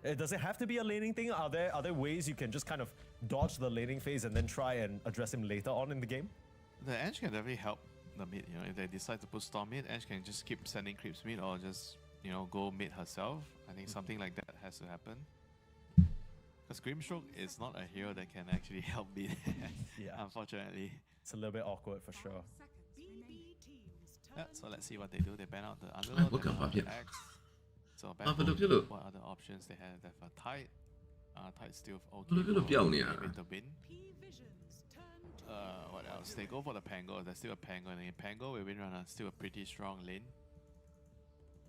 Does it have to be a laning thing? Are there ways you can just kind of dodge the laning phase and then try and address him later on in the game? The Edge can definitely help the mid. You know, if they decide to put Storm mid, Edge can just keep sending creeps mid or just go mid herself. I think something like that has to happen. Because Grimstroke is not a hero that can actually help mid. Yeah, unfortunately. It's a little bit awkward for sure. Yeah, so let's see what they do. They ban out the Underlord and the Axe. So back what other options they have? They have a Tide. Tide's still okay. Maybe to win. What else? They go for the Pango. There's still a Pango. And Pango with Windrunner still a pretty strong lane.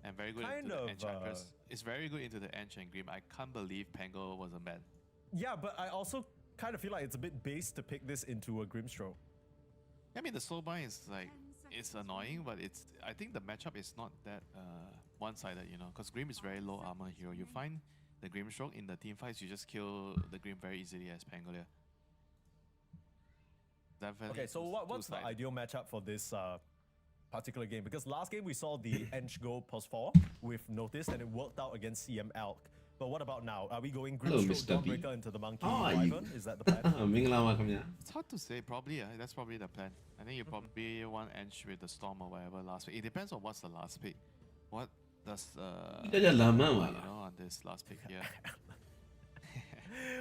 And very good into the Enchantress. It's very good into the Ench and Grim. I can't believe Pango wasn't banned. Yeah, but I also kind of feel like it's a bit base to pick this into a Grimstroke. I mean, the Soulbind is like, it's annoying, but I think the matchup is not that one-sided, because Grim is very low armor hero. You find the Grimstroke in the team fights, you just kill the Grim very easily as Pangolier. Okay, so what's the ideal matchup for this particular game? Because last game we saw the Ench go +4 with Notice and it worked out against CM Alk. But what about now? Are we going Grimstroke Dawnbreaker into the Monkey Wyvern? Is that the plan? It's hard to say. Probably, that's probably the plan. I think you probably want Ench with the Storm or whatever last pick. It depends on what's the last pick. What does on this last pick here?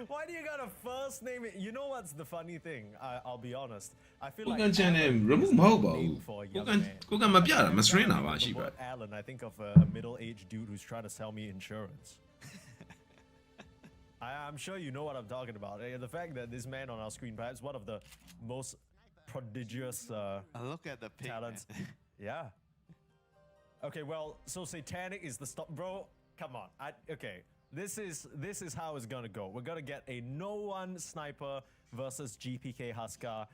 Why do you gotta first name it? You know what's the funny thing? I'll be honest. I feel like Alan, I think of a middle-aged dude who's trying to sell me insurance. I'm sure you know what I'm talking about. The fact that this man on our screen, perhaps one of the most prodigious look at the pick, talents. Yeah. Okay, well, so Satanic is the stop, bro. Come on. Okay. This is how it's gonna go. We're gonna get a no-one sniper versus GPK Huskar.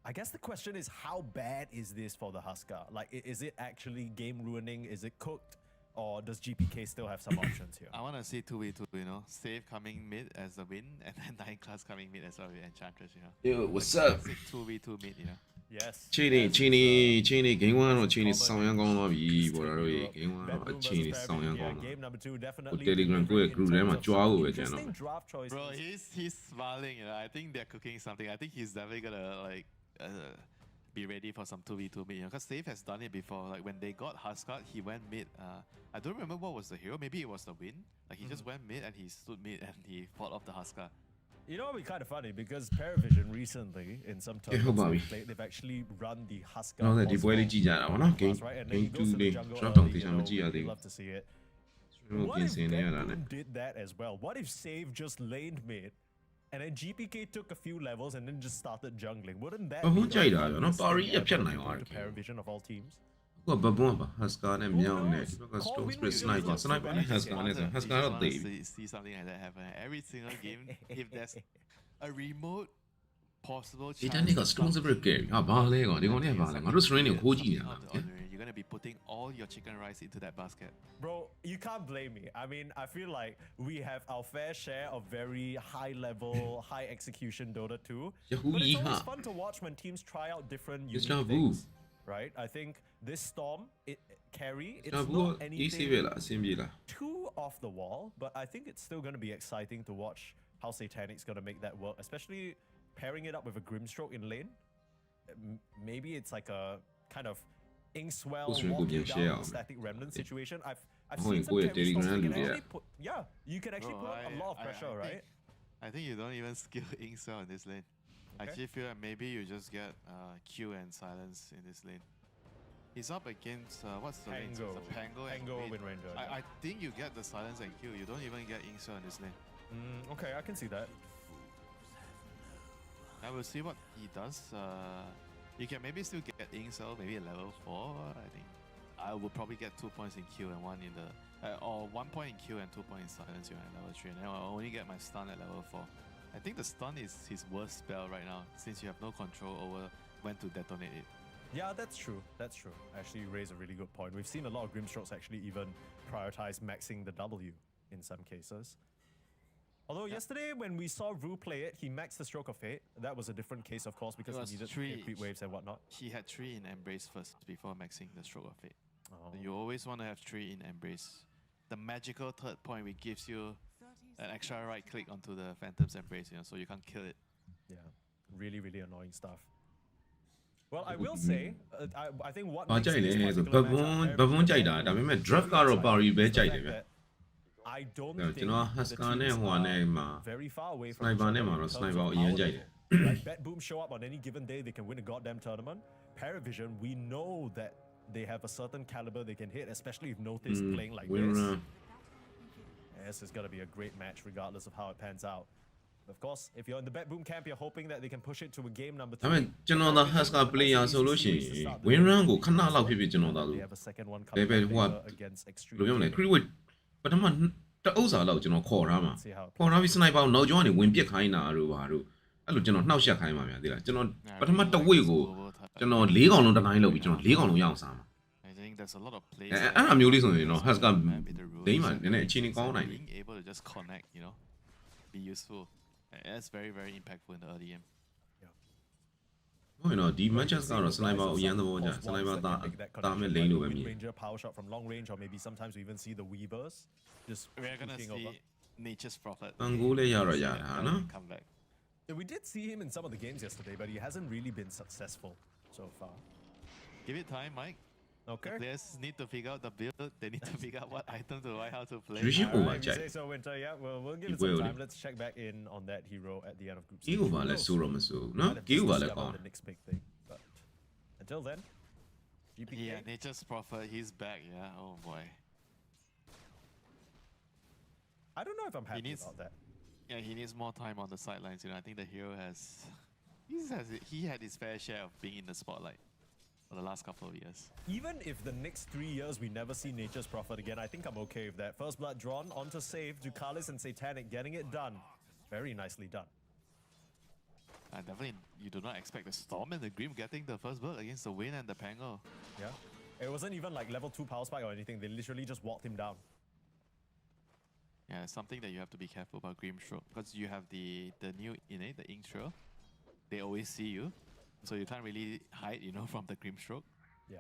I guess the question is, how bad is this for the Huskar? Like, is it actually game-ruining? Is it cooked? Or does GPK still have some options here? I want to see 2v2, Save coming mid as a win, and then 9 class coming mid as well with Enchantress, Yo, what's up? 2v2 mid, Yes. Chini, game 1 or Chini 上陽光咯，咦，冇啦咯，game 1或 Chini 上陽光咯。我 Telegram group 咧嘛抓我嘅啫咯。Bro, he's smiling, I think they're cooking something. I think he's definitely gonna be ready for some 2v2 mid, because Save has done it before. Like when they got Huskar, he went mid. I don't remember what was the hero. Maybe it was the Win. Like he just went mid and he stood mid and he fought off the Huskar. You know, it'd be kind of funny because Pari Vision recently, in some tournaments they've actually run the Huskar. No, they deploy the class, right? And then he goes to the jungle. We'd love to see it. What if Boom did that as well? What if Save just laned mid, and then GPK took a few levels and then just started jungling? Wouldn't that be Pari Vision of all teams? 個不幫吧 Huskar 呢唔有呢，不過 Strong Spirit Sniper 呢 Huskar 都地。See something like that happen every single game. If there's a remote possible chance. 你睇呢個 Strong Spirit 嘅啊把呢個，你講呢係把呢，我都想呢個好賤啊。You're gonna be putting all your chicken rice into that basket. Bro, you can't blame me. I mean, I feel like we have our fair share of very high level, high execution Dota 2. But it's always fun to watch when teams try out different unique things. Right? I think this Storm, carry, it's not anything too off the wall, but I think it's still going to be exciting to watch how Satanic's going to make that work, especially pairing it up with a Grimstroke in lane. Maybe it's like a kind of Inkswell walking down the static remnant situation. I've seen some carry stocks that can actually put, you can actually put a lot of pressure, right? I think you don't even skill Inkswell in this lane. I actually feel like maybe you just get Q and silence in this lane. He's up against what's the lane? So it's a Pango and Windranger. I think you get the silence and Q. You don't even get Inkswell in this lane. Okay, I can see that. I will see what he does. You can maybe still get Inkswell, maybe at level 4. I think I will probably get 2 points in Q and 1 in the or 1 point in Q and 2 points in silence at level 3, and then I'll only get my stun at level 4. I think the stun is his worst spell right now, since you have no control over when to detonate it. Yeah, that's true. That's true. Actually, you raise a really good point. We've seen a lot of Grimstrokes actually even prioritize maxing the W in some cases. Although yesterday, when we saw Ru play it, he maxed the Stroke of Fate. That was a different case, of course, because he needed creep waves and whatnot. He had 3 in Embrace first before maxing the Stroke of Fate. You always want to have 3 in Embrace. the magical third point which gives you an extra right click onto the Phantom's Embrace, you know, so you can't kill it. Yeah, really, really annoying stuff. Well, I will say, I think what makes this particular matchup very draft ကတော့ Pari ပဲကြိုက်တယ်ဗျ I don't ကျွန်တော် Husker နဲ့ဟိုနဲ့မှာ very far away from Sniper နဲ့မှာတော့ Sniper အရင်ကြိုက်တယ် Like Bet Boom show up on any given day, they can win a goddamn tournament. Pari Vs, we know that they have a certain caliber they can hit, especially if Notice playing like this. Yes, it's gonna be a great match regardless of how it pans out. Of course, if you're in the Bet Boom camp, you're hoping that they can push it to a game number 3. ဒါပေမဲ့ကျွန်တော်သာ Husker player ဆိုလို့ရှိရင် win run ကိုခဏလောက်ဖြစ်ဖြစ်ကျွန်တော်သာလို့ level ဟိုကလိုပြောမလဲ crit rate ပထမတအုပ်စာလောက်ကျွန်တော်ခေါ်ထားမှာခေါ်ထားပြီး sniper ကိုနောက်ကျောင်းကနေဝင်ပစ်ခိုင်းတာတို့ဘာတို့အဲ့လိုကျွန်တော်နှောက်ယှက်ခိုင်းပါဗျာသိလားကျွန်တော်ပထမတဝိတ်ကိုကျွန်တော်၄កောင်လုံးတစ်တိုင်းလုပ်ပြီးကျွန်တော်၄កောင်လုံးရအောင်စားမှာ I think there's a lot of plays အဲ့ဒါမျိုးလေးဆိုရင်တော့ Husker ဒိန်းမှာနည်းနည်းအခြေအနေကောင်းနိုင်တယ် being able to just connect, you know, be useful. That's very, very impactful in the early game. ဟုတ်ရင်တော့ဒီ matches ကတော့ sniper အရင်သဘောကျ sniper တာမဲ့ lane လိုပဲမြင် Ranger power shot from long range, or maybe sometimes we even see the weavers just We're gonna see over. Nature's Prophet. တန်ကိုးလေးရတော့ရတာနော် Come back. Yeah, we did see him in some of the games yesterday, but he hasn't really been successful so far. Give it time, Mike. Okay. The players need to figure out the build. They need to figure out what item to buy, how to play. Duration over Alright, you say so, Winter. Yeah, well, we'll give it some time. Let's check back in on that hero at the end of group stage. ကြီးကိုပါလဲဆိုတော့မဆိုနော်ကြီးကိုပါလဲကောင်း The next big thing. But until then, GPK. Yeah, Nature's Prophet, he's back. Yeah. Oh boy. I don't know if I'm happy about that. Yeah, he needs more time on the sidelines. You know, I think the hero he had his fair share of being in the spotlight for the last couple of years. Even if the next 3 years we never see Nature's Prophet again, I think I'm okay with that. First blood drawn onto save, Ducalis and Satanic getting it done. Very nicely done. Definitely, you do not expect the Storm and the Grim getting the first blood against the Wind and the Pango. Yeah. It wasn't even like level 2 power spike or anything. They literally just walked him down. Yeah, it's something that you have to be careful about Grimstroke, because you have the new innate, the Ink Trail. They always see you, so you can't really hide, you know, from the Grimstroke. Yeah.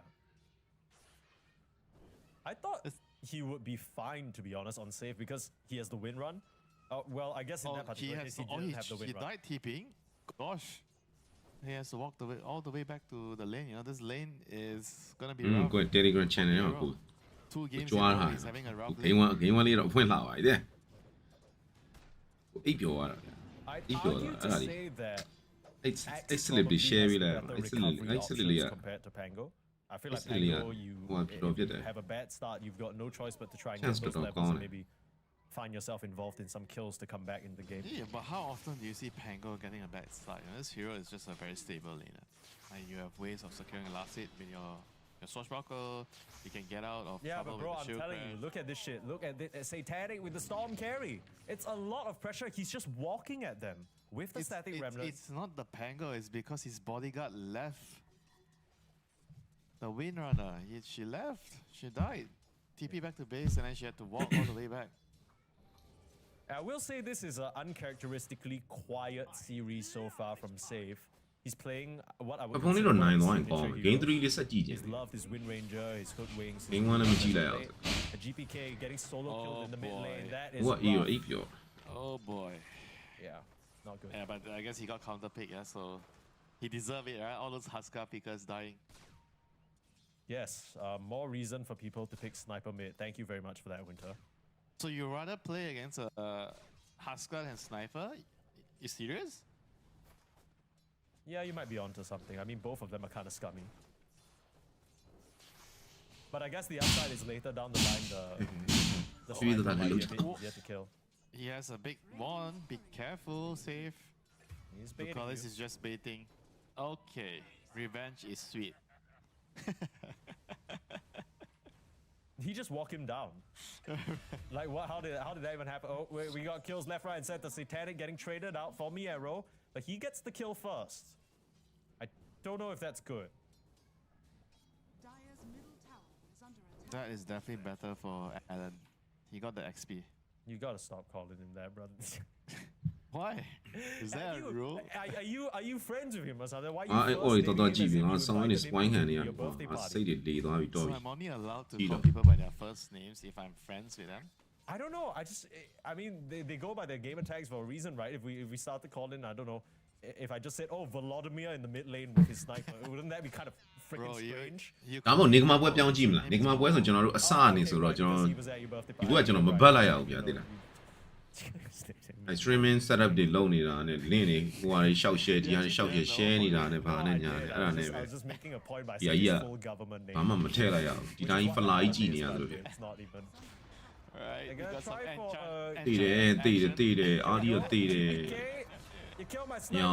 I thought he would be fine, to be honest, on save because he has the win run. Well, I guess in that particular case, he didn't have the win run. He died TPing. Gosh. He has to walk all the way back to the lane. You know, this lane is gonna be rough. ကို Telegram channel မှာကို 2 games ကြွားထား he's having a rough ဂိမ်းဝလေးတော့ဖွင့်လာပါသေးတယ်အိပ်ပြောသွားတာ I'd argue to say that It's slippery share ပြီးလိုက် it's slippery compared to Pango. I feel like It's Pango, you have a bad start, you've got no choice but to try and get those levels and maybe find yourself involved in some kills to come back in the game. Yeah, but how often do you see Pango getting a bad start? You know, this hero is just a very stable laner. And you have ways of securing a last hit with your Swashbuckle. You can get out of trouble but bro, with the I'm shield telling you, look at this shit. Look at this Satanic with the Storm carry. It's a lot of pressure. He's just walking at them with the static remnants. It's not the Pango, it's because his bodyguard left. The Windrunner, she left. She died. TP back to base and then she had to walk all the way back. I will say this is an uncharacteristically quiet series so far from Save. He's playing what I would consider Game 3 လေးဆက်ကြည့်ကြည့် His love, his Wind Ranger, his Hood Wings. Game 1 လည်းမကြည့်လိုက်အောင် A GPK getting solo killed in the mid lane. That is What hero အိပ်ပြော Oh boy. Yeah, not good. Yeah, but I guess he got counter pick, yeah, so he deserved it, right? All those Husker pickers dying. Yes, more reason for people to pick Sniper mid. Thank you very much for that, Winter. So you rather play against a Husker and Sniper? You serious? Yeah, you might be onto something. I mean, both of them are kind of scummy. But I guess the upside is later down the line, the Sniper might be a bit easier to kill. He has a big wand. Be careful, safe. He's baiting Ducalis you. is just baiting. Okay, revenge is sweet. He just walked him down. Like what? How did that even happen? Oh, we got kills left, right, and center. Satanic getting traded out for me arrow, but he gets the kill first. I don't know if that's good. That is definitely better for Alan. He got the XP. You gotta stop calling him that, brother. Why? Is that a rule? Are you friends with him or something? Why? 我哋多多ကြည့်ပြီး我送緊啲 wine ခံနေရတယ်ပေါ့။စိတ်တွေ跌သွားပြီတော့ So I'm only allowed to call people by their first names if I'm friends with them. I don't know. I mean, they go by their gamer tags for a reason, right? If we start to call in, I don't know. If I just said, oh, Volodymyr in the mid lane with his sniper, wouldn't that be kind of freaking strange? ဒါမှမဟုတ်နေကမပွဲပြောင်းကြည့်မလားနေကမပွဲဆိုကျွန်တော်တို့အစအနေဆိုတော့ကျွန်တော်ဒီပွဲကျွန်တော်မဘတ်လိုက်ရဘူးဗျာသိလား streaming setup တွေလုပ်နေတာနဲ့ link တွေဟိုဟာတွေရှောက် share ဒီဟာတွေရှောက် share နေတာနဲ့ဘာနဲ့ညာနဲ့အဲ့ဒါနဲ့ပဲဒီအကြီးကဘာမှမထည့်လိုက်ရဘူးဒီတိုင်းဖလာကြီးကြည့်နေရတယ်လို့ဖြစ် Right, because of enchant. တည်တယ်အာဒီယိုတည်တယ် You kill my Yo,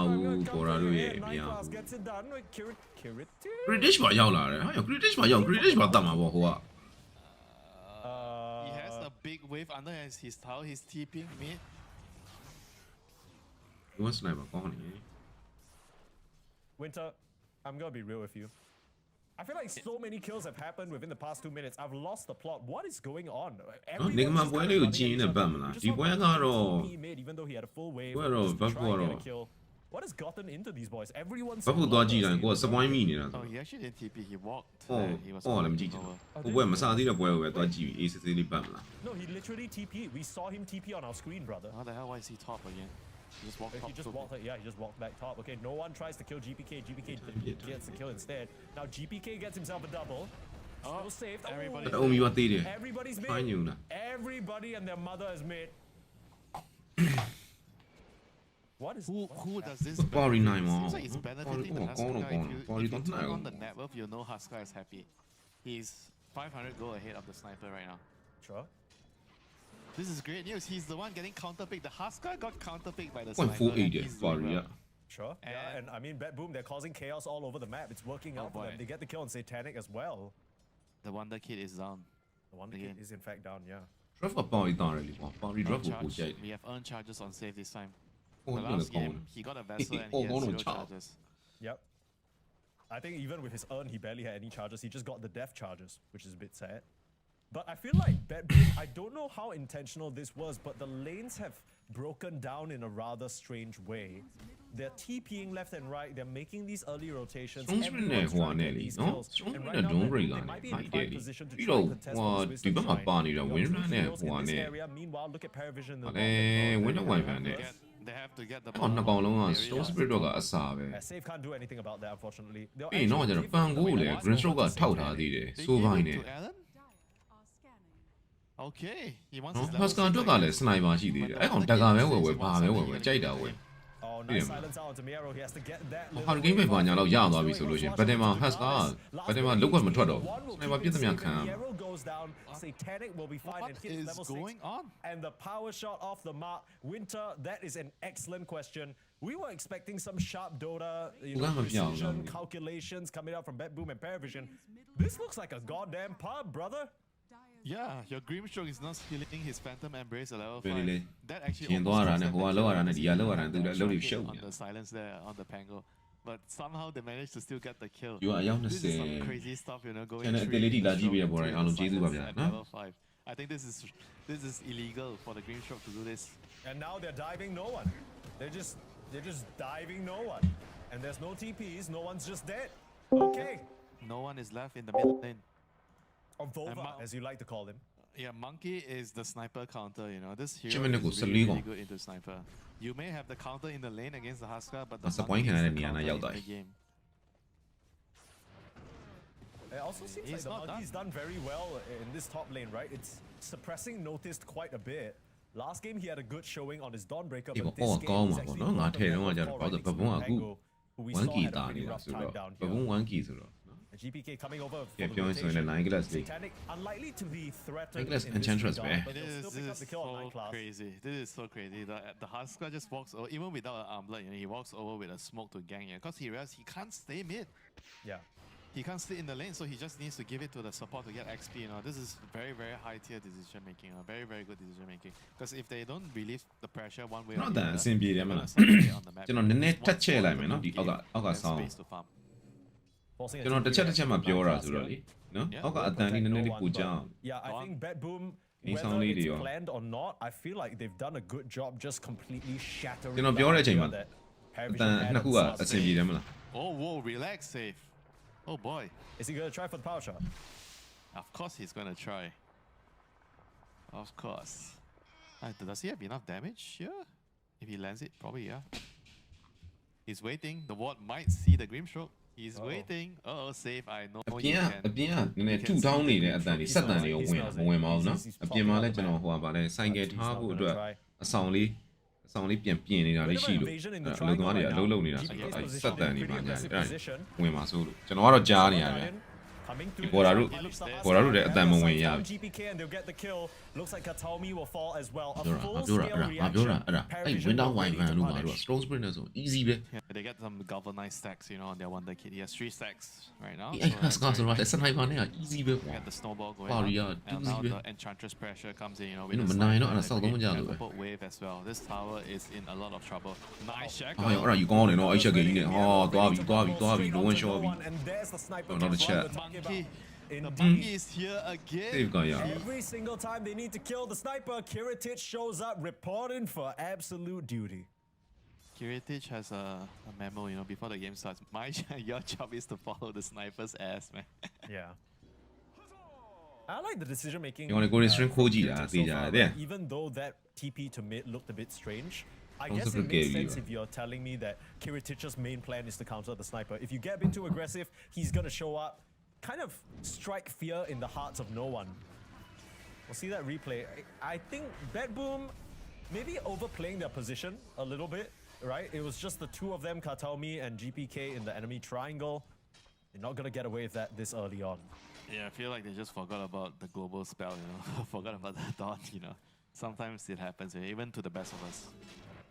Borado, yeah, Nightboss gets it done with Kiriti. British ပါရောက်လာတယ်ဟာ British ပါရောက် British ပါတတ်မှာပေါ့ဟိုက He has a big wave under his tower. He's TPing mid. He wants sniper ကောင်းနေ Winter, I'm gonna be real with you. I feel like so many kills have happened within the past 2 minutes. I've lost the plot. What is going on? နေကမပွဲလေးကိုကြည့်နေပတ်မလားဒီပွဲကတော့ even though he had a full wave. ပွဲတော့ဘတ်ဘောတော့ What has gotten into these boys? Everyone's ဘတ်ဘောသွားကြည့်တိုင်းကိုကစပွိုင်းမိနေတာ Oh, he actually didn't TP. He walked. He was ဟောလည်းမကြည့်ချင်ဘူးဟိုပွဲမစားသေးတဲ့ပွဲကိုပဲသွားကြည့်ပြီးအေးစစ်စစ်လေးပတ်မလား No, he literally TP. We saw him TP on our screen, brother. How the hell? Why is he top again? He just walked top. He just walked back top. Okay, no one tries to kill GPK. GPK gets the kill instead. Now GPK gets himself a double. Still saved. Everybody. အုံမီဝသေးတယ် Everybody's mid. ဖိုင်းညူလား Everybody and their mother is mid. What is Who does this? Pari နိုင်မှာ Seems like it's benefiting the Husker. Pari If you တော့နိုင် turn on the net buff, you know Husker is happy. He's 500 gold ahead of the sniper right now. Sure. This is great news. He's the one getting counterpicked. The Husker got counterpicked by the sniper. 0.48 and he's doing Pari well. Sure. Yeah, and I mean, Bet Boom, they're causing chaos all over the map. It's working out for them. They get the kill on Satanic as well. The Wonder Kid is down. The Wonder Kid is in fact down, yeah. drop ကပေါင်းတာလေပေါ့ပေါင်း drop ကိုပို့ကြိုက် We have earned charges on save this time. Oh, The last game, he got a vessel and he had 0 charges. Yep. I think even with his earn, he barely had any charges. He just got the death charges, which is a bit sad. But I feel like Bet Boom, I don't know how intentional this was, but the lanes have broken down in a rather strange way. They're TPing left and right. They're making these early rotations. Everyone's trying to get these kills. And right now, they might be in a fine position to try and contest for this wisdom shrine. In this area, meanwhile, look at Pari Vs BB. ဝင်းတော့ဝိုင်ဖန်နဲ့ They have to get the ဟောနှစ်ကောင်လုံးက Stone Spirit တော့ကအစားပဲ Save can't do anything about that, unfortunately. ပြီးတော့ကျတော့ပန်ကိုလေ Green Stroke ကထောက်ထားသေးတယ် They စိုး gave ပိုင်း it နဲ့ to Alan? Okay, he wants နော် his level ဖတ်စကန်အတွက်ကလည်း sniper ရှိသေးတယ်အဲ့ကောင်တက်ကပဲဝယ်ဘာပဲဝယ်ကြိုက်တာဝယ် Oh, nice silence out onto Miero. He has to get that. ဟာဂိမ်းပဲဘာညာတော့ရသွားပြီဆိုလို့ရှိရင်ဘတ်တယ်မှာ Hus ကဘတ်တယ်မှာလောက်ွက်မထွက်တော့ sniper ပြစ်သမျှခံ Miero goes down. Satanic will be fine and What hits is level 6. going on? And the power shot off the mark. Winter, that is an excellent question. We were expecting some sharp Dota, precision calculations coming out from Bet Boom and Paravision. This looks like a goddamn pub, brother. Yeah, your Grimstroke is not healing his Phantom Embrace at level 5. Really? That actually ကျင်သွားတာနဲ့ဟိုကလောက်ရတာနဲ့ဒီကလောက်ရတာသူလည်းလုံးပြီးရှုပ် on the silence there on the Pango. But somehow they managed to still get the kill. ယူအယောက် This is some 20 crazy stuff, going ကျန်တဲ့အတေလေးတီလာကြည့်ပြီးတော့ပေါ်တိုင်းအားလုံးကျေးဇူးပါဗျာ at နော် level 5. I think this is illegal for the Grimstroke to do this. And now they're diving no one. They're just diving no one. And there's no TPs, no one's just dead. Okay. No one is left in the mid lane. Or Vova, as you like to call him. Yeah, Monkey is the sniper counter, This hero Chimene ko is sa really, ligo. really good into sniper. You may have the counter in the lane against the Husker, but the Nasa Monkey point ka na is rin the niya na counter yaw in tayo. the game. It also seems He's like the not Monkey's done very well in this top lane, right? It's suppressing noticed quite a bit. Last game he had a good showing on his Dawnbreaker, Iba but ko this game ako he's ma actually no nga brought the the no level nga 4 ba da ranking ba from aku Pango, who we 1 saw key had a ta pretty ni la rough so time do down ba here. 1 key so do GPK coming over for yeah the pyo so rotation. 9 glass league Satanic unlikely to be threatened 9 glass in this enchantress regard, man but This they'll is, still pick up the kill on 9 so class. crazy. This is so crazy. The Husker just walks over, even without an armlet, he walks over with a smoke to gang here. Because he realizes he can't stay mid. Yeah. He can't stay in the lane, so he just needs to give it to the support to get XP. This is very, very high tier decision making. Very, very good decision making. Because if they don't relieve the pressure one way or not the that other, same be they're man gonna start to get on the map. ကျွန်တော်နည်းနည်းတက်ချက်လိုက်မယ် Most နော် of ဒီ the အောက်က game, အောက်က haveဆောင်း space to farm. ကျွန်တော်တစ်ချက်မှပြောတာဆိုတော့လေနော်အောက်ကအတန်လေးနည်းနည်းလေးပူကြအောင် Yeah, I think Bet Boom whether it's planned or not, I feel like they've done a good job just completely shatteringကျွန်တော်ပြောတဲ့အချိန်မှာ Pari အတန်နှစ်ခုကအဆင်ပြေတယ်မလား Oh, whoa, relax, safe. Oh boy. Is he gonna try for the power shot? Of course he's gonna try. Of course. Does he have enough damage here? If he lands it, probably, yeah. He's waiting. The ward might see the Grimstroke. He's waiting. Uh-oh, safe. I know အပြင်ကနည်းနည်းထူထောင်းနေတဲ့အတန်ကြီးစက်တန်တွေဝင်မဝင်ပါဘူးနော်အပြင်မှာလည်းကျွန်တော်ဟိုပါလဲဆိုင်ကယ်ထားဖို့အတွက်အဆောင်လေးပြင်နေတာလေးရှိလို့အလုပ်သမားတွေအလုပ်လုပ်နေတာဆိုတော့စက်တန်တွေမှာညာအဲ့ဝင်ပါဆိုလို့ကျွန်တော်ကတော့ကြားနေရတယ်ဘော်ရာတို့လည်းအတန်မဝင်ရဘူး GPK and they'll get the kill. Looks like Kataomi will fall as well. A ပြော full တာ scale ပြော reaction. တာအဲ့ window wide van လို့ပါတော့ strong sprint နဲ့ဆို easy ပဲ Yeah, they get some galvanized stacks, you know, on their wonder kit. He has 3 stacks right now. အဲ့ Haskell ဆိုတော့ sniper နဲ့ easy ပဲကွာ Get the snowball going. Pari On. And now Vs BB. the Enchantress pressure comes in, you know, မင်း with တို့ the မနိုင်တော့ sniper အဲ့ဒါစောက်သုံးမကြလို့ပဲ and the wave as well. This tower is in a lot of trouble. Nice check. ဟာအဲ့ဒါယူကောင်းတယ်နော်အဲ့ချက်ကြီးနဲ့ဟာသွားပြီလိုဝင်ရှော့ပြီ And there's the sniper. Another kill chat. we're talking Monkey. about. The Indeed. monkey is here again. save ကရ Every single time they need to kill the sniper, Kiritich shows up reporting for absolute duty. Kiritich has a memo, you know, before the game starts. Your job is to follow the sniper's ass, man. Yeah. I like the decision making. ဒီကောင်ကို string ခိုးကြည့်တာသိကြတယ် Even though that TP to mid looked a bit strange, I Also guess it good makes game, sense yeah. if you're telling me that Kiritich's main plan is to counter the sniper. If you get a bit too aggressive, he's gonna show up, kind of strike fear in the hearts of no one. We'll see that replay. I think BetBoom maybe overplaying their position a little bit, right? It was just the two of them, Kataomi and GPK in the enemy triangle. You're not gonna get away with that this early on. Yeah, I feel like they just forgot about the global spell, you know, forgot about the dawn, you know. Sometimes it happens, even to the best of us.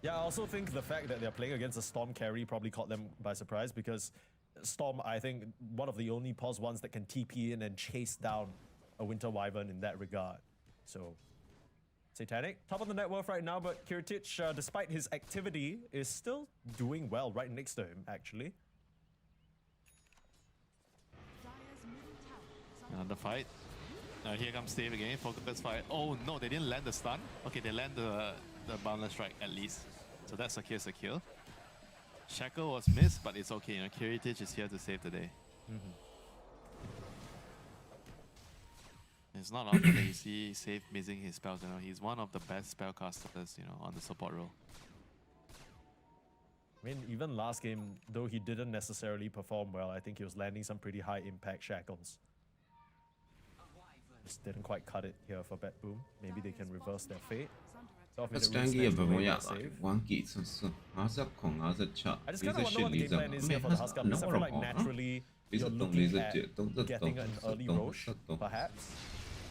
Yeah, I also think the fact that they're playing against a Storm carry probably caught them by surprise because Storm, I think, one of the only pos ones that can TP in and chase down a Winter Wyvern in that regard. So, Satanic, top of the net worth right now, but Kiritich, despite his activity, is still doing well right next to him, actually. The fight. Here comes Stave again, focus fight. Oh no, they didn't land the stun. Okay, they land the boundless strike at least. So that secures the kill. Shackle was missed, but it's okay. You know, Kiritich is here to save the day. It's not often that you see Save missing his spells. You know, he's one of the best spellcasters, you know, on the support role. I mean, even last game, though he didn't necessarily perform well, I think he was landing some pretty high impact shackles. Just didn't quite cut it here for BetBoom. Maybe they can reverse their fate. Stanky ရဲ့ဘယ်မှာရတာ1k 59 56 I just kind of wonder what the game plan is here for the Husker. Because I feel like naturally you're looking at getting an early Roche, perhaps.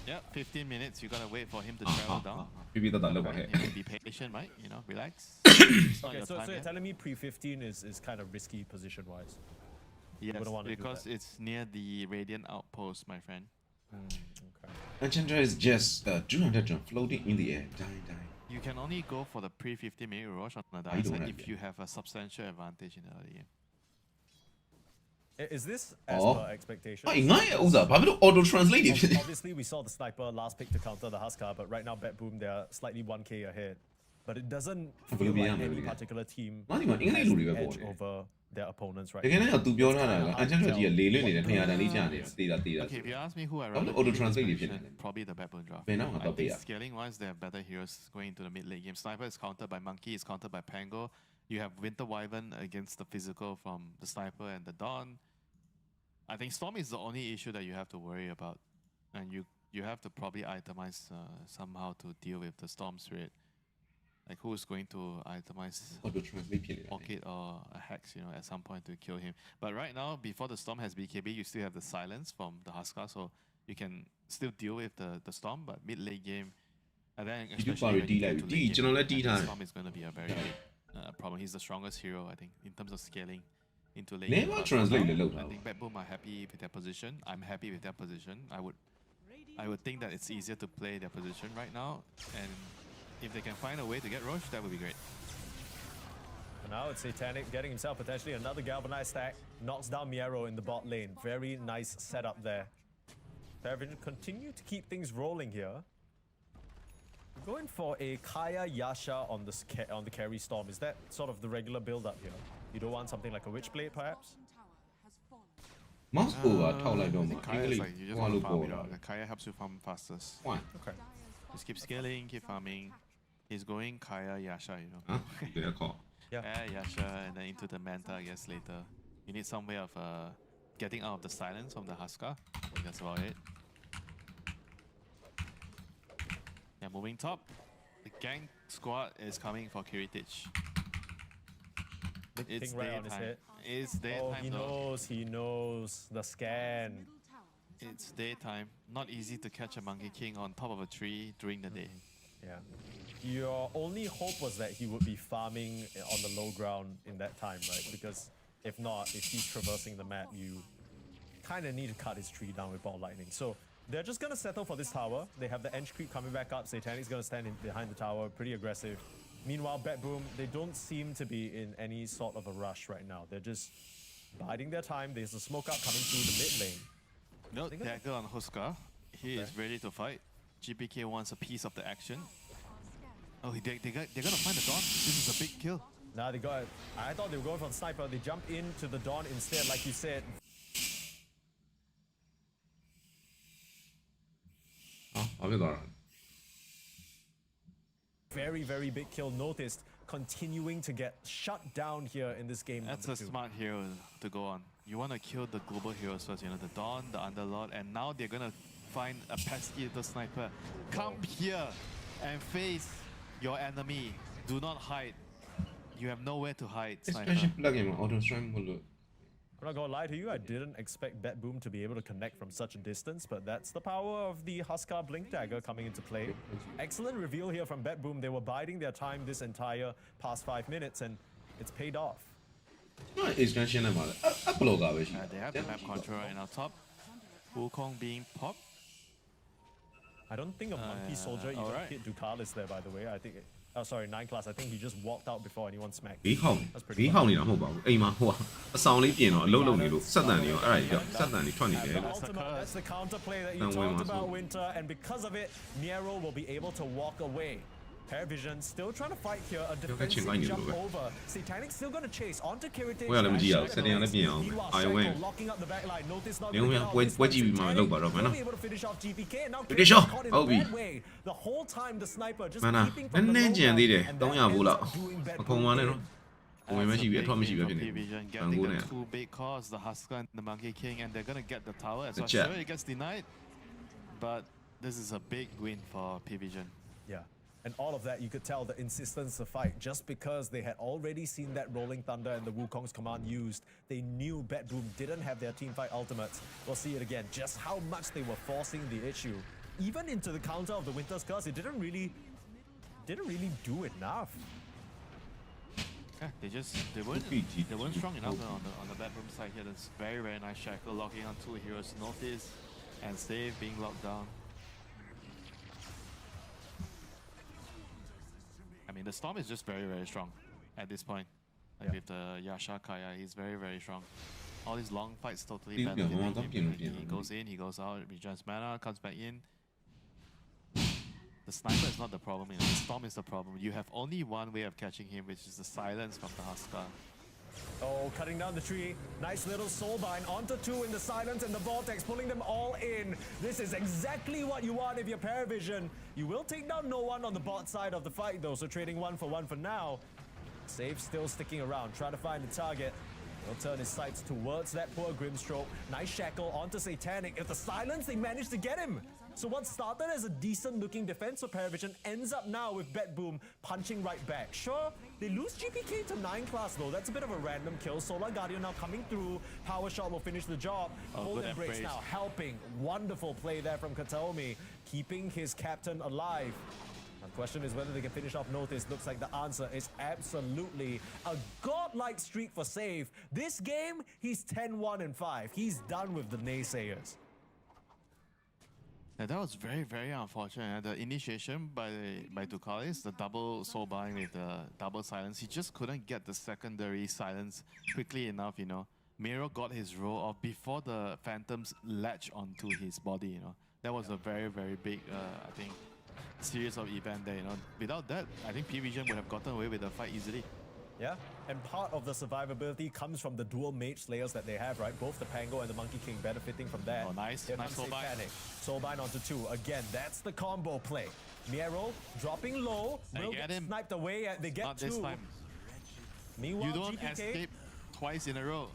Yeah, 15 minutes. You gotta wait for him to travel down. ပြပြတတ်လောက်ပါဟဲ့ You know, be patient, right? You know, relax. It's not Okay, your so time you're yet. telling me pre-15 is kind of risky position-wise. Yes, wouldn't want to do because that. it's near the Radiant outpost, my friend. Okay. Enchanter is just 200 floating in the air die You can only go for the pre-15 minute rush on the I dice don't if have you have a substantial advantage in the early game. Is this as Oh. per expectations? ဟာငါရဲ့ဥစ္စာဘာဖြစ်လို့ auto translate တွေဖြစ်နေ Obviously, we saw the sniper last pick to counter the Husker, but right now BetBoom they're slightly 1k ahead. But it doesn't feel like any particular team ငါဒီမှာအင်္ဂလိပ်လူတွေပဲ has ပေါ် edge နေ over their opponents တ right ကယ် now. လည်းသူပြောထားတာက Enchanter ကြီးကလေလွင့်နေတဲ့200တန်လေးကြာနေတာတေးတာ Okay, if you ask me who I How rather do auto pick in this translate position, it? probably the backbone draft. Been out, I but think yeah. scaling wise, they have better heroes going into the mid late game. Sniper is countered by Monkey, is countered by Pango. You have Winter Wyvern against the physical from the Sniper and the Dawn. I think Storm is the only issue that you have to worry about, and you have to probably itemize somehow to deal with the Storm Spirit. Like who's going to itemize auto translate ဖြစ်နေတာ pocket or a hex, you know, at some point to kill him. But right now, before the Storm has BKB, you still have the silence from the Husker, so you can still deal with the Storm. But mid late game, and then especially when you get to late game, I think Storm is going to be a very big problem. He's the strongest hero, I think, in terms of scaling into late game. Never But translate now, the load I out. think BetBoom are happy with their position. I'm happy with their position. I would think that it's easier to play their position right now, and if they can find a way to get Roche, that would be great. And now it's Satanic getting himself potentially another galvanized stack. Knocks down Miero in the bot lane. Very nice setup there. Pari Vs continue to keep things rolling here. Going for a Kaya Yasha on the carry storm. Is that sort of the regular build up here? You don't want something like a Witchblade, perhaps? Mouse over ထောက်လိုက်တော့မှာ Kaya is like you just want to farm, you know. The Kaya helps you farm fastest. Why? Okay. Just keep scaling, keep farming. He's going Kaya Yasha, you know. ဟမ်ဒီကခေါ် Yeah, Yasha, and then into the Manta, I guess later. You need some way of getting out of the silence from the Huska. I think that's about it. Yeah, moving top. The gang squad is coming for Kiritich. It's Right on his daytime. head. It's daytime. Oh, he knows the scan. It's daytime. Not easy to catch a Monkey King on top of a tree during the day. Yeah. Your only hope was that he would be farming on the low ground in that time, right? Because if not, if he's traversing the map, you kind of need to cut his tree down with ball lightning. So they're just going to settle for this tower. They have the Ench creep coming back up. Satanic's going to stand behind the tower, pretty aggressive. Meanwhile, Bet Boom, they don't seem to be in any sort of a rush right now. They're just biding their time. There's a smoke out coming through the mid lane. No dagger on Huska. He is ready to fight. GPK wants a piece of the action. Oh, they're gonna find the Dawn. This is a big kill. Nah, they got it. I thought they were going for the sniper. They jump into the Dawn instead, like you said. ဘာဖြစ်သွားတာ Very, very big kill. Noticed continuing to get shut down here in this game. That's a smart hero to go on. You want to kill the global heroes first, you know, the Dawn, the Underlord, and now they're gonna find a pesky little sniper. Come here and face your enemy. Do not hide. You have nowhere to hide, sniper. expansion plugin မှာ auto strike မလို့ I'm not gonna lie to you, I didn't expect Bet Boom to be able to connect from such a distance, but that's the power of the Huskar Blink Dagger coming into play. Excellent reveal here from Bet Boom. They were biding their time this entire past 5 minutes, and it's paid off. expansion နဲ့မှာလေ upload ကပဲရှိတယ် They have the map control right now top. Wukong being popped. I don't think a Monkey Soldier even alright. hit Ducalis there, by the way. I think, oh sorry, 9 class. I think he just walked out before anyone smacked. ဘေးဟောင်းဘေးဟောင်းနေတာမဟုတ်ပါဘူးအိမ်မှာဟိုအဆောင်လေးပြင်တော့အလုံးလုံးနေလို့စက်တန်နေရောအဲ့ဒါကြီးစက်တန်နေထွက်နေတယ်လို့ That's the counter play that you talked about, Winter, and because of it, Nero will be able to walk away. Paravision still trying to fight here, a defensive jump over. Satanic still going to chase onto Kiritich. ဝယ်လည်းမကြည့်ရဘူးစက်တင်ရလည်းပြင်အောင်အာယုံဝင် locking up the back line. Notice not နေဝင်ဝက်ကြည့်ပြီးမှလောက်ပါတော့မယ်နော် able to finish off GPK, and now Finish off. caught inဟုတ်ပြီ that way. The whole time the sniper just မနာ keeping န from ည်း the နည်း low ကြံသေးတယ် ground, and that 300ဘူး ends လောက် up doing bad မခုံပါနဲ့ boom. နော်ဝင်မရှိပြီအထွက်မရှိပြီဖြစ်နေ Vision ဘန်ကို getting နဲ့ the two big calls, the Husker and the Monkey King, and they're gonna get the tower as Good well. job. Sure, it gets denied, but this is a big win for P-Vision. Yeah. And all of that, you could tell the insistence to fight just because they had already seen that Rolling Thunder and the Wukong's command used. They knew Bet Boom didn't have their teamfight ultimates. We'll see it again, just how much they were forcing the issue. Even into the counter of the Winter's Curse, it didn't really do enough. Yeah, they weren't strong enough on the bedroom side here. That's very, very nice shackle locking on two heroes, Notice and Save being locked down. I mean, the Storm is just very, very strong at this point. Like with the Yasha Kaya, he's very, very strong. All these long fights totally benefiting him. Like, he goes in, he goes out, regenerates mana, comes back in. The sniper is not the problem, you know, the Storm is the problem. You have only one way of catching him, which is the silence from the Huskar. Oh, cutting down the tree. Nice little soulbind onto two in the silence and the vortex, pulling them all in. This is exactly what you want if you're Paravision. You will take down no one on the bot side of the fight though, so trading 1 for now. Save still sticking around, try to find the target. He'll turn his sights towards that poor Grimstroke. Nice shackle onto Satanic. If the silence, they managed to get him. So what started as a decent looking defense for Paravision ends up now with Bet Boom punching right back. Sure, they lose GPK to 9 class though. That's a bit of a random kill. Solar Guardian now coming through. Power shot will finish the job. Hold Embrace now helping. Wonderful play there from Kataomi, keeping his captain alive. The question is whether they can finish off Notice. Looks like the answer is absolutely a godlike streak for Save. This game, he's 10-1-5. He's done with the naysayers. Yeah, that was very, very unfortunate. The initiation by Ducalis, the double soul bind with the double silence, he just couldn't get the secondary silence quickly enough, you know. Miro got his roll off before the Phantoms latch onto his body, you know. That was a very, very big, I think, series of event there. Without that, I think P Vision would have gotten away with the fight easily. Yeah, and part of the survivability comes from the dual mage slayers that they have, right? Both the Pango and the Monkey King benefiting from that. Oh, nice Soulbind. Soulbind onto 2. Again, that's the combo play. Miero dropping low, will get sniped away. They get Not 2. this time. Meanwhile, You don't GPK, escape twice in a row.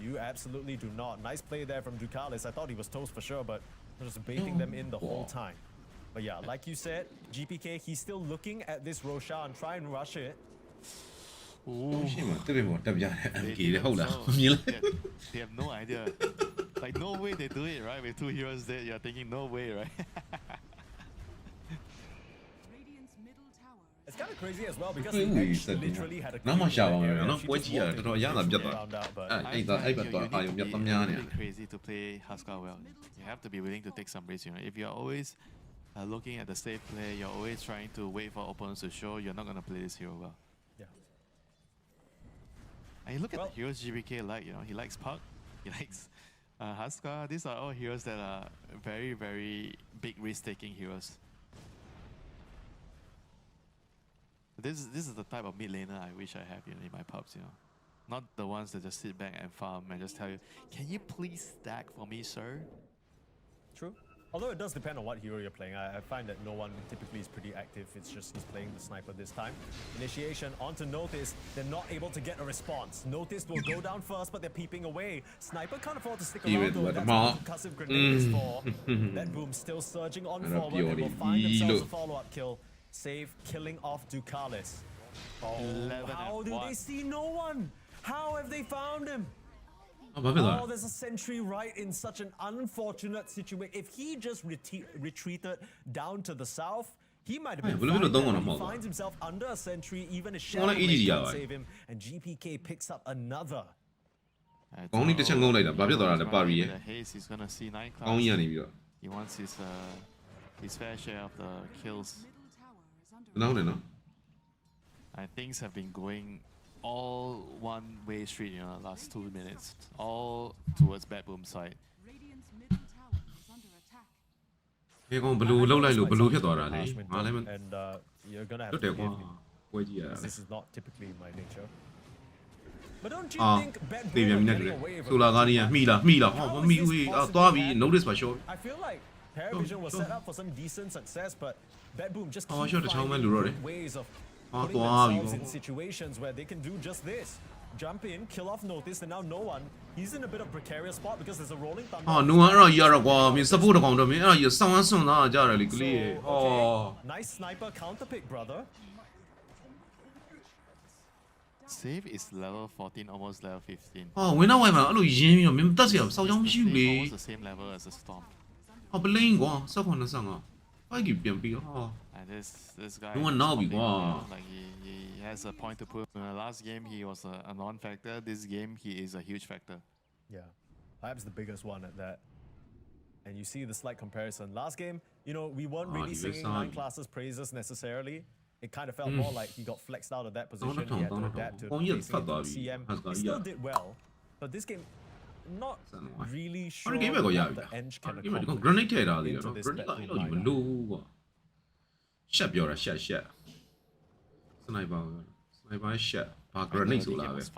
You absolutely do not. Nice play there from Ducalis. I thought he was toast for sure, but just baiting them in the whole time. But yeah, like you said, GPK, he's still looking at this Roshan and try and rush it. Ooh. They have no idea. Like, no way they do it, right? With 2 heroes dead, you're thinking, no way, right? It's kind of crazy as well because the Edge literally had a really crazy to play Huskar well. You have to be willing to take some risks. If you're always looking at the safe play, you're always trying to wait for opponents to show, you're not going to play this hero well. Yeah. And you look at the heroes GBK like, he likes Puck, he likes Huskar. These are all heroes that are very, very big risk-taking heroes. This is the type of mid laner I wish I have in my pubs, Not the ones that just sit back and farm and just tell you, can you please stack for me, sir? True. Although it does depend on what hero you're playing. I find that no one typically is pretty active. It's just he's playing the sniper this time. Initiation onto Notice. They're not able to get a response. Notice will go down first, but they're peeping away. Sniper can't afford to stick around though. That's what concussive grenade is for. That boom still surging on forward and will find themselves a follow-up kill. Save, killing off Ducalis. Oh, how do they see no one? How have they found him? Oh, there's a sentry right in such an unfortunate situation. If he just retreated down to the south, he might have been fine. He finds himself under a sentry, even a shadow can't save him, and GPK picks up another. Only the Chango later, Pari. He's gonna see 9 clouds. He wants his fair share of the kills. No. And things have been going all one-way street, last 2 minutes, all towards Bad Boom side. Hey, go blue, low like blue here, and you're gonna have to forgive me. This is not typically my nature. But don't you think Bad Boom getting away with notice by sure. I feel like Pari Vision was set up for some decent success, but Bad Boom just keep sure, finding ways of putting themselves in situations where they can do just this. Jump in, kill off Notice, and now no one. He's in a bit of precarious spot because there's a rolling thunder. No one support Nice sniper counter pick, brother. Save is level 14, almost level 15. We're now almost the same level as the Storm. And this guy, he has a point to prove. In the last game, he was a non-factor. This game, he is a huge factor. Yeah, perhaps the biggest one at that. And you see the slight comparison. Last game, we weren't really singing 9 classes praises necessarily. It kind of felt more like he got flexed out of that position. He had to adapt to CM. He still did well, but this game, not really sure what the Eng can accomplish into this Bad Boom lineup. Sniper shot. Grenade grenade.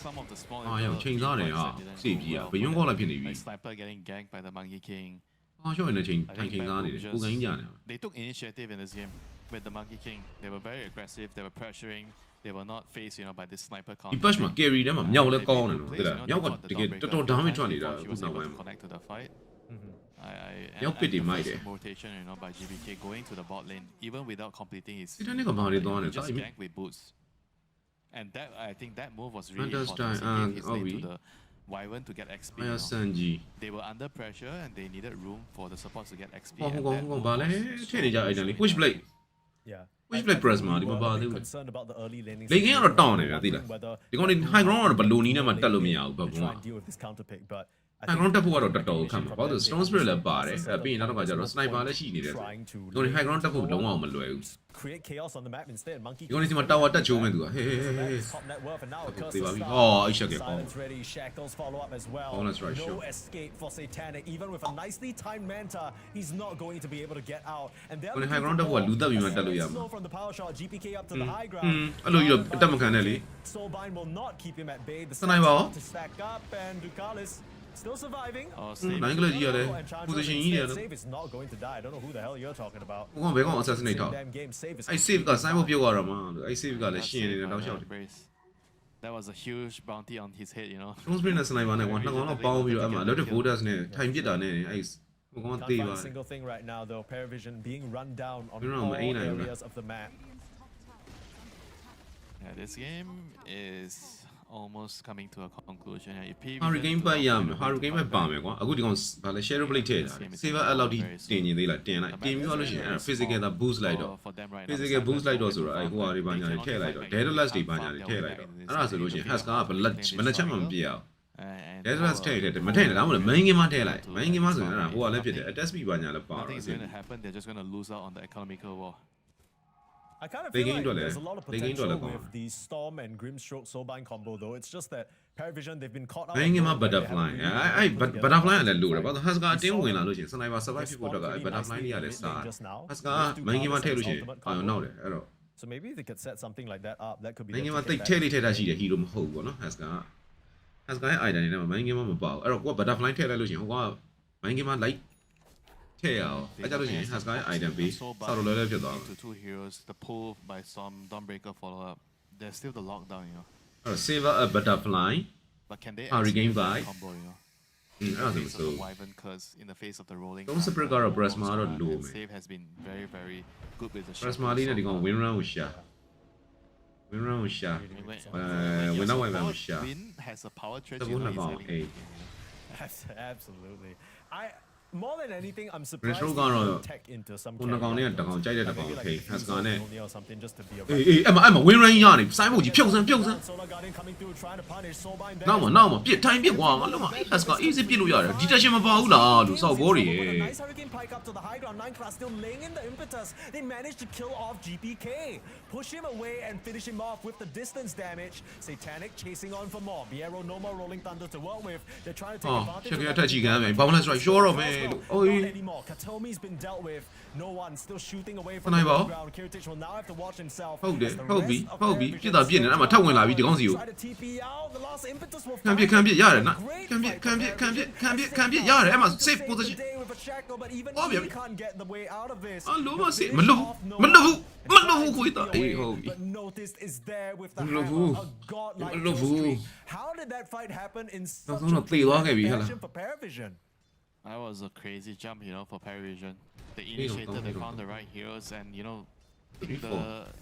Some of the small Sniper getting ganked by the Monkey King. They took initiative in this game with the Monkey King. They were very aggressive, they were pressuring, they were not faced by this sniper counter. He pushed carry them up, to connect to the fight. Rotation, by GBK going to the bot lane, even without completing his just gank with boots. And that, I think that move was really important to give his lane to the Wyvern to get XP. They were under pressure and they needed room for the supports to get XP. Which blade? Yeah. Which blade press man? Concerned about the early laning. They can't down it. They got in high ground, but Looney never tell me out. Try and deal with this counter pick, but high ground တက်ဖို့ကတော့တော်တော်ခံမှာဘာလို့ strong spirit လည်းပါတယ်ပြီးရင်နောက်တော့ကကျတော့ sniper လည်းရှိနေတယ်ဆိုတော့ high ground တက်ဖို့လုံးဝမလွယ်ဘူး create chaos on the map instead. Monkey. ဒီကောင်ဒီမှာ tower တက်ချိုးမယ်သူကဟေးသေပါပြီအော်အဲ့ချက်ကေကော ready. Shackles follow up as well. No escape for Satanic. Even with a nicely timed Manta, he's not going to be able to get out. And they're high ground တက်ဖို့ကလူတက်ပြီးမှတက်လို့ရမှာ from the power shot. GPK up to the high ground. အဲ့လိုကြီးတော့အတက်မခံနဲ့လေ Soulbind will not keep him at bay. The sniper to stack up and Ducalis still surviving. Nine kilo ကြီးရတယ် position ကြီးရတယ် Save is not going to die. I don't know who the hell you're talking about. ဟိုကောင်ဘယ်ကောင် assassinate ထောက်အဲ့ save က sign ဖို့ပြုတ်ရတော့မှာအဲ့ save ကလည်းရှင်းနေတယ်တောက်လျှောက် That was a huge bounty on his head, you know. strong spirit နဲ့ sniper နဲ့ကွာနှစ်ကောင်တော့ပေါင်းပြီးတော့အဲ့မှာ electric borders နဲ့ထိုင်ပစ်တာနဲ့အဲ့ဟိုကောင်တေးပါ single thing right now though. Pari Vision being run down on We're on all the A9, areas of the map. Yeah, this game is almost coming to a conclusion. Hurricane ပတ်ရမယ် Hurricane ပဲပါမယ်ကွာအခုဒီကောင်ဗာလဲ shadow blade ထည့်တာ saver အဲ့လောက်ထိတင်နေသေးလားတင်လိုက်တင်ပြီးတော့လို့ရှိရင်အဲ့ physical သာ boost လိုက်တော့ physical boost လိုက်တော့ဆိုတော့အဲ့ဟိုဟာတွေပါညာတွေထည့်လိုက်တော့ Daedalus တွေပါညာတွေထည့်လိုက်တော့အဲ့ဒါဆိုလို့ရှိရင် Husker ကဘလက်ချက်မှမပြရအောင် Daedalus ထည့်တယ်မထည့်နဲ့ဒါမှမဟုတ် main game မှာထည့်လိုက် main game မှာဆိုရင်အဲ့ဒါဟိုဟာလည်းဖြစ်တယ် attack speed ပါညာလည်းပါတော့ Nothing's going to happen. They're just going to lose out on the economical war. I kind of feel like there's a lot of potential with the Storm and Grimstroke Soulbind combo though. It's just that Pari Vision they've been caught out. main game မှာ butterfly အဲ့ butterfly လည်းလို့တယ်ဘာလို့ Husker အတင်းဝင်လာလို့ရှိရင် sniper survive ဖြစ်ဖို့တော့အဲ့ butterfly ကြီးရတယ်စား Husker main game မှာထည့်လို့ရှိရင်အာရုံနောက်တယ်အဲ့တော့ So maybe they could set something like that up. That could be. main game မှာတိတ်ထဲလေးထဲတာရှိတယ် hero မဟုတ်ဘူးပေါ့နော် Husker ရဲ့ item တွေထဲမှာ main game မှာမပါဘူးအဲ့တော့ကိုက butterfly ထည့်လိုက်လို့ရှိရင်ဟိုက main game မှာ light ထည့်ရအောင်အဲ့ကြလို့ရှိရင် Husker ရဲ့ item ပြီးစောက်လို့လည်းဖြစ်သွားတယ် Two heroes, the pull by Storm, Dawnbreaker follow up. There's still the lockdown, you know. အဲ့တော့ saver a butterfly But can they Hurricane by combo, you know? အဲ့ဒါဆို Wyvern curse in the face of the rolling. Don't separate ကတော့ Brasma တော့လိုမယ် Save has been very, very good with the Brasma လေးနဲ့ဒီကောင် win run ကိုရှာ win run ကိုရှာwin out Wyvern ကိုရှာ Win has a power trait. တကူနှစ်ကောင်အေး Absolutely. More than anything, I'm surprised Retro theyကတော့ tech into some ဟိုနှစ်ကောင်နဲ့တကောင်ကြိုက်တဲ့တကောင် maybe ထိ like Husker နဲ့ only or something just to be a အေးအဲ့မှာ win run ရနေစိုင်းဖို့ကြီးဖြုတ်စမ်း Solar Guardian coming through trying to punish Soulbind နောက်မှာပြစ်ထိုင်းပြစ်ကွာငါလုံးမ Husker easy ပြစ်လို့ရတယ် detection မပါဘူးလားလို့စောက်ဘောတွေ Nice hurricane pike up to the high ground. 9 class still laying in the impetus. They managed to kill off GPK, push him away and finish him off with the distance damage. Satanic chasing on for more. Biero no more rolling thunder to work with. They're trying to take advantage. ချက်ရထက်ကြီးကန်မယ်ဘောင်းလက်စရိုက် short တော့မယ်လို့အိုး anymore. Katomi's been dealt with. No one still shooting away from Sniper. the ground. Kiritich will now have to watch himself. ဟုတ်တယ်ဟုတ်ပြီပြစ်တာပြစ်နေအဲ့မှာထပ်ဝင်လာပြီဒီကောင်စီကို Try to TP out. The last impetus will ခံပြစ်ရတယ်နော်ခံပြစ်ရတယ်အဲ့မှာ safe position but even he can't get the way out of this. အလိုမစစ်မလို့ခွေးတာအေးဟုတ်ပြီ But notice is there with the မလို့ဘူး a godlike မလို့ဘူး streak. How did that fight happen in such နောက်ဆုံးတော့သေသွားခဲ့ပြီဟဲ့လား for Pari Vision? That was a crazy jump, you know, for Pari Vision. They initiated, they found the right heroes, and you know, the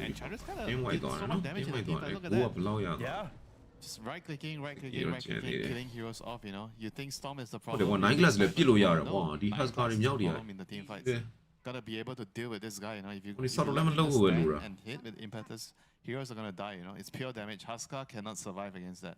Enchantress kind of အင်းဝိုက် did သွား so တယ် much နော် damage အ to င်းဝို the က် team. သွား But တယ် look at ကိုက that. ဘလောက်ရသွား Yeah. Just right clicking, Yeah. killing heroes off, you know. You think Storm is the ဟုတ်တယ် problem. ကွာ9 class လည်းပြစ်လို့ရတယ်ကွာဒီ Husker တွေမြောက်တွေရတယ် in the team fights. ကဲ Gotta be able to deal with this guy, you know. If you Only subtle lemon logo will lure. and hit with impetus, heroes are gonna die, you know. It's pure damage. Husker cannot survive against that.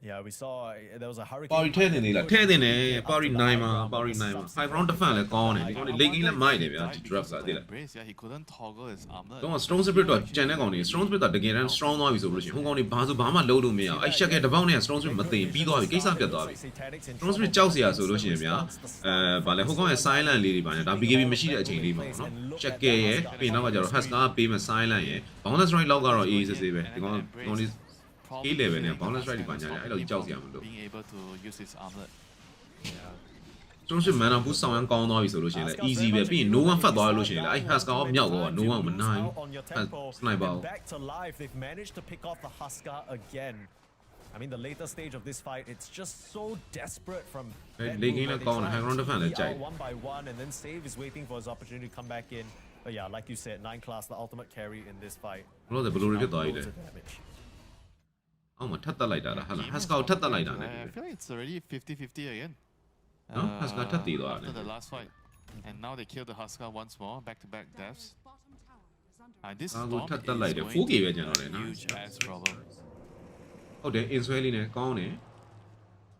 Yeah, we saw there was a hurricane. ပါရီထဲနေလားထဲနေတယ်ပါရီ9မှာပါရီ9မှာ high ground defense လည်းကောင်းတယ်ဒီကောင်လေး legging လည်းမိုက်တယ်ဗျာဒီ drop ကသိလား Yeah, he couldn't toggle his armor. တော့ strong spirit တော့ကြံတဲ့ကောင်တွေ strong spirit ကတကယ်တမ်း strong သွားပြီဆိုလို့ရှိရင်ဟိုကောင်တွေဘာဆိုဘာမှလုပ်လို့မရအောင်အဲ့ shake တဲ့ပေါက်နဲ့ strong spirit မသိပြီးသွားပြီကိစ္စပြတ်သွားပြီ strong spirit ကြောက်စရာဆိုလို့ရှိရင်ဗျာဗာလဲဟိုကောင်ရဲ့ silent လေးတွေပါညာဒါ BKB မရှိတဲ့အချိန်လေးမှာပေါ့နော် shake ရဲ့ပြီးနောက်ကကျတော့ Husker ပေးမဲ့ silent ရဲ့ boundless strike လောက်ကတော့အေးစစ်စစ်ပဲဒီကောင်လေးA level နဲ့ boundless strike တွေပါညာတယ်အဲ့လိုကြောက်စရာမလို being able to use his armlet. strong spirit mana boost ဆောင်ရန်ကောင်းသွားပြီဆိုလို့ရှိရင်လည်း easy ပဲပြီးရင် no one ဖတ်သွားလို့ရှိရင်လည်းအဲ့ Husker ရောမြောက်ကော no one မနိုင်ဘူး sniper back to life. They've managed to pick off the Husker again. I mean, the later stage of this fight, it's just so desperate from. Legging like on high ground defense လည်းကြိုက် one by one, and then Save is waiting for his opportunity to come back in. But yeah, like you said, 9 class, the ultimate carry in this fight. ဘလို့ဘလို့ဖြစ်သွားပြီလေ အောက်မှာထပ်တက်လိုက်တာလားဟာလား Husker ကိုထပ်တက်လိုက်တာနဲ့ I feel like it's already 50-50 again. No, Husker ထပ်တည်သွားတယ် After the last fight. And now they kill the Husker once more, back-to-back deaths. This Storm is ထပ်တက်လိုက်တယ် going 4K ပဲ to ကျန်တော့တယ် be a နော် huge ass problem. ဟုတ်တယ် inswell လေးနဲ့ကောင်းတယ်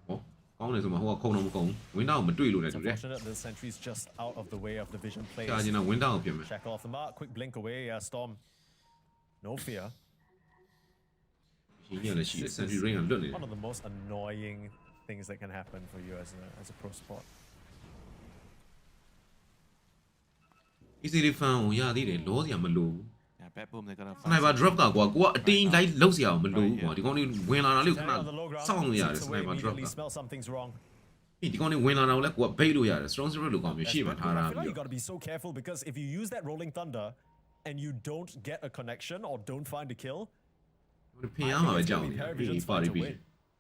ဟော ကောင်းတယ်ဆိုမှဟိုကခုံတော့မကုန်းဝင်းတောင်မတွေ့လို့လည်းတူတယ် Unfortunate the sentry's just out of the way of the vision plays. ကြာကျင်တော့ဝင်းတောင်ပြင်မယ် Check off the mark, quick blink away, Storm. No fear. ရှင်းရလည်းရှိတယ် Sentry Ring ကလွတ်နေတယ် One of the most annoying things that can happen for you as a pro sport. easily fan ကိုရသေးတယ်လောစရာမလိုဘူး Yeah, bad boom. They're gonna. sniper drop ကကွာကိုကအတင်းလိုက်လောက်စရာမလိုဘူးကွာဒီကောင်လေးဝင်လာတာလေးကိုခဏစောင့်လို့ရတယ် sniper drop က Smell something's wrong. ဒီကောင်လေးဝင်လာတာကိုလည်းကိုကဘိတ်လို့ရတယ် strong zero လို့ကောင်မျိုးရှေ့မှာထားတာ I feel like ပြီး you got to be so careful because if you use that rolling thunder and you don't get a connection or don't find a kill, ဖင်ရမှာပဲကြောက်နေတာဒီပါရီပြီး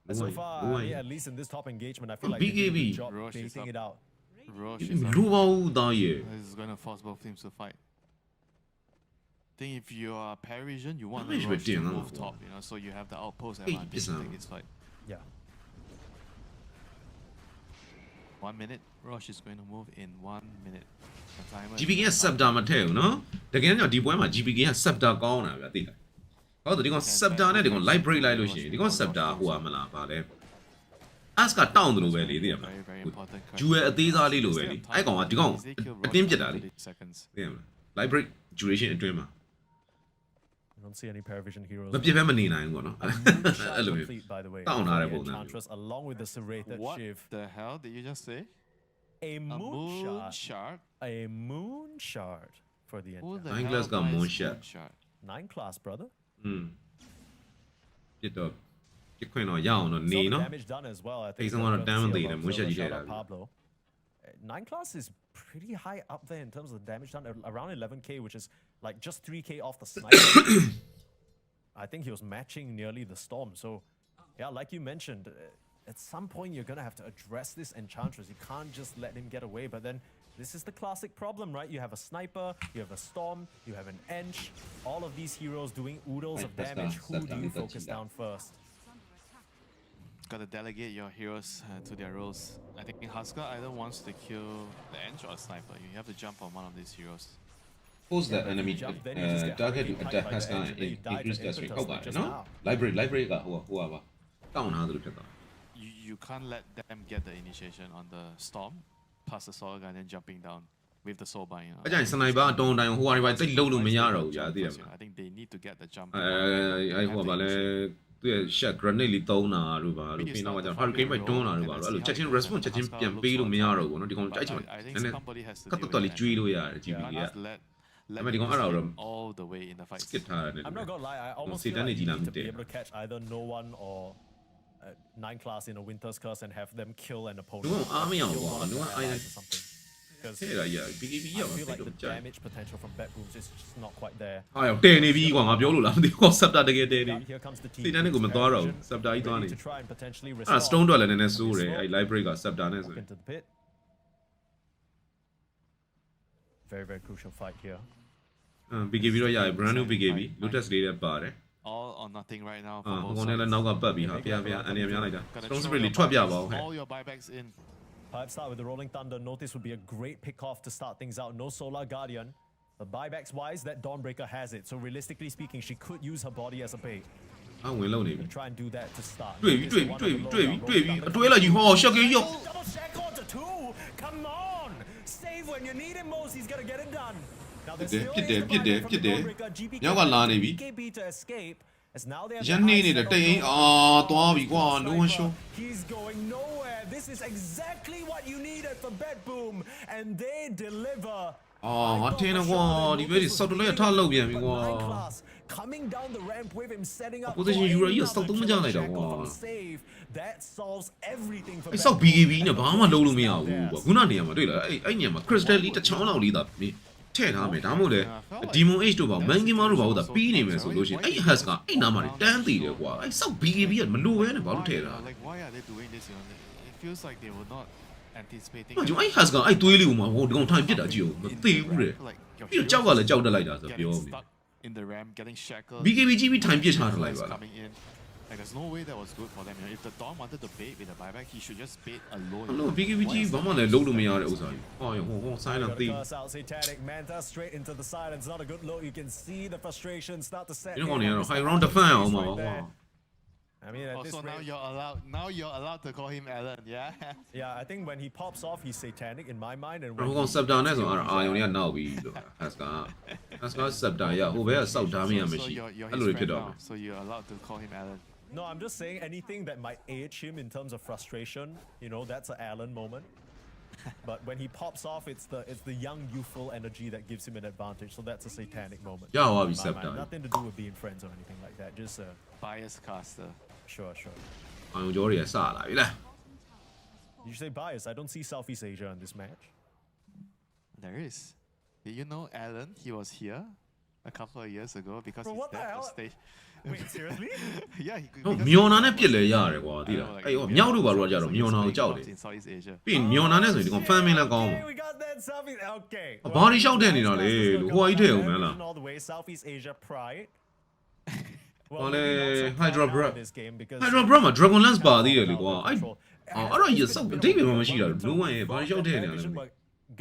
and so far, at least in this top engagement, I feel like BKB. they did a good job baiting it out. Roche is လူပါဦးသားရဲ့ This is gonna force both teams to fight. I think if you are Parisian, you want the Damage Roche to retain, move huh? top, you know, so you have the outpost Hey, advantage to listen. take this fight. Yeah. 1 minute, Roche is going to move in 1 minute. The timer is GPK က gonna scepter မထည့်ဘူးနော်တကယ်ကြောင့်ဒီပွဲမှာ GPK က scepter ကောင်းတာဗျာသိလားဟုတ်တယ်ဒီကောင် scepter နဲ့ဒီကောင် light break လိုက်လို့ရှိရင်ဒီကောင် scepter ဟိုဟာမလားဗာလဲ as ကတောင်းတယ်လို့ပဲလေသိရမလား very, very important. jewel အသေးစားလေးလိုပဲလေအဲ့ကောင်ကဒီကောင် Ezekiel အတင်းပြစ်တာလေ 30 seconds. သိရမလား light break duration အတွင်းမှာ I don't see any Paravision heroes. မပြစ်ဘဲမနေနိုင်ဘူးပေါ့နော် Moonshot အဲ့လိုမျိုး complete, by the way. Down From are the able now. Enchantress along with the serrated What shiv. the hell did you just say? A A moonshot. moonshot? A moonshot for the Who Enchantress. the Nine hell glass got buys moonshot. 9 class, brother. ပြစ်တော့ပြစ်ခွင့်တော့ရအောင်တော့နေ Some နော် damage done as well. I think. ဖေးဆုံးကတော့ damage သေးတယ် moonshot ကြီးထည့်တာ Pablo. 9 class is pretty high up there in terms of the damage done, around 11k, which is like just 3k off the sniper. I think he was matching nearly the storm. So, yeah, like you mentioned, at some point you're gonna have to address this Enchantress. You can't just let him get away. But then this is the classic problem, right? You have a sniper, you have a storm, you have an Ench. All of these heroes doing oodles of damage. Who do you focus down first? Gotta delegate your heroes to their roles. I think Husker either wants to kill the Ench or Sniper. You have to jump on one of these heroes. force the enemy target to attack has kind increase the strength ဟုတ်ပါတယ်နော် library ကဟိုပါတောင်းထားသလိုဖြစ်သွား You can't let them get the initiation on the storm, pass the soul gun, and then jumping down with the soul bind. အကြိုင်စနိုက်ပါတုံးတိုင်းဟိုဟာတွေပဲတိတ်လုံးလို့မရတော့ဘူးကြာသိရမလား I think they need to get the jump. ဟိုပါလဲသူရဲ့ shot grenade လေးတုံးတာတို့ပါလို့ပြီးတော့ကျ hurricane ပဲတွန်းတာတို့ပါလို့အဲ့လိုချက်ချင်း response ချက်ချင်းပြန်ပေးလို့မရတော့ဘူးနော်ဒီကောင်ကြိုက်ချင်တယ်နည်းနည်းကတ်တော်လေးကျွေးလို့ရတယ် GP က Let me go all the way in the fight. skip ထားတယ် I'm not gonna lie, I almost see, feel then like they you need to did be that. able to catch either no one or 9 class in a Winter's Curse and have them kill an opponent. လူကအားမရဘူးကွာ Kill one of လူက their အားရ allies or something. Because ထဲတာရ BKB ရ I မှာ feel စိတ် like တော့ the ကြာ damage potential from Bad Booms is just not quite there. ဟာရောတဲနေပြီကွာငါပြောလို့လားမသိဘူး scepter တကယ်တဲနေ Here comes the team. စိတ်တန်းကိုမသွားတော့ဘူး scepter ကြီးသွားနေ Ready to try and potentially အဲ့ restore. stone တော့လည်းနည်းနည်းစိုးတယ်အဲ့ library က scepter နဲ့ဆို Walk into the pit. Very, very crucial fight here. BKB တော့ရတယ် brand new BKB Lotus လေးလည်းပါတယ် All or nothing right now ဟို for both ကောင်လည်း sides. နောက်ကပတ်ပြီးဟာဖျားအနေများလိုက်တာ Gotta stone throw spirit လေး your ထွက်ပြပါ buybacks, ဦးဟဲ့ all your buybacks in. Pipe start with the Rolling Thunder. Notice would be a great pick off to start things out. No Solar Guardian. But buybacks wise, that Dawnbreaker has it. So realistically speaking, she could use her body as a bait. အဝင်လုံးနေပြီ Try and do that to start. တွေ့ပြီအတွဲလိုက်ကြီးဟော shock ကြီးရော Double check onto 2. Come on. Save when you need him most. He's got to get it done. Now there's still is the buyback from the Dawnbreaker. GPK ညောက်ကလာနေပြီ BKB to escape. As now they have ရန်နေနေတဲ့တိတ်အိမ်အာသွားပြီကွာ no one show He's going nowhere. This is exactly what you needed for Bed Boom, and they deliver. အာငါထင်းတော့ကွာဒီဘက်ကြီးစောက်တလဲထားလောက်ပြန်ပြီကွာ Coming down the ramp with him setting up. Position ယူရကြီးစောက်သုံးမကြလိုက်တော့ကွာ That solves everything for အဲ့စောက် BKB နဲ့ဘာမှလုံးလို့မရဘူးကွာခုနနေရာမှာတွေ့လားအဲ့နေရာမှာ crystal လေးတစ်ချောင်းလောက်လေးသာထည့်ထားမယ်ဒါမှမဟုတ်လေ demon age တို့ပါ monkey mouse တို့ပါဟုတ်တာပြီးနေမယ်ဆိုလို့ရှိရင်အဲ့ has ကအဲ့နားမှာတန်းတည်တယ်ကွာအဲ့စောက် BKB ကမလိုဘဲနဲ့ဘာလို့ထည့်တာ Like why are they doing this? You know, it feels like they were not anticipating. ကျွန်တော်အဲ့ has ကအဲ့သွေးလေးကိုမှဟိုဒီကောင်ထိုင်ပြစ်တာကြည့်ဦးမသိဘူးတဲ့ပြီးတော့ကြောက်ကလည်းကြောက်တက်လိုက်တာဆိုပြော Getting stuck in the ramp, getting shackled. BKB ကြီးပြီးထိုင်ပြစ်ထားတယ်လိုက်ပါ Coming in. Like there's no way that was good for them. You know, if the Dawn wanted to bait with a buyback, he should just bait alone. လို့ BKB ကြီးဘာမှလည်းလုံးလို့မရတဲ့ဥစ္စာကြီးဟောဆိုင်လာသိ Satanic Manta straight into the silence. Not a good look. You can see the frustration start to set. ဒီကောင်တွေကတော့ high round defend အောင်ပါကွာ I mean, at this Also, rate, now you're allowed to call him Alan, yeah? yeah, I think when he pops off, he's satanic in my mind. And ဟို when ကောင် he စပ်တာနဲ့ gets ဆို killed, တော့ he's အာယုံ like, တွေကနောက်ပြီးလို့ Haska စပ်တာရဟိုဘက်ကစောက်တာမရမရှိ you're အဲ့ his လိုတွေ friend ဖြစ်တော့ now, so you're allowed to call him Alan. no, I'm just saying anything that might age him in terms of frustration. You know, that's an Alan moment. But when he pops off, it's the young, youthful energy that gives him an advantage. So that's a satanic moment. ရသွားပြီ In စ my ပ်တာ mind. Nothing to do with being friends or anything like that. Just Bias caster. sure. အာယုံကြောတွေကစလာပြီလား You say bias. I don't see Southeast Asia in this match. There is. Did you know Alan? He was here a couple of years ago because Bro, his what the dad was hell? stage. Wait, seriously? Yeah, ဟို because မြော်နာနဲ့ပြစ်လဲရတယ်ကွာ I သိ don't လား know, like, အဲ့ဟိုမြောက်တို့ဘာလို့ကြတော့မြော်နာကိုကြောက်တယ် in Southeast Asia. ပြီးရင်မြော်နာနဲ့ဆိုရင်ဒီကောင်ဖမ်းမင်းလည်းကောင်း Okay, ပါ we got that Southeast. Okay. ဘာတွေရှောက်တဲ့နေတာလဲလို့ဟိုအကြီးထဲအောင်မလား All the way Southeast Asia pride. ဟောလေ maybe not so Hydra proud Bro now in this game because Hydra Bro မှာ Dragon Lance ပါသေးတယ်လေကွာ control. အဲ့အဲ့တော့ရစောက်အတိတ်ပဲမရှိတာလုံးဝရဲ့ဘာတွေရှောက်တဲ့နေရလဲ But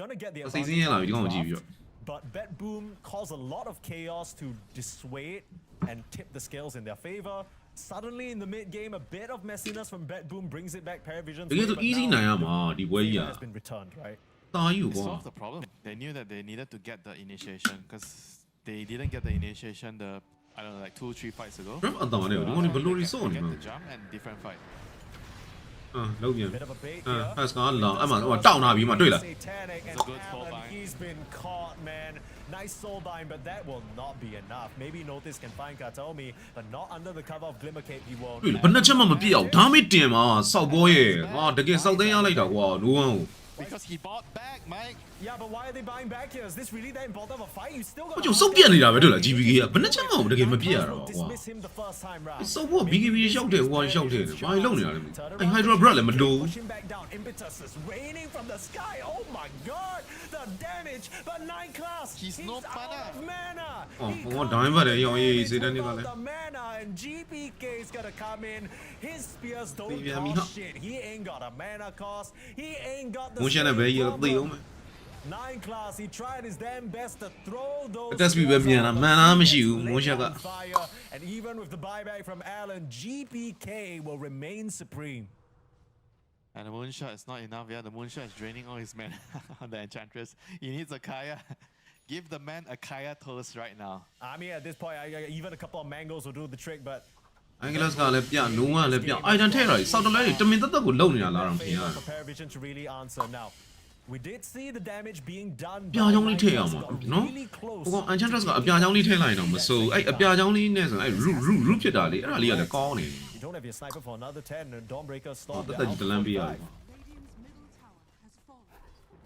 gonna get the စိတ်စင်းရလာပြီဒီကောင်ကိုကြည့်ပြီး advantage တော့ But Bet Boom caused a lot of chaos to dissuade and tip the scales in their favor. Suddenly in the mid game, a bit of messiness from Bet Boom brings it back Pari Vs တကယ်ဆို easy နိုင်ရမှာဒီပွဲကြီး has been returned, right? တာယူ They ကွာ solved the problem. They knew that they needed to get the initiation because they didn't get the initiation I don't know, like 2-3 fights ago. Ram အတောင်နဲ့ဒီကောင်ဒီဘလို့ရီစော့နေ Get မှာ the jump and different fight. လုံးပြန် Bit of a bait ဟ here. တ်စကားလာအဲ့မှာဟိုတောက်နာပြီးမှတွေ့လား Satanic and It's a good soul Alan, bind. he's been caught, man. Nice soul bind, but that will not be enough. Maybe Notice can find Katomi, but not under the cover of Glimmer Cape. He won't. တွေ့လားဘယ်နှချက်မှမပြည့်အောင်ဒါမေးတင်မှာစောက်ဘောရဲ့ငါတကယ်စောက်သိမ်းရလိုက်တာကွာလိုဝမ်းကို Because he bought back, Mike. Yeah, but why are they buying back here? Is this really that important of a fight? You still got. ဟိုကျစောက်ပြက်နေတာပဲတွေ့လား GBK ကဘယ်နှချက်မှတကယ်မပြည့်ရတော့ကွာ Dismiss him the first time round. စောက်ဘော BKB ရှောက်တယ်ဟိုကရှောက်တယ်ဘာလို့လုပ်နေတာလဲအဲ့ Hydra Bro လည်းမလို Push him back down. Impetus is raining from the sky. Oh my god, the damage. But 9 class. He's no out mana. of mana. Oh, He oh, can't dime ba de, do yung anything Zidane about ka le. the mana, and GPK is gonna come in. His spears don't Baby, cost amigo. shit. He ain't got a mana cost. He ain't got the. မွန်ရှန်နဲ့ပဲရသေးအောင် 9 class, he tried his damn best to throw those. That's me, baby, and a man, I'm you, Moshaka. Fire, and even with the buyback from Alan, GPK will remain supreme. And the moonshot is not enough. Yeah, the moonshot is draining all his mana on the enchantress. He needs a Kaya. Give the man a Kaya toast right now. I mean, at this point, even a couple of mangoes will do the trick, but. အင်္ဂလိပ်ကလည်းပြလုံးဝလည်းပြအိုင်တန်ထဲလိုက်စောက်တလဲတမင်တက်တက်ကိုလုံနေတာလားတော့မဖြစ်ရ For Pari Vision to really answer now. We did see the damage being done. ပြာချောင်းလေးထည့်အောင်ပါနော် Really close. ဟိုကအန်ချန်ထရက်ကအပြာချောင်းလေးထည့်လိုက်တော့မစိုးအဲ့အပြာချောင်းလေးနဲ့ဆိုအဲ့ရူဖြစ်တာလေအဲ့ဒါလေးကလည်းကောင်းနေ You don't have your sniper for another 10, and Dawnbreaker ဟော stalled တက် the တက်ကြီးတလန်းပေးရတယ် output.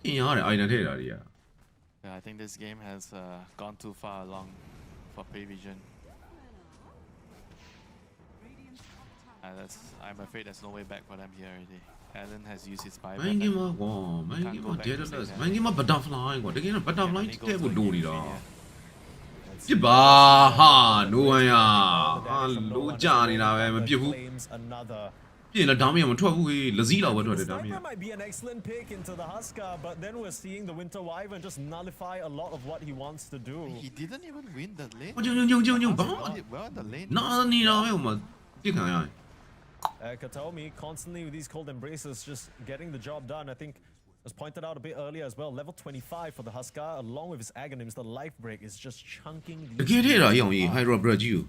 အင်းရတယ်အိုင်တန်ထဲတာတွေက Yeah, I think this game has gone too far along for Pari Vision. I'm afraid there's no way back for them here already. Alan has used his မ buyback. င်းကြီးမကွာမင်းကြီးမ Daedalus မင်းကြီးမ Butterfly ကွာတကယ်တော့ Butterfly တဲ့ကိုလိုနေတာပြစ်ပါဟာနိုးဝမ်းရဟာလိုကြနေတာပဲမပြစ်ဘူး Claims another. ပြင်းလည်းဒါမှမထွက်ဘူးဟေးလက်စည်းတော့ပဲထွက်တယ်ဒါမှ Sniper might be an excellent pick into the Husker, but then we're seeing the Winter Wyvern just nullify a lot of what he wants to do. He didn't even win the lane. ဟိုညုံဘာ He did well in the lane. နာနေတာပဲဟိုမှာပြစ်ခံရတယ် Katomi constantly with these cold embraces just getting the job done. I think as pointed out a bit earlier as well, level 25 for the Husker, along with his Aghanims, the life break is just chunking တကယ်ထဲတာရောင်ကြီး Hydra Bro ကြီးကို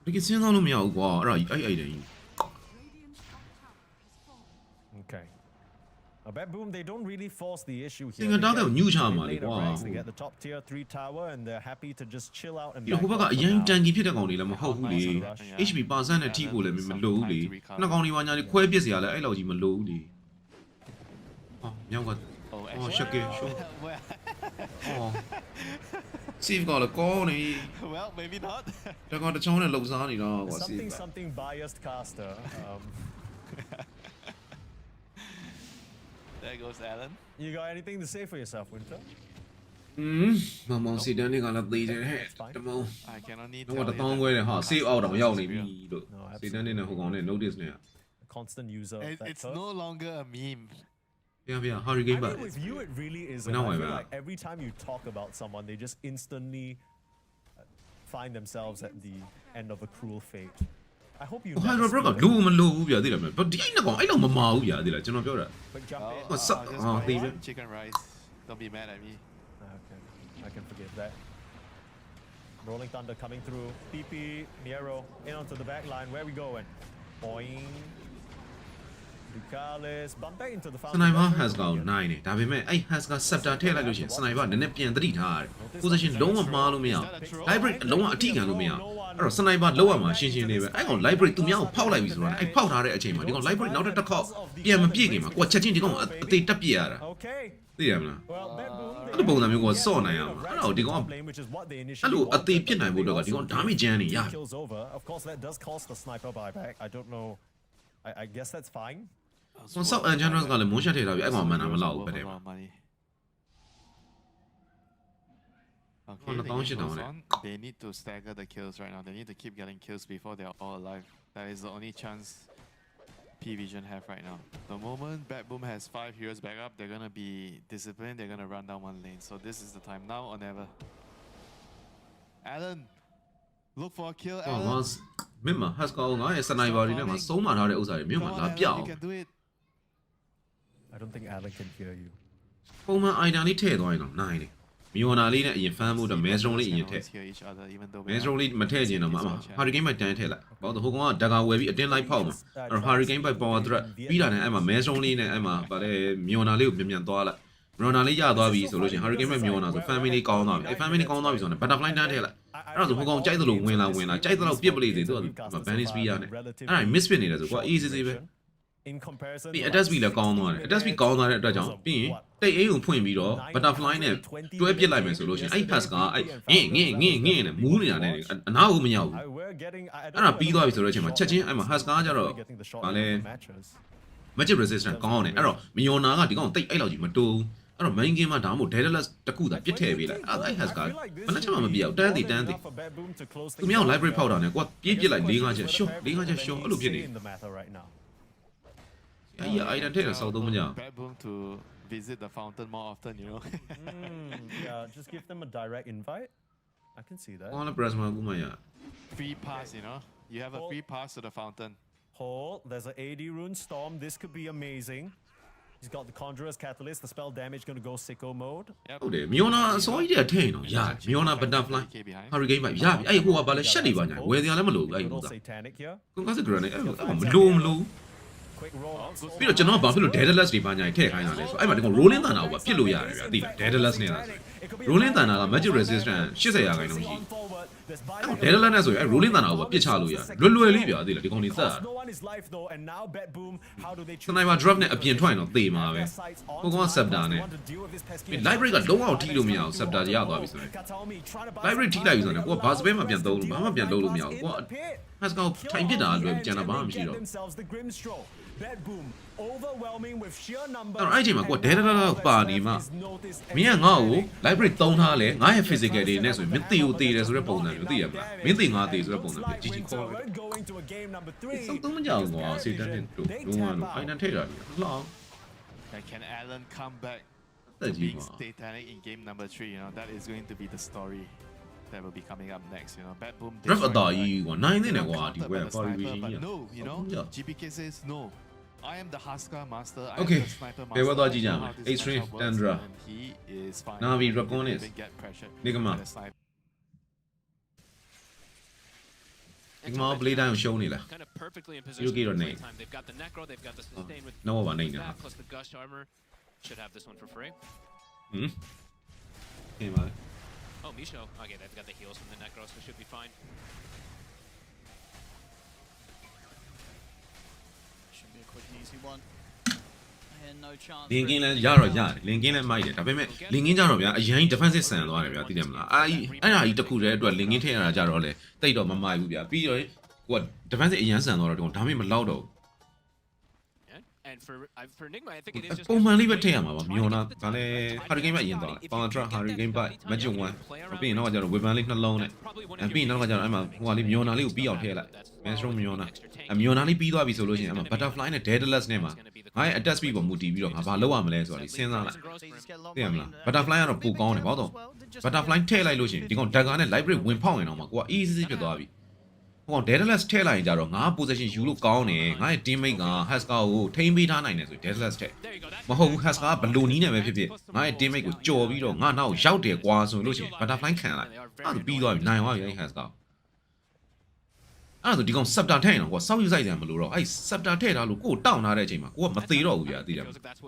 တကယ်စဉ်းစားလို့မရဘူးကွာအဲ့ဒါအဲ့တယ်ကြီး Okay. Bet Boom, they don't really force the issue here. ငါတောက်တော့ညှူချမှာလေ Later ကွာ ranks, they get the top tier 3 tower and they're happy to just chill out and ဒီဟိုဘက်ကအရင်တန်ကြီးဖြစ်တဲ့ကောင်တွေလည်းမဟုတ်ဘူးလေ HP ပါစနဲ့ထိဖို့လည်းမလိုဘူးလေနှစ်ကောင်ဒီမှာညာလေးခွဲပစ်စရာလည်းအဲ့လောက်ကြီးမလိုဘူးလေဟောညောက်ကဟောရှက်ကရှောဟော Save ကလည်းကောင်းနေ Well, maybe not. တကောင်တစ်ချောင်းနဲ့လှုပ်ရှားနေတာကွာ Save something biased caster. There goes Alan. You got anything to say for yourself, Winter? မမောင်စီတန်းလေးကလည်းသေးတယ်ဟဲ့တမောင် I can only တော့ tell တ you ထောင်း that ခွဲနဲ့ဟာ the save out တော့ master ရောက် is နေပြီ real. လို့ No, စီတန်းလေးနဲ့ဟိုကောင်နဲ့ notice နဲ့ A constant user of that It's turf. no longer a meme. ပြHurricane I ပါ mean, with you, it really is. We And know I why, feel man. like every time you talk about someone, they just instantly find themselves at the end of a cruel fate. I hope you ဟိုင်ဒရိုဘရက်ကလိုမလို့ဘူးဗျာသိလားဗျာဒီအဲ့ကောင်အဲ့လောက်မမာဘူးဗျာသိလားကျွန်တော်ပြောတာ What's up? Chicken rice. Don't be mad at me. Okay, I can forgive that. Rolling Thunder coming through. PP, Miero in onto the back line. Where we going? Boing. Ducalis, bump back into the foul. Sniper has got 9နဲ့ဒါပေမဲ့အဲ့ has က scepter ထည့်လိုက်လို့ရှိရင် sniper နည်းနည်းပြန်သတိထားရတယ် position လုံးဝမှားလို့မရအောင် library လုံးဝအထိခံလို့မရအောင်အဲ့တော့ sniper လောက်ရမှာရှင်းရှင်းလေးပဲအဲ့ကောင် library သူများကိုဖောက်လိုက်ပြီဆိုတော့အဲ့ဖောက်ထားတဲ့အချိန်မှာဒီကောင် library နောက်တစ်ခေါက်ပြန်မပြည့်ခင်မှာကိုကချက်ချင်းဒီကောင်အသေးတက်ပြည့်ရတာသိရမလားအဲ့လိုပုံစံမျိုးကိုစော့နိုင်အောင်အဲ့တော့ဒီကောင်အဲ့လိုအသေးပြစ်နိုင်ဖို့တော့ဒီကောင် damage ကျန်းနေရ Of course that does cost the sniper buyback. I don't know. I guess that's fine. ဆွန်ဆော့အန်ဂျန်နရစ်ကလည်းမိုးရှက်ထည့်ထားပြီအဲ့ကောင်မှန်တာမလောက်ဘူးပဲတဲ့ They need to stagger the kills right now. They need to keep getting kills before they are all alive. That is the only chance P Vision have right now. The moment Bad Boom has 5 heroes back up, they're gonna be disciplined. They're gonna run down one lane. So this is the time, now or never. Alan, look for a kill. Alan. မင်းမ has ကောင်ငါရဲ့ sniper တွေနဲ့ငါစုံးမထားတဲ့ဥစ္စာတွေမြို့မှာလာပြအောင် I don't think Alan can hear you. ပုံမှန် item လေးထည့်သွားရင်တော့နိုင်တယ်မီယိုနာလေးနဲ့အရင်ဖမ်းဖို့တော့ maze room လေးအရင်ထည့် maze room လေးမထည့်ချင်တော့မှအမ hurricane ဘက်တန်းထည့်လိုက်ဘာလို့ဟိုကောင်က dagger ဝယ်ပြီးအတင်းလိုက်ဖောက်မှာအဲ့ hurricane ဘက် power threat ပြီးတာနဲ့အဲ့မှာ maze room လေးနဲ့အဲ့မှာဗါလဲမီယိုနာလေးကိုမြန်သွားလိုက်မီယိုနာလေးရသွားပြီဆိုလို့ရှိရင် hurricane ဘက်မီယိုနာဆို family လေးကောင်းသွားပြီအဲ့ family ကောင်းသွားပြီဆိုတော့ butterfly တန်းထည့်လိုက်အဲ့တော့ဟိုကောင်ကြိုက်သလိုဝင်လာကြိုက်သလိုပြစ်ပလေးတွေသူက bandit speed ရနဲ့အဲ့ဒါ miss ဖြစ်နေတယ်ဆိုကွာ easy ပဲ In comparison ပြီး attack speed လည်းကောင်းသွားတယ် attack speed ကောင်းသွားတဲ့အတွက်ကြောင့်ပြီးရင်တိတ်အိမ်ကိုဖွင့်ပြီးတော့ butterfly နဲ့တွဲပစ်လိုက်မယ်ဆိုလို့ရှိရင်အဲ့ pass ကအဲ့ငင်းနဲ့မူးနေတာနဲ့အနာကိုမရောက်ဘူးအဲ့ဒါပြီးသွားပြီဆိုတော့အချိန်မှာချက်ချင်းအဲ့မှာ has ကကြတော့ဗာလဲ magic resistance ကောင်းတယ်အဲ့တော့မီယိုနာကဒီကောင်တိတ်အဲ့လောက်ကြီးမတိုးအဲ့တော့ main game မှာဒါမှမဟုတ် daedalus တခုသာပြစ်ထည့်ပေးလိုက်အဲ့ has ကဘယ်နှချက်မှမပြအောင်တန်းတည်သူမြောက် library ဖောက်တာနဲ့ကိုကပြေးပစ်လိုက်4-5ချက်ရှော့4-5ချက်ရှော့အဲ့လိုဖြစ်နေအဲ့ရ item ထည့်တော့စောက်သုံးမကြ Bad Boom to visit the fountain more often, you know. Yeah, just give them a direct invite. I can see that. On the press မှာကူမရ Free pass, you know. You have a free pass to the fountain. Hold, there's an AD rune storm. This could be amazing. He's got the Conjurer's Catalyst. The spell damage going to go sicko mode. ဟုတ်တယ်မီယိုနာအစောကြီးတည်းထည့်ရင်တော့ရတယ်မီယိုနာ butterfly hurricane ပဲရပြီအဲ့ဟိုကဘာလဲရှက်နေပါညာဝယ်တယ်လည်းမလို့အဲ့ဟိုက Satanic here. ကွန်ကတ်စဂရနဲ့အဲ့မလို့ Quick roll. ပြီးတော့ကျွန်တော်ကဘာဖြစ်လို့ daedalus တွေဘာညာထည့်ခိုင်းတာလဲဆိုအဲ့မှာဒီကောင် rolling တန်တာကိုပြစ်လို့ရတယ်ဗျာသိလား daedalus နဲ့လား rolling တန်တာက magic resistance 80ရာခိုင်နှုန်းရှိအဲ့ daedalus နဲ့ဆိုရင်အဲ့ rolling တန်တာကိုပြစ်ချလို့ရတယ်လွယ်လေးဗျာသိလားဒီကောင်တွေသက် sniper drop နဲ့အပြင်ထွက်ရင်တော့သေမှာပဲဟိုကောင်က scepter နဲ့ library ကလုံးဝထိလို့မရအောင် scepter ရသွားပြီဆိုရင် library ထိလိုက်ပြီဆိုရင်ကိုကဘာစပယ်မှပြန်သုံးလို့ဘာမှပြန်လုပ်လို့မရဘူးကိုက has ကောင်ထိုင်ပြစ်တာလွယ်ကျန်တာဘာမှမရှိတော့ Bad Boom overwhelming with sheer number အဲ့ဒီမှာကို daedalus ပါနေမှာမင်းကငါ့ကို library သုံးထားလဲငါရဲ့ physical တွေနဲ့ဆိုရင်မင်းသေကိုသေတယ်ဆိုတဲ့ပုံစံမျိုးသိရမလားမင်းသေငါသေဆိုတဲ့ပုံစံမျိုးကြီးခေါ်တယ်စောက်သုံးမကြဘူးကွာစေတန်းနဲ့တို့လုံးဝတော့အိုင်တန်ထည့်တာလောင်း Can Alan come back to being Satanic in game number 3? You know that is going to be the story that will be coming up next. You know, Bad Boom. Draft အတားကြီးကွာနိုင်နေတယ်ကွာဒီဘက် Pari Vs BB No, you know, GPK says no. I am the Haska master. I Okay. am the sniper master. ဘယ်ဝသွားကြည့်ကြမယ် Extreme Tundra He is fine. Navi Draconis Get pressured. ဒီကမှာဒီမှာ play time ရှုံးနေလား Kind of perfectly in position. You get your name. They've got the necro, they've got the sustain with နော်ဘာနိုင်နေ that plus the gush armor. Should have this one for free. ဟင်ပါ Oh, Misho. Okay, they've got the heals from the necro, so should be fine. Should be a quick and easy one. And no chance. လင်ကင်းလည်းရတော့ရတယ်လင်ကင်းလည်းမိုက်တယ်ဒါပေမဲ့လင်ကင်းကြတော့ဗျာအရင် defensive ဆန်သွားတယ်ဗျာသိတယ်မလားအဲ့ဒါကြီးတစ်ခုတည်းအတွက်လင်ကင်းထည့်ရတာကြတော့လေတိတ်တော့မမိုက်ဘူးဗျာပြီးတော့ကိုက defensive အရင်ဆန်သွားတော့ဒါမှမလောက်တော့ And for Enigma, I think it is just ပုံမှန်လေးပဲထည့်ရမှာပါမြော်နာဒါလည်း hurricane ပဲအရင်သွား Contra hurricane ပဲ magic 1ပြီးရင်တော့ကျတော့ weapon လေးနှလုံးနဲ့ပြီးရင်တော့ကျတော့အဲ့မှာဟိုကလေးမြော်နာလေးကိုပြီးအောင်ထည့်လိုက် maestro မြော်နာမြော်နာလေးပြီးသွားပြီဆိုလို့ရှိရင်အဲ့မှာ butterfly နဲ့ daedalus နဲ့မှာငါရဲ့ attack speed ပေါ်မူတည်ပြီးတော့ငါဘာလုပ်ရမလဲဆိုတာလေးစဉ်းစားလိုက်သိရမလား butterfly ကတော့ပိုကောင်းတယ်ဘာလို့ butterfly ထည့်လိုက်လို့ရှိရင်ဒီကောင် dagger နဲ့ library ဝင်ဖောက်ရင်တော့မှာကိုက easy ဖြစ်သွားပြီဟ ဟို Daedalus ထည့်လိုက်ရင်ကြတော့ငါ possession ယူလို့ကောင်းတယ်ငါရဲ့ teammate က Haskell ကိုထိန်းပေးထားနိုင်တယ်ဆို Daedalus ထည့်မဟုတ်ဘူး Haskell ကဘလိုနီးနေပဲဖြစ်ဖြစ်ငါရဲ့ teammate ကိုကြော်ပြီးတော့ငါနောက်ရောက်တယ်ကွာဆိုလို့ရှိရင် butterfly ခံလိုက်အဲ့ဒါပြီးသွားပြီနိုင်သွားပြီအဲ့ Haskell အဲ့ဒါဆိုဒီကောင် scepter ထည့်ရင်တော့ကွာစောက်ယူဆိုင်တယ်မလို့တော့အဲ့ scepter ထည့်ထားလို့ကိုယ်တောင်းထားတဲ့အချိန်မှာကိုကမသေးတော့ဘူးဗျာသိတယ် That's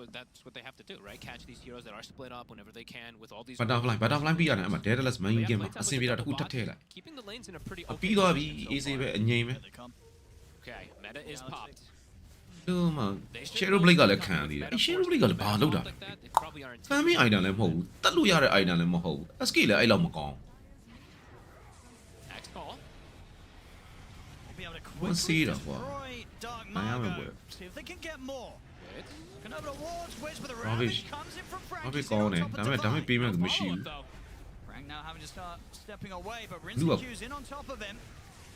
what they have to do, right? Catch these heroes that are split up whenever they can with all these. butterfly ပြီးရတယ်အဲ့မှာ Daedalus main game မှာအဆင်ပြေတာတစ်ခုထပ်ထည့်လိုက် Keeping the lanes in a pretty ပြီးသွားပြီ easy ပဲအငြိမ်ပဲ Okay, meta is popped. ဒီမှာ Shadow Blade ကလည်းခံရသေးတယ် Shadow Blade ကလည်းဘာလုပ်တာလဲ Family item လည်းမဟုတ်ဘူးတက်လို့ရတဲ့ item လည်းမဟုတ်ဘူး SK လည်းအဲ့လောက်မကောင်း We'll see it up. I am aware. See if they can get more. Can over towards Wiz with a Rubbish. ravage comes in from Frank. Rubbish gone in. Damn it, beam the machine. Frank now having to start stepping away, but Look. Rinsecu's in on top of him.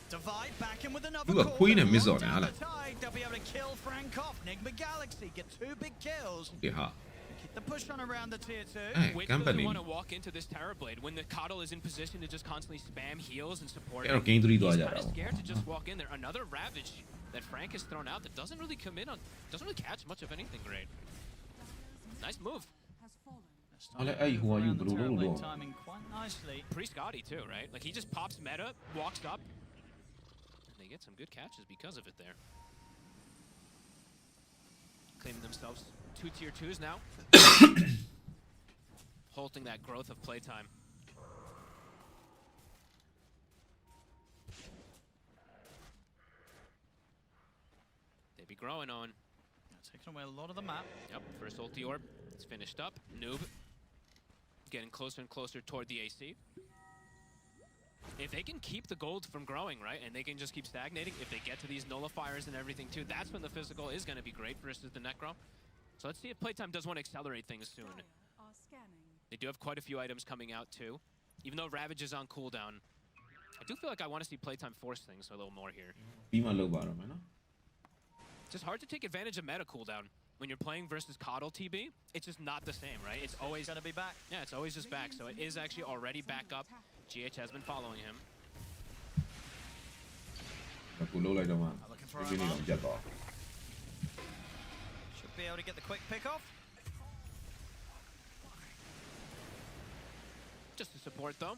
Divide back in with another. Look, Queen and Miz on it, Alec. They'll be able to kill Frank off. Nigma Galaxy get 2 big kills. Yeah. Keep the push on around the tier 2. Hey, Which company. doesn't want to walk into this Terror Blade when the Coddle is in position to just constantly spam heals and support. Pero game 3 He's do kind of scared to just walk in there. Another Ravage that Frank has thrown out that doesn't really come in on, doesn't really catch much of anything great. Nice move. Hey, who are you, bro? Timing quite nicely. Pretty Scotty too, right? Like he just pops meta, walks up, and they get some good catches because of it there. Claiming themselves 2 tier 2s now. Halting that growth of playtime. They be growing on. Taking away a lot of the map. Yep, first ulti orb. It's finished up. Noob getting closer and closer toward the AC. If they can keep the gold from growing, right, and they can just keep stagnating, if they get to these nullifiers and everything too, that's when the physical is going to be great versus the Necro. So let's see if Playtime does want to accelerate things soon. They do have quite a few items coming out too. Even though Ravage is on cooldown, I do feel like I want to see Playtime force things a little more here. It's just hard to take advantage of meta cooldown. When you're playing versus Coddle TB, it's just not the same, right? It's always going to be back. Yeah, it's always just back. So it is actually already back up. GH has been following him. Looking for a should be able to get the quick pick off. Just to support though.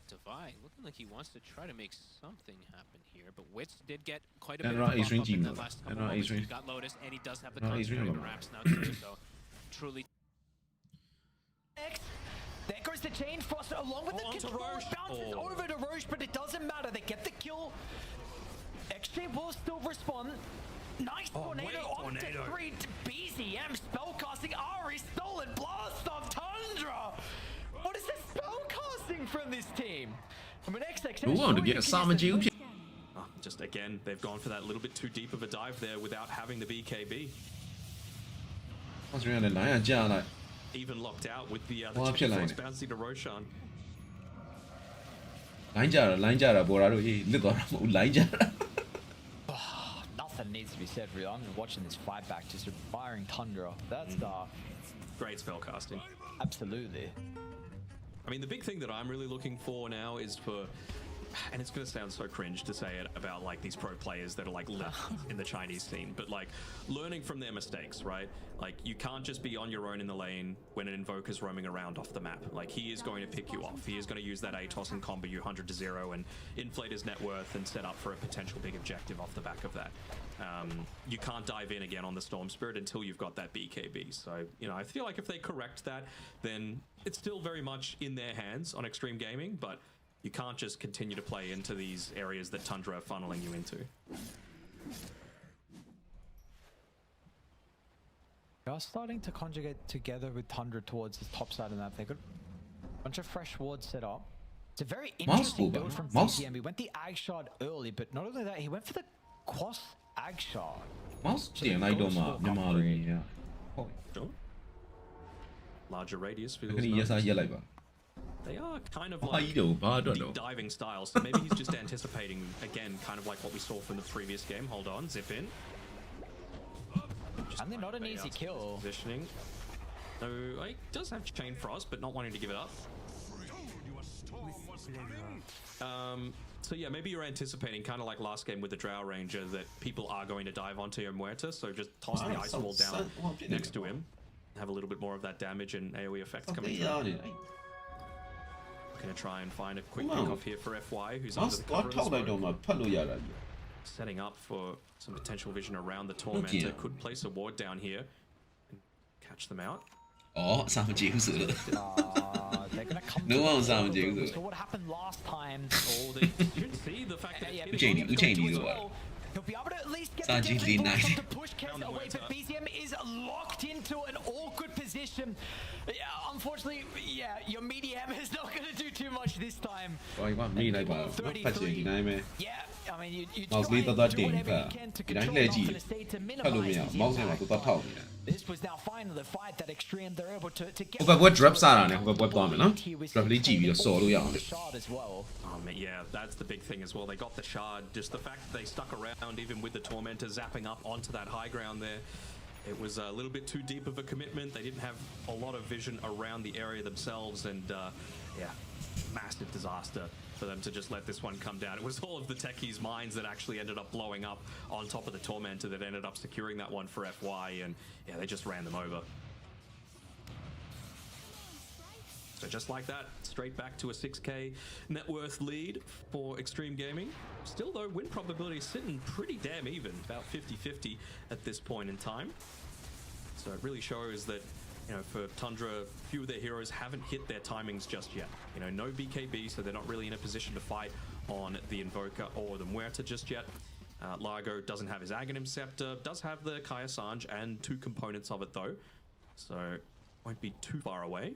Divide looking like he wants to try to make something happen here, but Wits did get quite a bit of a bump up in that last couple moments. He got Lotus and he does have the concentrated wraps now too, so truly. There goes the chain Foster along with the control. Bounces over to Roche, but it doesn't matter. They get the kill. XJ will still respond. Nice tornado on to 3. BZM spellcasting Ari stolen blast of Tundra. What is this spellcasting from this team? From an XX. We want to get a Sama GP. Just again, they've gone for that little bit too deep of a dive there without having the BKB. Even locked out with the chain force bouncing to Roshan. Nothing needs to be said, really. I'm watching this fight back, just firing Tundra. That's great spell casting. Absolutely. I mean, the big thing that I'm really looking for now is for, and it's going to sound so cringe to say it about like these pro players that are like left in the Chinese scene, but like learning from their mistakes, right? Like you can't just be on your own in the lane when an invoker's roaming around off the map. Like he is going to pick you off. He is going to use that ATOS and combo you 100 to 0 and inflate his net worth and set up for a potential big objective off the back of that. You can't dive in again on the Storm Spirit until you've got that BKB. So, you know, I feel like if they correct that, then it's still very much in their hands on Extreme Gaming, but you can't just continue to play into these areas that Tundra are funneling you into. They are starting to conjugate together with Tundra towards the top side of the map. They've got a bunch of fresh wards set up. It's a very interesting build from BZM. He went the Ag Shard early, but not only that, he went for the Quas Ag Shard. Larger radius feels nice. They are kind of like deep diving styles, so maybe he's just anticipating, again, kind of like what we saw from the previous game. Hold on, zip in. And they're not an easy kill. Positioning. No, he does have Chain Frost, but not wanting to give it up. So yeah, maybe you're anticipating kind of like last game with the Drow Ranger that people are going to dive onto your Muerta, so just toss the ice wall down next to him, have a little bit more of that damage and AoE effects coming through. We're gonna try and find a quick pick off here for FY, who's under the cover of the smoke. Setting up for some potential vision around the Tormentor. Could place a ward down here and catch them out. Oh, 三分鐘死了。 They're gonna come No one to sound the jingle. So what happened last time? Oh, they should see the fact that He'll be able to at least get Sound the jingle nice. to push Kess away, but BZM is locked into an awkward position. Unfortunately, yeah, your medium is not going to do too much this time. 我話咩嚟吧？不前幾單咩？ Yeah, I mean, you Mouse try lead and 得 do 掂 whatever 㗎 you can to，而家 control 叻 it 字 off and stay to 睇到未 minimize 啊 his ？mouse 話 impact. 都得透嘅。 This was now finally the fight that Extreme they're able to get. 我會 drop 晒啦，你會 drop 到咪咯？drop 你資源就鎖到人。 shard as well. Yeah, that's the big thing as well. They got the shard. Just the fact that they stuck around, even with the Tormentor zapping up onto that high ground there, it was a little bit too deep of a commitment. They didn't have a lot of vision around the area themselves, and yeah, massive disaster for them to just let this one come down. It was all of the techies' minds that actually ended up blowing up on top of the Tormentor that ended up securing that one for FY, and yeah, they just ran them over. So just like that, straight back to a 6k net worth lead for Extreme Gaming. Still though, win probability is sitting pretty damn even, about 50-50 at this point in time. So it really shows that, you know, for Tundra, few of their heroes haven't hit their timings just yet. You know, no BKB, so they're not really in a position to fight on the Invoker or the Muerta just yet. Largo doesn't have his Aghanim Scepter, does have the Kaya Sanj and 2 components of it though, so won't be too far away.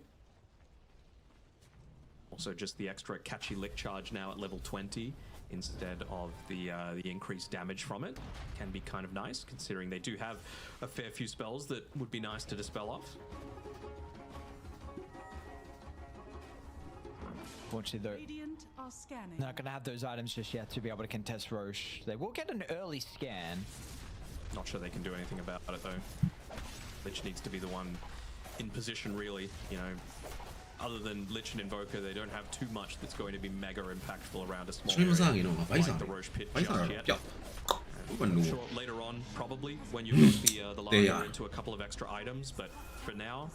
Also just the extra catchy lick charge now at level 20 instead of the increased damage from it. Can be kind of nice considering they do have a fair few spells that would be nice to dispel off. Unfortunately, though, not going to have those items just yet to be able to contest Roche. They will get an early scan. Not sure they can do anything about it though. Lich needs to be the one in position really, you know. Other than Lich and Invoker, they don't have too much that's going to be mega impactful around a small area like the Roche Pit just yet. I'm sure later on, probably, when you've got the Largo into a couple of extra items, but for now,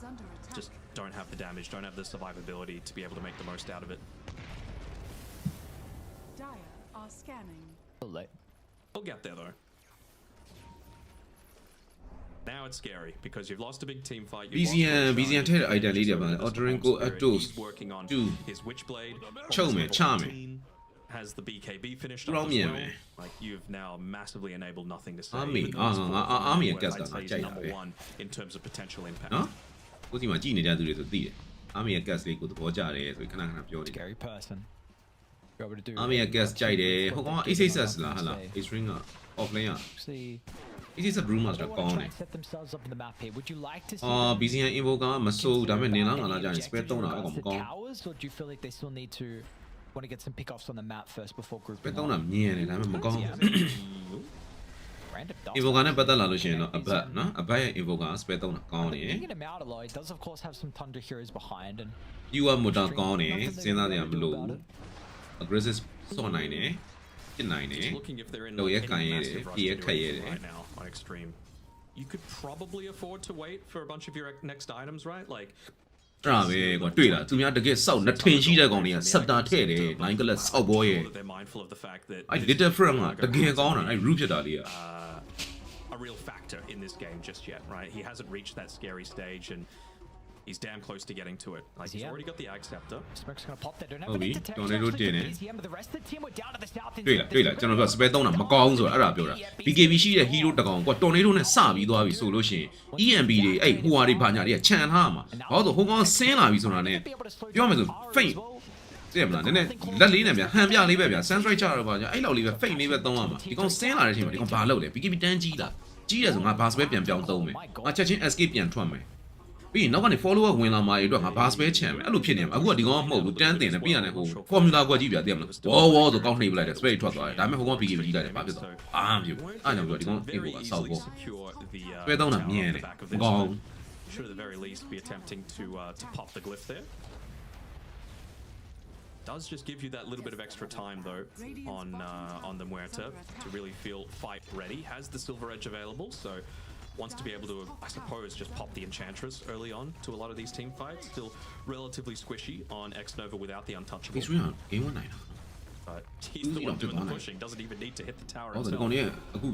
just don't have the damage, don't have the survivability to be able to make the most out of it. Dire are scanning. We'll get there though. Now it's scary because you've lost a big team fight. BZN ထဲတဲ့ item လေးတွေပါလေ ordering go atos to his Witchblade ချုပ်မယ်ချမယ် has the BKB finished up as well. Like you've now massively enabled nothing to say. Army ရဲ့ gas တာငါကြိုက်တာပဲ in terms of potential impact. နော်ကိုဒီမှာကြည့်နေကြသူတွေဆိုသိတယ် Army ရဲ့ gas လေးကိုသဘောကျတယ်ဆိုခဏခဏပြောနေတယ် Scary person. Army ရဲ့ gas ကြိုက်တယ်ဟိုကောင်က A6S လားဟာလား A-string က offlane က A6S Brewmaster ကောင်းတယ် Would you like to see BZN Invoker မစိုးဒါပေမဲ့နေလားငါလားကြာရင် spare 3တာအကောင်မကောင်း or do you feel like they still need to want to get some pickoffs on the map first before grouping? spare 3တာမြင်တယ်ဒါပေမဲ့မကောင်း Random dust. Invoker နဲ့ပတ်သက်လာလို့ရှိရင်တော့အဘတ်နော်အဘတ်ရဲ့ Invoker spare 3တာကောင်းတယ် Thinking him out a lot, he does of course have some Thunder heroes behind and Pure Motor ကောင်းတယ်စဉ်းစားကြရမလို့ aggressive စော့နိုင်တယ်ဖြစ်နိုင်တယ် Looking if they're in တော့ရ any ကန်ရတယ် massive rush ပြည့်ရ to do ခက်ရ anything တယ် right now on Extreme. You could probably afford to wait for a bunch of your next items, right? Like အဲ့ဒါပဲကွာတွေ့လားသူများတကယ်စောက်နှစ်ထင်ရှိတဲ့ကောင်တွေကစက်တာထဲ့တယ် line ကလက်စောက်ဘောရဲ့ they're mindful of the fact that အဲ့ little friend ကတကယ်ကောင်းတာအဲ့ root ဖြစ်တာလေးက a real factor in this game just yet, right? He hasn't reached that scary stage and he's damn close to getting to it. Like he's already got the Ag Scepter. Smoke's gonna pop there. Don't have Obi, any detection. don't need to do it. BZM, but the rest of the team were down to the south. တွေ့လားကျွန်တော်ပြော spare 3တာမကောင်းဆိုတာအဲ့ဒါပြောတာ BKB ရှိတဲ့ hero တကောင်ကွာ tornado နဲ့စပြီးသွားပြီဆိုလို့ရှိရင် EMP တွေအဲ့ဟိုဟာတွေဘာညာတွေကခြံထားမှာဘာလို့ဆိုဟိုကောင်ဆင်းလာပြီဆိုတာနဲ့ပြောမယ်ဆို faint သိရမလားနည်းနည်းလက်လေးနဲ့ဗျဟန်ပြလေးပဲဗျ sunstrike ချတော့ပါညာအဲ့လောက်လေးပဲ faint လေးပဲသုံးရမှာဒီကောင်ဆင်းလာတဲ့အချိန်မှာဒီကောင်ဘာလုပ်လဲ BKB တန်းကြီးတာကြီးတယ်ဆိုငါဘာ spare ပြန်ပြောင်းသုံးမယ်ငါချက်ချင်း escape ပြန်ထွက်မယ်ပြီးရင်နောက်ကနေ follower ဝင်လာမှာတွေအတွက်ငါဘာ spare ချန်မယ်အဲ့လိုဖြစ်နေမှာအခုကဒီကောင်ကမဟုတ်ဘူးတန်းတင်တယ်ပြီးရတယ်ဟို formula ကွက်ကြီးပြသိရမလားဝေါ်ဆိုကောင်းနှိပ်ပလိုက်တယ် spare ထွက်သွားတယ်ဒါပေမဲ့ဟိုကောင် BKB ကြီးလိုက်တယ်ဘာဖြစ်သွားအားမဖြစ်ဘူးအဲ့ကြောင့်ပြောဒီကောင်အိမ်ကိုဆောက်ဖို့ spare သုံးတာမြင်တယ်မကောင်း Should at the very least be attempting to pop the glyph there. does just give you that little bit of extra time though on the Muerta to really feel fight ready. Has the Silver Edge available, so wants to be able to, I suppose, just pop the Enchantress early on to a lot of these team fights. Still relatively squishy on X-Nova without the Untouchable. He's real. Game 1 But he's the one doing the pushing. Doesn't even need to hit the tower himself.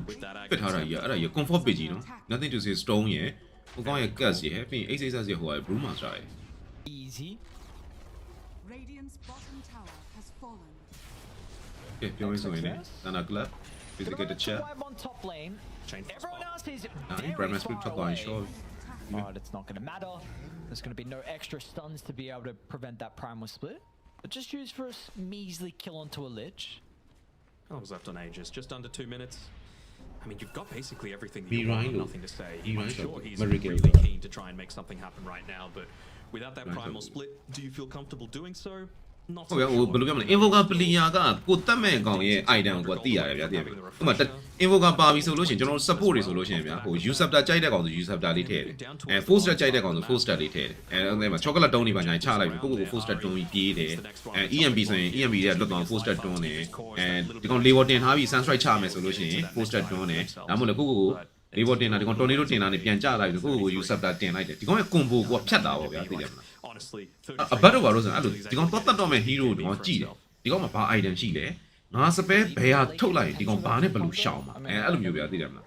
With that accuracy. comfort page, you know. Nothing to say stone here. We're going to guess here. Ace is a whole Bruma try. Easy. Radiant's bottom tower has fallen. Okay, you're going in. Nanakla. Please get the chat. On top lane. Everyone else is Very far away. But it's not going to matter. There's going to be no extra stuns to be able to prevent that primal split. But just use for a measly kill onto a Lich. I was left on Aegis, just under 2 minutes. I mean, you've got basically everything that you want, nothing to say. I'm sure he's really keen to try and make something happen right now, but without that primal split, do you feel comfortable doing so? Not so sure. Invoker player ကကိုတတ်မဲ့ကောင်ရဲ့ item ကိုသိရတယ်ဗျာသိရပြီ။ဥပမာ Invoker ပါပြီဆိုလို့ရှိရင်ကျွန်တော်တို့ support တွေဆိုလို့ရှိရင်ဗျာဟို user ကြိုက်တဲ့ကောင်ဆို user လေးထည့်တယ်။အဲ force ကြိုက်တဲ့ကောင်ဆို force လေးထည့်တယ်။အဲဒီမှာ chocolate တုံးတွေပါညာချလိုက်ပြီကိုကို force တုံးပြီးပြေးတယ်။အဲ EMP ဆိုရင် EMP တွေကလွတ်သွား force တွန်းတယ်။အဲဒီကောင် level တင်ထားပြီး sunstrike ချမယ်ဆိုလို့ရှိရင် force တွန်းတယ်။ဒါမှမဟုတ်ကိုလေးဘောတင်တာဒီကောင် tornado တင်တာနဲ့ပြန်ကျလိုက်ပြီကိုကို user တင်လိုက်တယ်။ဒီကောင်ရဲ့ combo ကိုဖြတ်တာပေါ့ဗျာသိတယ်မလား။ အဘတ်တော့ဘာလို့ဆိုအဲ့လိုဒီကောင်တော့တတ်တော့မဲ့ hero ဒီကောင်ကြည့်တယ်ဒီကောင်မှာဘာ item ရှိလဲငါစပယ်ဘယ်ဟာထုတ်လိုက်ဒီကောင်ဘာနဲ့ဘယ်လိုရှောင်မှာအဲ့လိုမျိုးပြသိတယ်မလား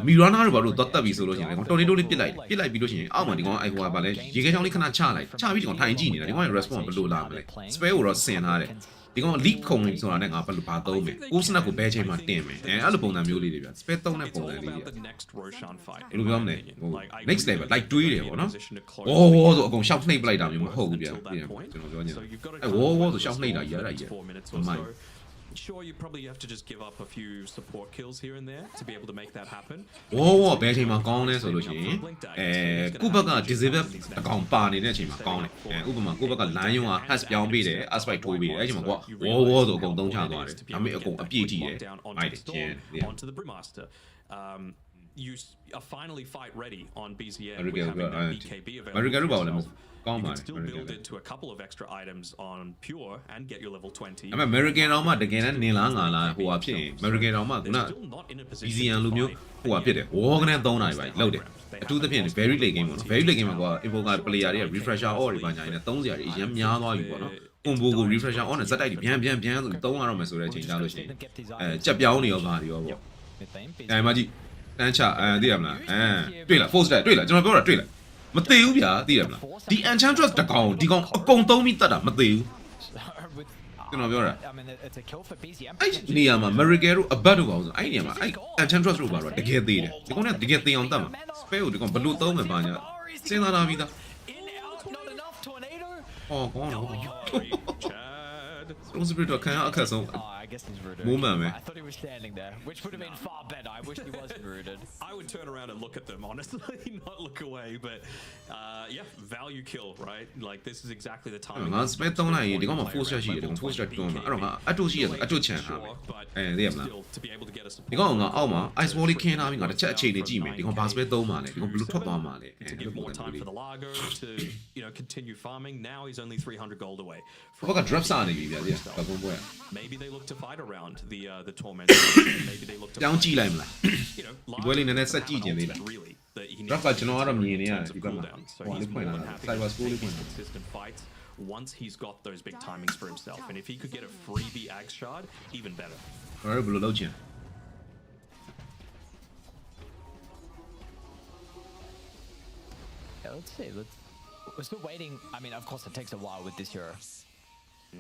မီရနာတို့ဘာလို့တော့တက်ပြီဆိုလို့ရှိရင်ဒီကောင်တော်နေတို့လေးပစ်လိုက်ပြီးလို့ရှိရင်အောက်မှာဒီကောင်အိုက်ဟိုကဘာလဲရေခဲချောင်းလေးခဏချလိုက်ချပြီးဒီကောင်ထိုင်ကြည့်နေတာဒီကောင်ရဲ့ response ဘယ်လိုလာမလဲ spell ကိုတော့ဆင်ထားတယ်ဒီကောင် leap ခုံနေဆိုတာနဲ့ငါဘယ်လိုဘာသုံးမယ်ကိုစနက်ကိုဘယ်ချိန်မှာတင်မယ်အဲ့လိုပုံစံမျိုးလေးတွေဗျ spell သုံးတဲ့ပုံစံလေးတွေအဲ့လိုပြောမလဲဟို next level like တွေးတယ်ပေါ့နော်ဝေါ်ဆိုအကုန်ရှောက်နှိပ်ပလိုက်တာမျိုးမဟုတ်ဘူးဗျသိတယ်ကျွန်တော်ပြောနေတာအဲ့ဝေါ်ဆိုရှောက်နှိပ်တာရတာကြီးမိုက် Sure, you probably have to just give up a few support kills here and there to be able to make that happen. ဘယ်ချိန်မှာကောင်းလဲဆိုလို့ရှိရင်ကိုဘက်က disable တကောင်ပါနေတဲ့အချိန်မှာကောင်းတယ်ဥပမာကိုဘက်က line ရုံးက has ပြောင်းပေးတယ် aspect ထိုးပေးတယ်အဲ့ချိန်မှာကိုကဝေါ်ဆိုအကုန်သုံးချသွားတယ်ဒါပေမဲ့အကုန်အပြည့်ကြည့်တယ်မိုက်တယ်ကျင်း onto the Brewmaster. You are finally fight ready on BZM with having that BKB available. You can still build into a couple of extra items on Pure and get your level 20. အမေ American တော့မှတကယ်တမ်းနေလားငါလားဟိုဟာဖြစ်ရင် American တော့မှခုန BZM လိုမျိုးဟိုဟာဖြစ်တယ်ဝေါ်ကနေ3နိုင်ပါလောက်တယ်အထူးသဖြင့် very late game ပေါ့နော် very late game မှာက Invoker player တွေက refresher all တွေပါညာနေ3စရာတွေအရင်များသွားပြီပေါ့နော် combo ကို refresher on နဲ့ဇက်တိုက်တွေပြန်ဆို3ရတော့မယ်ဆိုတဲ့အချိန်ကြလို့ရှိရင်ကြက်ပြောင်းနေရောပါတွေရောပေါ့အဲမကြီးတန်းချသိရမလားတွေ့လား force တွေ့လားကျွန်တော်ပြောတာတွေ့လားမသေးဘူးဗျာသိရမလားဒီ enchantress တကောင်ဒီကောင်အကုန်သုံးပြီးတတ်တာမသေးဘူးကျွန်တော်ပြောတာအဲ့နေရာမှာ miracle တို့အဘတ်တို့ပါအောင်ဆိုအဲ့နေရာမှာအဲ့ enchantress တို့ပါတော့တကယ်သေးတယ်ဒီကောင်ကတကယ်သေးအောင်တတ်မှာ spell ကိုဒီကောင်ဘယ်လိုသုံးမယ်ပါညာစဉ်းစားထားပြီးသားအော်ကောင်းတော့ Strong Spirit ခံရအခက်ဆုံး I guess he's rooted. Moment, man. I thought he was standing there, which would have been far better. I wish he wasn't rooted. I would turn around and look at them, honestly, not look away. But yeah, value kill, right? Like this is exactly the time. ငါ spell သုံးလိုက်ရင်ဒီကောင်မှာ force shot ရှိတယ်ဒီကောင် force shot တွန်းမှာအဲ့တော့ငါအတူရှိရအတူချန်ထားမယ်သိရမလားဒီကောင်ငါအောက်မှာ ice wall ခင်းထားပြီးငါတစ်ချက်အခြေအနေကြည့်မယ်ဒီကောင်ဘာ spell သုံးမှာလဲဒီကောင်ဘယ်လိုထွက်သွားမှာလဲ to give more time for the Largo to continue farming. Now he's only 300 gold away. ဘောက drop စားနေပြီဗျာဒီကပုံပွဲ Maybe they look to fight around the torment. Maybe they look to ကြောင်းကြည့်လိုက်မလားဒီပွဲလေးနည်းနည်းဆက်ကြည့်ခြင်းသေးလား drop ကကျွန်တော်ကတော့မြင်နေရတယ်ဒီဘက်မှာဟိုလေးဖွင့်လာတာ cyber school လေးဖွင့်လာ consistent fights once he's got those big timings for himself, and if he could get a freebie Ag shard, even better. ကျွန်တော်ဘယ်လိုလုပ်ချင်Let's see. We're still waiting. I mean, of course, it takes a while with this hero.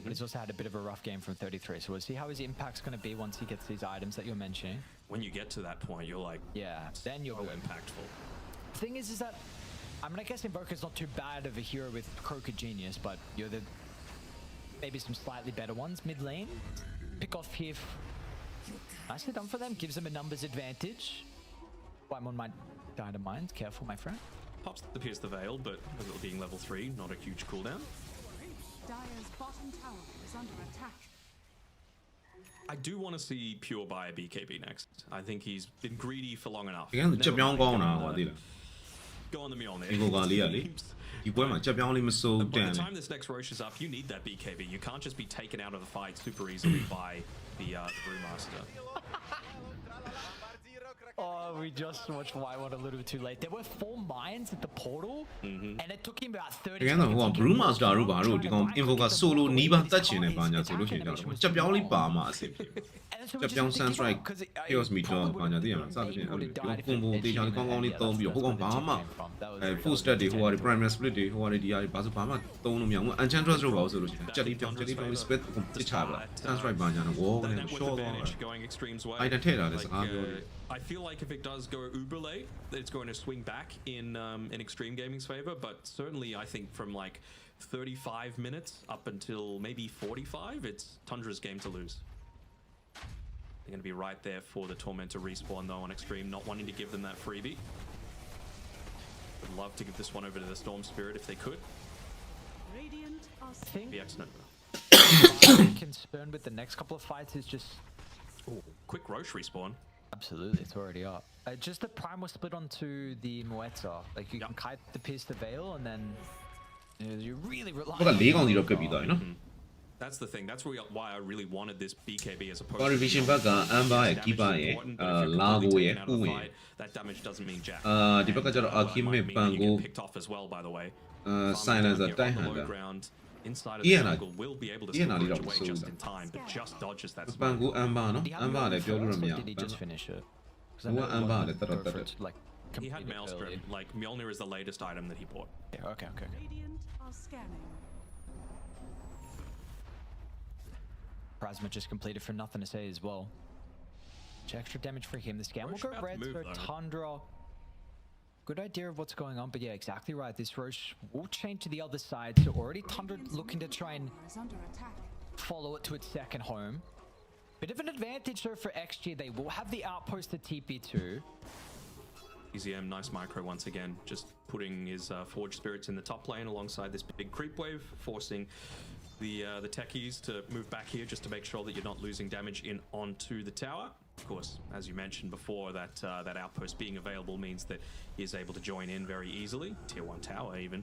But he's also had a bit of a rough game from 33, so we'll see how his impact's going to be once he gets these items that you're mentioning. When you get to that point, you're like, yeah, then you're so impactful. The thing is that, I mean, I guess Invoker's not too bad of a hero with Crooked Genius, but you're the maybe some slightly better ones mid lane. Pick off here. Nicely done for them. Gives them a numbers advantage. I'm on my Dynamite. Careful, my friend. Pops the Pierce the Veil, but with it being level 3, not a huge cooldown. Dire's bottom tower is under attack. I do want to see Pure buy a BKB next. I think he's been greedy for long enough. ဒီကနေ့ချက်ပြောင်းကောင်းတာဟောသိလား Go on the Mjolnir. ဒီကိုကလေးကလေဒီ ဒီပွဲမှာကြက်ပြောင်းလေးမစိုးတ By န် the လေ time this next Roche is up, you need that BKB. You can't just be taken out of the fight super easily by the Brewmaster. Oh, we just watched Y1 a little too late. There were 4 mines at the portal, and it took him about 30 တကယ်တော့ဟိုက Brewmaster တို့ဘာတို့ဒီကောင် info က solo နီးပါးတက်ချင်နေပါညာဆိုလို့ရှိရင်တော့ကြက်ပြောင်းလေးပါမှအဆင်ပြေကြက်ပြောင်း Sunstrike Chaos Meter ဘာညာသိရမှာစသဖြင့်အဲ့လိုကွန်ဘိုတေချာကောင်းကောင်းလေးသုံးပြီးတော့ဟိုကောင်ဘာမှfull stat တွေဟိုဟာ primary split တွေဟိုဟာဒီဟာဘာဆိုဘာမှသုံးလို့မရဘူး Enchantress တို့ဘာလို့ဆိုလို့ရှိရင်ကြက်လေးပြောင်း split ကိုတစ်ချပါ Sunstrike ဘာညာတော့ wall နဲ့ short သွား item ထည့်တာလည်းစကားပြောတယ် I feel like if it does go uber late, it's going to swing back in Extreme Gaming's favor. But certainly, I think from like 35 minutes up until maybe 45, it's Tundra's game to lose. They're going to be right there for the Torment to respawn though on Extreme, not wanting to give them that freebie. Would love to give this one over to the Storm Spirit if they could. Radiant are BX no. concerned with the next couple of fights is just Quick Roche respawn. absolutely it's already up. Just the Prime was split onto the Moeta. Like you can kite the Pierce the Veil, and then you really rely. ဘက်က၄កောင်စီတော့ကပ်ပြီးသွားပြီနော် That's the thing. That's why I really wanted this BKB as opposed Pari Vs BB က Amber ရဲ့ Keeper ရဲ့လာကိုရဲ့ဥဝင် that damage doesn't mean jack. ဒီဘက်ကကျတော့ Alchemy ပန်ကို picked off as well by the way. Silencer တိုက်ဟန်တာ Inside of the jungle will be able to still reach away just in time, but just dodges that ပန် smoke. ကို Amber နော် Amber လည်းပြောလို့မရ Did he just finish it? 'Cause I Who know Amber Lonလည်းတော်တော် Burford's, like He had completed Maelstrom. early. Like Mjolnir is the latest item that he bought. Yeah, okay. radiant are scanning. Plasma just completed for nothing to say as well. Extra damage for him. The scan will Roche go about to red move, for though. Tundra. Good idea of what's going on, but yeah, exactly right. This Roche will change to the other side. So already Tundra looking to try and Is under attack. follow it to its second home. Bit of an advantage though for XG. They will have the outpost to TP2. EZM, nice micro once again, just putting his Forge Spirits in the top lane alongside this big creep wave, forcing the techies to move back here just to make sure that you're not losing damage in onto the tower. Of course, as you mentioned before, that outpost being available means that he is able to join in very easily. Tier 1 tower even.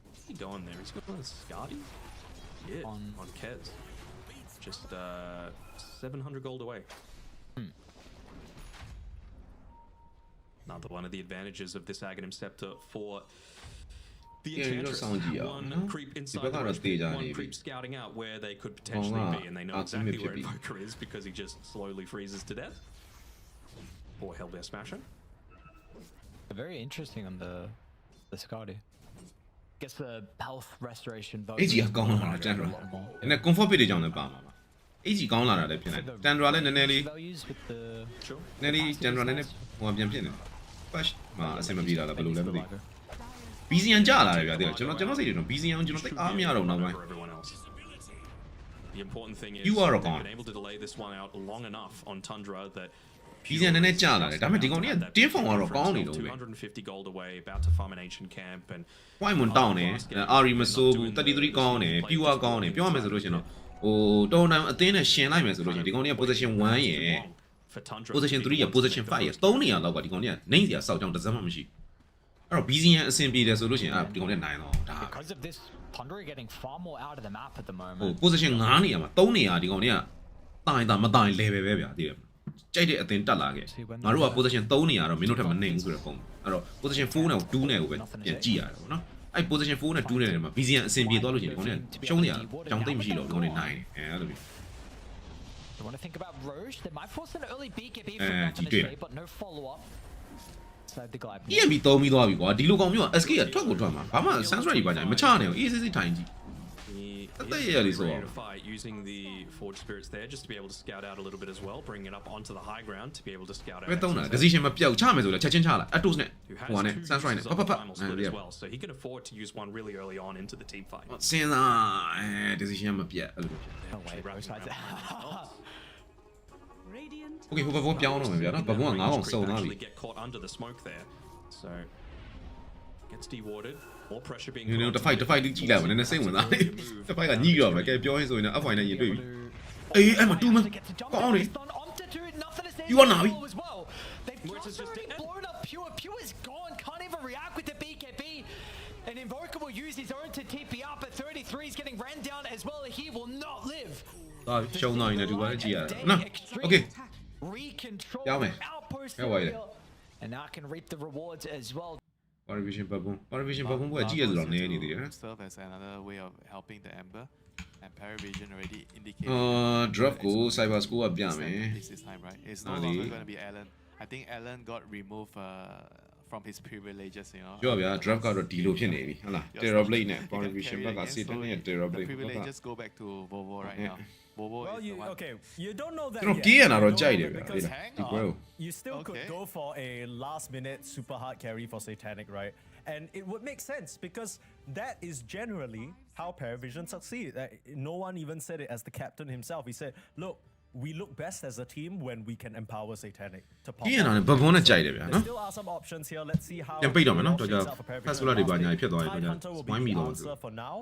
What's he going there? He's going on Skadi? Yeah, on Kez. Just 700 gold away. Another one of the advantages of this Aghanim Scepter for the Enchantress. One creep inside the Roche pit, one creep scouting out where they could potentially be, and they know exactly where Invoker is because he just slowly freezes to death. Or Hellbear Smasher. Very interesting on the Skadi. Guess the health restoration bonus. အဲ့ကြီးကကောင်းလာတာ Tundra နည်း comfort pit တွေကြောင့်လည်းပါမှာပါအဲ့ကြီးကောင်းလာတာလည်းဖြစ်နေ Tundra လည်းနည်းနည်းလေး values with the နည်းနည်း Tundra နည်းနည်းဟိုပြန်ဖြစ်နေ Push မှာအဆင်မပြေတာလားဘယ်လိုလဲမသိ BZN ကြာလာတယ်ဗျာတဲ့ကျွန်တော်စိတ်တွေတော့ BZN ကျွန်တော်သိအားမရတော့နောက်ပိုင်း The important thing is You are they've gone. been able to delay this one out long enough on Tundra that BZN နည်းနည်းကြာလာတယ်ဒါပေမဲ့ဒီကောင်ကြီးက team form ကတော့ကောင်းနေလို့ပဲ 250 gold away, about to farm an ancient camp, and Why မတောင်းနေ RE မစိုးဘူး33ကောင်းတယ် pure ကောင်းတယ်ပြောရမယ်ဆိုလို့ရှိရင်တော့ဟိုတော်တန်အသင်းနဲ့ရှင်လိုက်မယ်ဆိုလို့ရှိရင်ဒီကောင်ကြီးက position 1ရယ် for Tundra, position 3ရယ် position 5ရယ်3နေရာလောက်ကဒီကောင်ကြီးကနိုင်စရာစောက်ကြောင်တစ်စက်မှမရှိအဲ့တော့ BZN အဆင်ပြေတယ်ဆိုလို့ရှိရင်ဒီကောင်ကြီးနိုင်တော့ဒါ because of this Tundra getting far more out of the map at the ဟို moment. position 9နေရာမှာ3နေရာဒီကောင်ကြီးကတာရင်တာမတာရင် level ပဲဗျာသိတယ်ကြိုက်တဲ့အသင်းတက်လာခဲ့ငါတို့က position 3နေရာတော့မင်းတို့ထက်မနေဘူးဆိုတဲ့ပုံအဲ့တော့ position 4နဲ့ 2နဲ့ကိုပဲပြန်ကြည့်ရတယ်ပေါ့နော်အဲ့ position 4နဲ့ 2နဲ့မှာ BZN အဆင်ပြေသွားလို့ရှိရင်ဒီကောင်ကြီးရှုံးနေရအကြောင်းသိမ့်မရှိတော့ဒီကောင်ကြီးနိုင်တယ်အဲ့လိုမျိုး You want to think about Roche? They might force an early BKB from nothing to say, but no follow-up. Inside the glide. EMB သုံးပြီးသွားပြီကွာဒီလိုကောင်မျိုးက SK ကထွက်ကိုထွက်မှာဘာမှ Sunstrike ကြီးပါကြမချနဲ့အေးစစ်စစ်ထိုင်ကြည့် He That's is really so. ready to fight using the Forge Spirits there just to be able to scout out a little bit as well, bring it up onto the high ground to be able to scout out. ပဲသုံးတာ decision မပြောက်ချမယ်ဆိုလဲချက်ချင်းချလိုက် Atos နဲ့ Who ဟို has နဲ့ two Sunstrike နဲ့ uses ဖ of ဖ the ဖ primal split as well, so he can afford to use one really early on into the team fight. စဉ်းစားအဲ decision မပြတ်အဲ့လိုမျိုး No way, Roche hides it. Radiant Okay ဟိုဘက်ပြောင်းတော့မယ်ဗျာနော်ဘက်က9ကောင်စုံသွားပြီ get caught under the smoke there, so gets dewarded. More pressure being နင်တို့တစ် fight ကြည့်လိုက်ပါနည်းနည်းစိတ်ဝင်စားတယ်တစ် fight ကညှိတော့မယ်ကဲပြောရင်းဆိုရင် F1 နဲ့ရင်တွေ့ပြီအေးအဲ့မှာ2မကောင်းနေ You are now. Which is just already dead. blown up Pure. Pure is gone. Can't even react with the BKB. And Invoker will use his own to TP up at 33. He's getting ran down as well. He will not live. Show 9 နဲ့တူပါတယ်ကြည့်ရတာနော် Okay Recontrol Giao mày. outpost Theo vậy area. And now can reap the rewards as well. Pari Vs BB ကကြည့်ရဆိုတော့နည်းနေသေးတယ်နော် serve as another way of helping the Ember, and Pari Vision already indicated. drop ကို Cyber Score ကပြမယ် This time, right? It's no longer going to be Alan. I think Alan got removed from his privileges, you know. ပြောဗျာ drop ကတော့ဒီလိုဖြစ်နေပြီဟုတ်လား Terror Blade နဲ့ Pari Vs ဘက်ကစစ်တဲ့နဲ့ Terror The Blade ဘက်က privileges go back to Bobo right now. Bobo Well, is the one. okay, you don't know that ကျွန်တော် yet. ကင်းရတာတော့ You ကြိုက် don't တယ် know ဗျာ because ဟဲ့ ဒီ bro you still could Okay. go for a last-minute super hard carry for Satanic, right? And it would make sense because that is generally how Paravision succeed. No one even said it as the captain himself. He said, "Look, we look best as a team when we can empower Satanic to pop." ကင်းရတာနဲ့ဘဘုံနဲ့ကြိုက်တယ်ဗျာ There နော် still are some options here. Let's see how ပြန်ပိတ်တော့မယ်နော် it တော့ကြာ shakes out for Paravision. fast roller တွေပါညာဖြစ်သွားပြီ Tide တော့ကြာ Hunter will ဝိုင်း be မိ the တော့ answer for now.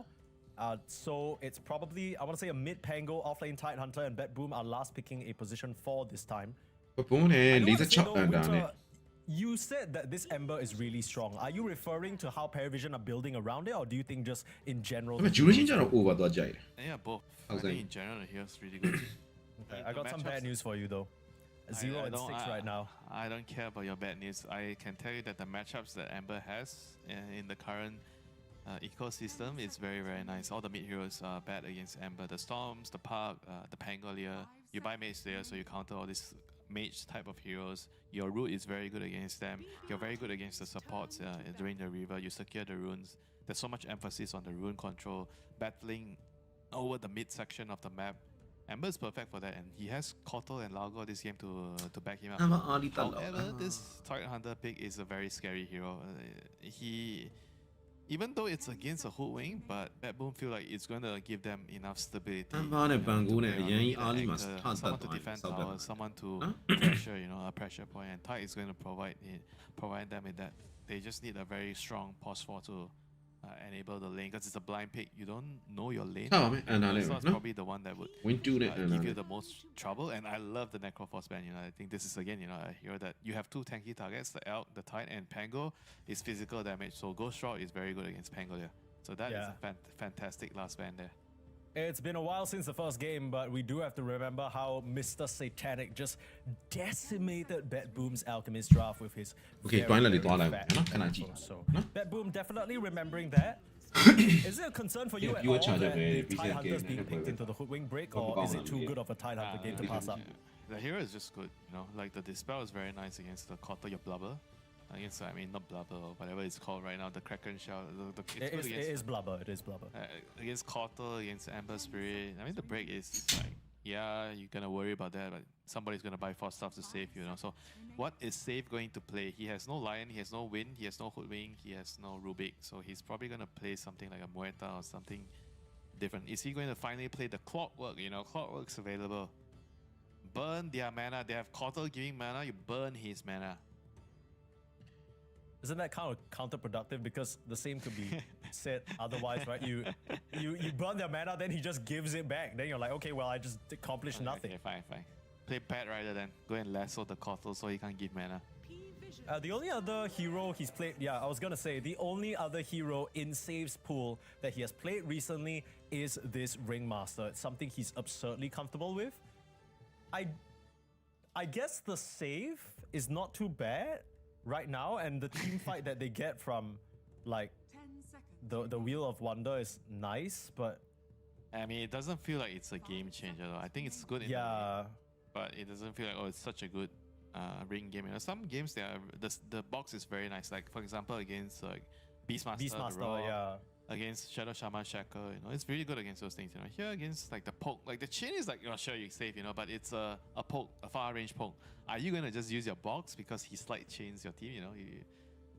So it's probably, I want to say, a mid Pango, offlane Tide Hunter, and Bet Boom are last picking a position for this time. ဘဘုံနဲ့ I do wanna say 46 though, အန်ဒါနဲ့ Winter, you said that this Ember is really strong. Are you referring to how Paravision are building around it, or do you think just in general? ဒါပေမဲ့ duration ကျတော့ over သွားကြိုက်တယ် Yeah, both. I How's think that? in general, the hero's really good. Okay, I The got some bad matchups- news for you though. 0 and 6 right now. I don't care about your bad news. I can tell you that the matchups that Ember has in the current ecosystem is very, very nice. All the mid heroes are bad against Ember. The Storms, the Park, the Pangolier. You buy Mage there, so you counter all these Mage type of heroes. Your root is very good against them. You're very good against the supports during the river. You secure the runes. There's so much emphasis on the rune control. Battling over the mid section of the map. Ember's perfect for that, and he has Kotal and Largo this game to back him up. အမအာဒီတက်တော့ However, this Tide Hunter pick is a very scary hero. He, even though it's against a hook wing, but Bad Boom feel like it's going to give them enough stability. အမနဲ့ to ဘန်ကိုနဲ့ play အရင် around. ကြီး Need အား an လီမှာ anchor, ထတက် someone to သွားတယ် defend စောက်တက် towers, someone to pressure, a pressure point, and Tide is going to provide them with that. They just need a very strong pause 4 to enable the lane, because it's a blind pick. You don't know your lane. ထားပါမယ်အန်ဒါနဲ့ So that's နော် probably the one that would win 2နဲ့အန်ဒါ give နဲ့ you the most trouble. And I love the Necroforce ban. I think this is again, a hero that you have two tanky targets, the Elk, the Tide, and Pango is physical damage. So Ghost Shroud is very good against Pangolier. So that is a fantastic last ban there. It's been a while since the first game, but we do have to remember how Mr. Satanic just decimated Bet Boom's Alchemist draft with his Okay, very,တွိုင်းလက် very တွေသွားလိုက် fat နော်ခဏကြ info. ည့် So နော် Bet Boom definitely remembering that. Is it a concern for you Yeah, at you were all charged that with the PC Tide Hunters game, being yeah, picked but- into the Hoodwink break, But or is it Bob too Bob, good of a Tide Hunter game to pass up? The hero is just good, like the Dispel is very nice against the Kotal, your Blubber. Against, not Blubber or whatever it's called right now, the Kraken Shell. It is blubber, it is blubber. Against Kotal, against Ember Spirit. I mean, the break is like, yeah, you're gonna worry about that, but somebody's gonna buy 4 stuff to save you, So, what is Save going to play? He has no Lion, he has no Wind, he has no Hoodwink, he has no Rubik, so he's probably gonna play something like a Muerta or something different. Is he going to finally play the Clockwork? Clockwork's available. Burn their mana. They have Kotal giving mana. You burn his mana. Isn't that kind of counterproductive? Because the same could be said otherwise, right? You burn their mana, then he just gives it back. Then you're like, okay, well, I just accomplished nothing. Okay, fine. Play Bat Rider then. Go and lasso the Kotal so he can't give mana. The only other hero he's played, I was gonna say, the only other hero in Save's pool that he has played recently is this Ringmaster. It's something he's absurdly comfortable with. I guess the save is not too bad right now, and the team fight that they get from like 10 seconds. the Wheel of Wonder is nice, but I mean, it doesn't feel like it's a game changer though. I think it's good in the lane, but it doesn't feel like, it's such a good ring game. Some games the box is very nice. Like for example, against Beastmaster, Raw, against Shadow Shaman Shackle, it's really good against those things. Here against like the poke, like the chain is like, sure you save, but it's a poke, a far range poke. Are you gonna just use your box because he slight chains your team?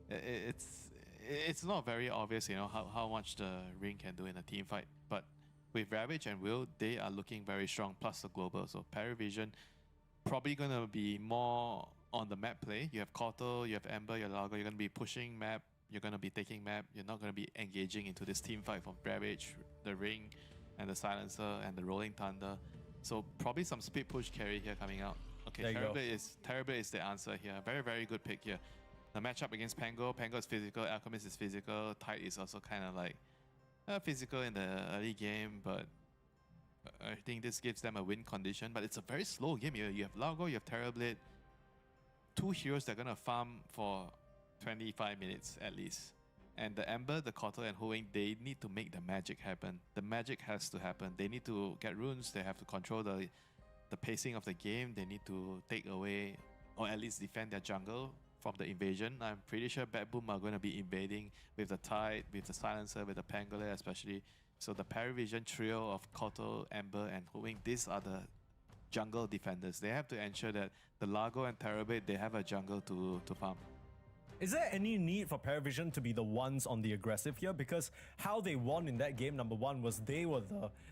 It's not very obvious, how much the ring can do in a team fight. But with Ravage and Will, they are looking very strong. Plus the global, so Pari Vision probably gonna be more on the map play. You have Kotal, you have Ember, you have Largo. You're gonna be pushing map. You're gonna be taking map. You're not gonna be engaging into this team fight from Ravage, the ring, and the Silencer and the Rolling Thunder. So probably some speed push carry here coming out. Okay, Terrorblade is the answer here. Very, very good pick here. The matchup against Pango. Pango is physical, Alchemist is physical, Tide is also kind of like physical in the early game, but I think this gives them a win condition. But it's a very slow game here. You have Largo, you have Terrorblade. Two heroes that are going to farm for 25 minutes at least. And the Ember, the Kotal, and Hoing, they need to make the magic happen. The magic has to happen. They need to get runes, they have to control the pacing of the game, they need to take away or at least defend their jungle from the invasion. I'm pretty sure Bad Boom are going to be invading with the Tide, with the Silencer, with the Pangolin especially. So the Pari Vision trio of Kotal, Ember, and Hoing, these are the jungle defenders. They have to ensure that the Largo and Terrorblade, they have a jungle to farm. Is there any need for Pari Vision to be the ones on the aggressive here? Because how they won in that game, number one, was they were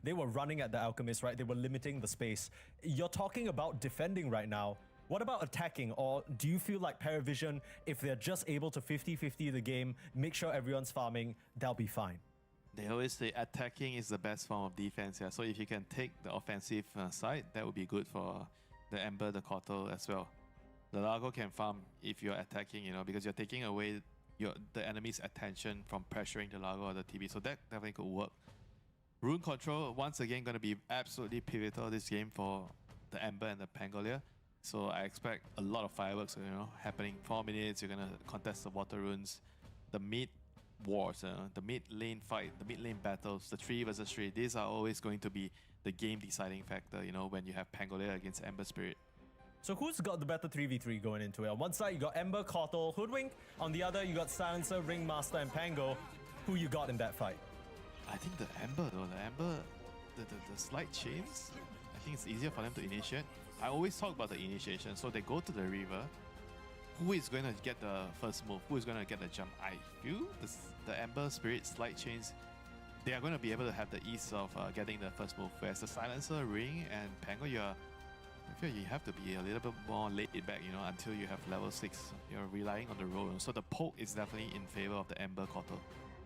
running at the Alchemist, right? They were limiting the space. You're talking about defending right now. What about attacking? Or do you feel like Pari Vision, if they're just able to 50-50 the game, make sure everyone's farming, they'll be fine? They always say attacking is the best form of defense. Yeah. So if you can take the offensive side, that would be good for the Ember, the Kotal as well. The Largo can farm if you're attacking, you know, because you're taking away the enemy's attention from pressuring the Largo or the TB. So that definitely could work. Rune control, once again, going to be absolutely pivotal this game for the Ember and the Pangolier. So I expect a lot of fireworks, you know, happening. 4 minutes, you're going to contest the water runes. The mid wars, the mid lane fight, the mid lane battles, the 3 versus 3, these are always going to be the game deciding factor, you know, when you have Pangolier against Ember Spirit. So who's got the better 3v3 going into it? On one side, you got Ember, Kotal, Hoodwink. On the other, you got Silencer, Ringmaster, and Pango. Who you got in that fight? I think the Ember, though. The Ember, the slight chains, I think it's easier for them to initiate. I always talk about the initiation. So they go to the river. Who is going to get the first move? Who is going to get the jump? I feel the Ember, Spirit, slight chains, they are going to be able to have the ease of getting the first move. Whereas the Silencer, Ring, and Pango, I feel you have to be a little bit more laid back, you know, until you have level 6. You're relying on the roll. So the poke is definitely in favor of the Ember Kotal.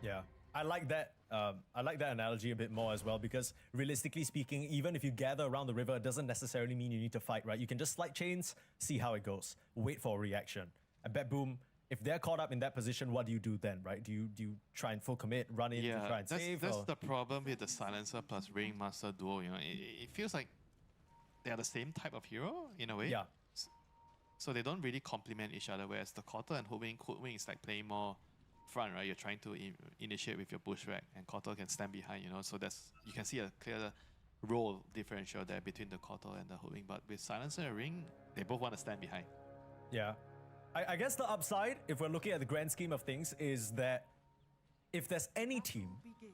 Yeah, I like that. I like that analogy a bit more as well, because realistically speaking, even if you gather around the river, it doesn't necessarily mean you need to fight, right? You can just slide chains, see how it goes, wait for a reaction. And Bet Boom, if they're caught up in that position, what do you do then, right? Do you try and full commit, run in to try and save? That's the problem with the Silencer plus Ringmaster duo, you know. It feels like they are the same type of hero in a way. Yeah. So they don't really complement each other, whereas the Kotal and Hoodwink is like playing more front, right? You're trying to initiate with your bushwhack, and Kotal can stand behind, you know. So you can see a clear role differential there between the Kotal and the Hoodwink. But with Silencer and Ring, they both want to stand behind. Yeah. I guess the upside, if we're looking at the grand scheme of things, is that if there's any team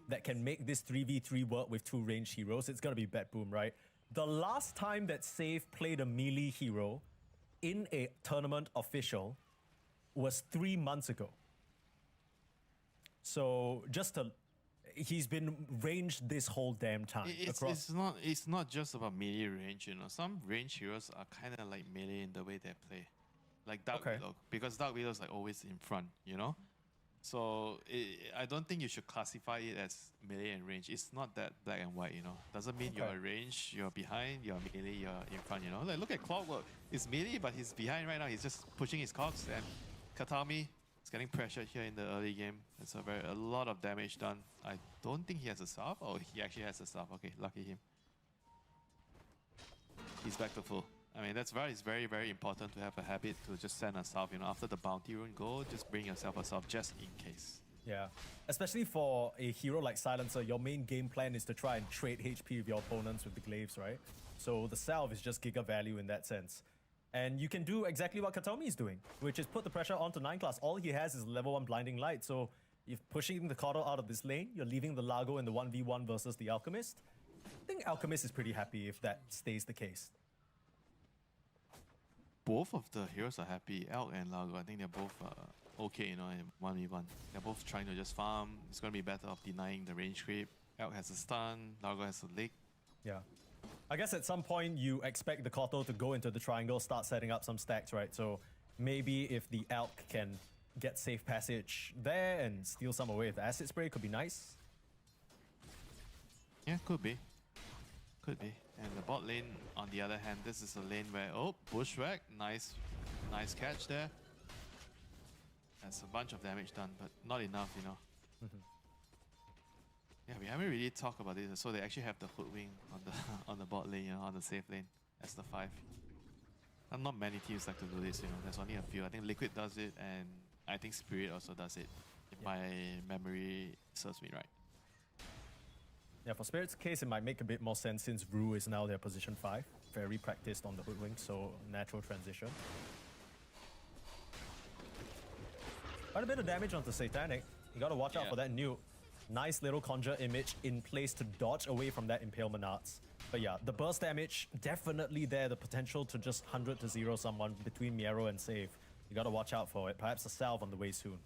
that can make this 3v3 work with 2 ranged heroes, it's going to be Bet Boom, right? The last time that Save played a melee hero in a tournament official was 3 months ago. So he's been ranged this whole damn time. It's not just about melee range, you know. Some range heroes are kind of like melee in the way they play. Like Dark Widow, because Dark Widow is like always in front, you know? So I don't think you should classify it as melee and range. It's not that black and white, you know. Doesn't mean you're range, you're behind, you're melee, you're in front, you know. Like look at Clockwork. He's melee, but he's behind right now. He's just pushing his cogs, and Katami is getting pressured here in the early game. It's a lot of damage done. I don't think he has a salve. Oh, he actually has a salve. Okay, lucky him. He's back to full. I mean, that's very, very important to have a habit to just send a salve, you know. After the bounty rune go, just bring yourself a salve just in case. Yeah, especially for a hero like Silencer, your main game plan is to try and trade HP with your opponents with the glaives, right? So the salve is just giga value in that sense. And you can do exactly what Katomi is doing, which is put the pressure onto 9 class. All he has is level 1 blinding light. So if pushing the Kotal out of this lane, you're leaving the Largo in the 1v1 versus the Alchemist. I think Alchemist is pretty happy if that stays the case. Both of the heroes are happy. Elk and Largo, I think they're both okay, you know, in 1v1. They're both trying to just farm. It's going to be better off denying the range creep. Elk has a stun, Largo has a lick. Yeah. I guess at some point you expect the Kotal to go into the triangle, start setting up some stacks, right? So maybe if the Elk can get safe passage there and steal some away with the acid spray, could be nice. Yeah, could be. Could be. And the bot lane, on the other hand, this is a lane where, oh, bushwhack, nice catch there. That's a bunch of damage done, but not enough, you know. Yeah, we haven't really talked about this. So they actually have the hoodwing on the on the bot lane, you know, on the safe lane as the 5. And not many teams like to do this, you know. There's only a few. I think Liquid does it, and I think Spirit also does it, if my memory serves me right. Yeah, for Spirit's case, it might make a bit more sense since Rue is now their position 5. Very practiced on the hoodwing, so natural transition. Quite a bit of damage onto Satanic. You gotta watch out for that nuke. Nice little conjure image in place to dodge away from that impalement arts. But yeah, the burst damage, definitely there. The potential to just 100 to 0 someone between Miero and Save. You gotta watch out for it. Perhaps a salve on the way soon.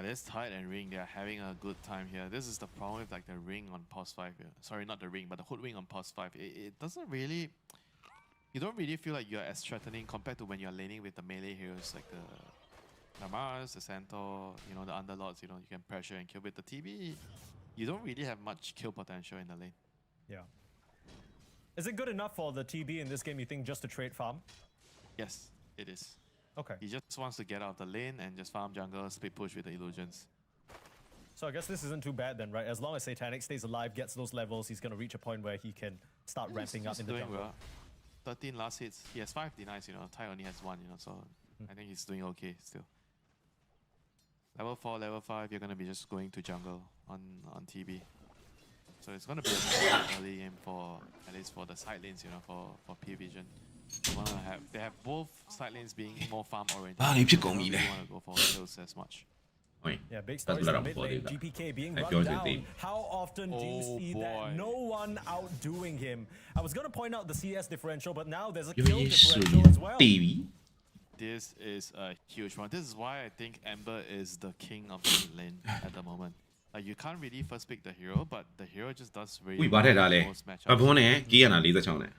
This Tide and Ring, they are having a good time here. This is the problem with like the Ring on pos 5 here. Sorry, not the Ring, but the Hoodwing on pos 5. It doesn't really... You don't really feel like you're as threatening compared to when you're laning with the melee heroes like the Mars, the Centaur, you know, the Underlords, you know, you can pressure and kill. With the TB, you don't really have much kill potential in the lane. Yeah. Is it good enough for the TB in this game, you think, just to trade farm? Yes, it is. Okay. He just wants to get out of the lane and just farm jungle, split push with the illusions. So I guess this isn't too bad then, right? As long as Satanic stays alive, gets those levels, he's gonna reach a point where he can start ramping up in the jungle. Well. 13 last hits. He has 5 denies, you know. Tai only has 1, you know, so I think he's doing okay still. Level 4, level 5, you're gonna be just going to jungle on TB. So it's gonna be a early game for, at least for the side lanes, you know, for P Vision. They have both side lanes being more farm oriented. They don't really want to go for kills as much. Yeah, big stories in the mid lane. GPK being run down. How often do you see that? No one outdoing him. I was going to point out the CS differential, but now there's a kill differential as well. This is a huge one. This is why I think Ember is the king of the mid lane at the moment. Like, you can't really first pick the hero, but the hero just does really well in most matchups.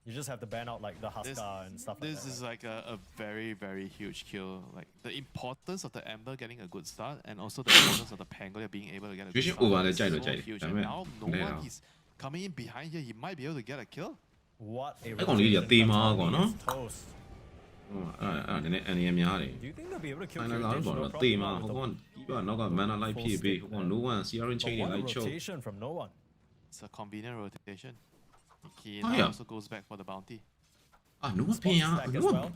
You just have to ban out like the Huskar and stuff like that. This is like a very, very huge kill. Like the importance of the Ember getting a good start and also the importance of the Pangolier being able to get a good start is so huge. And now no one is coming in behind here. He might be able to get a kill. What a toast. Do you think they'll be able to kill rotation from no one? It's a convenient rotation. He now also goes back for the bounty. No one paying out. No one.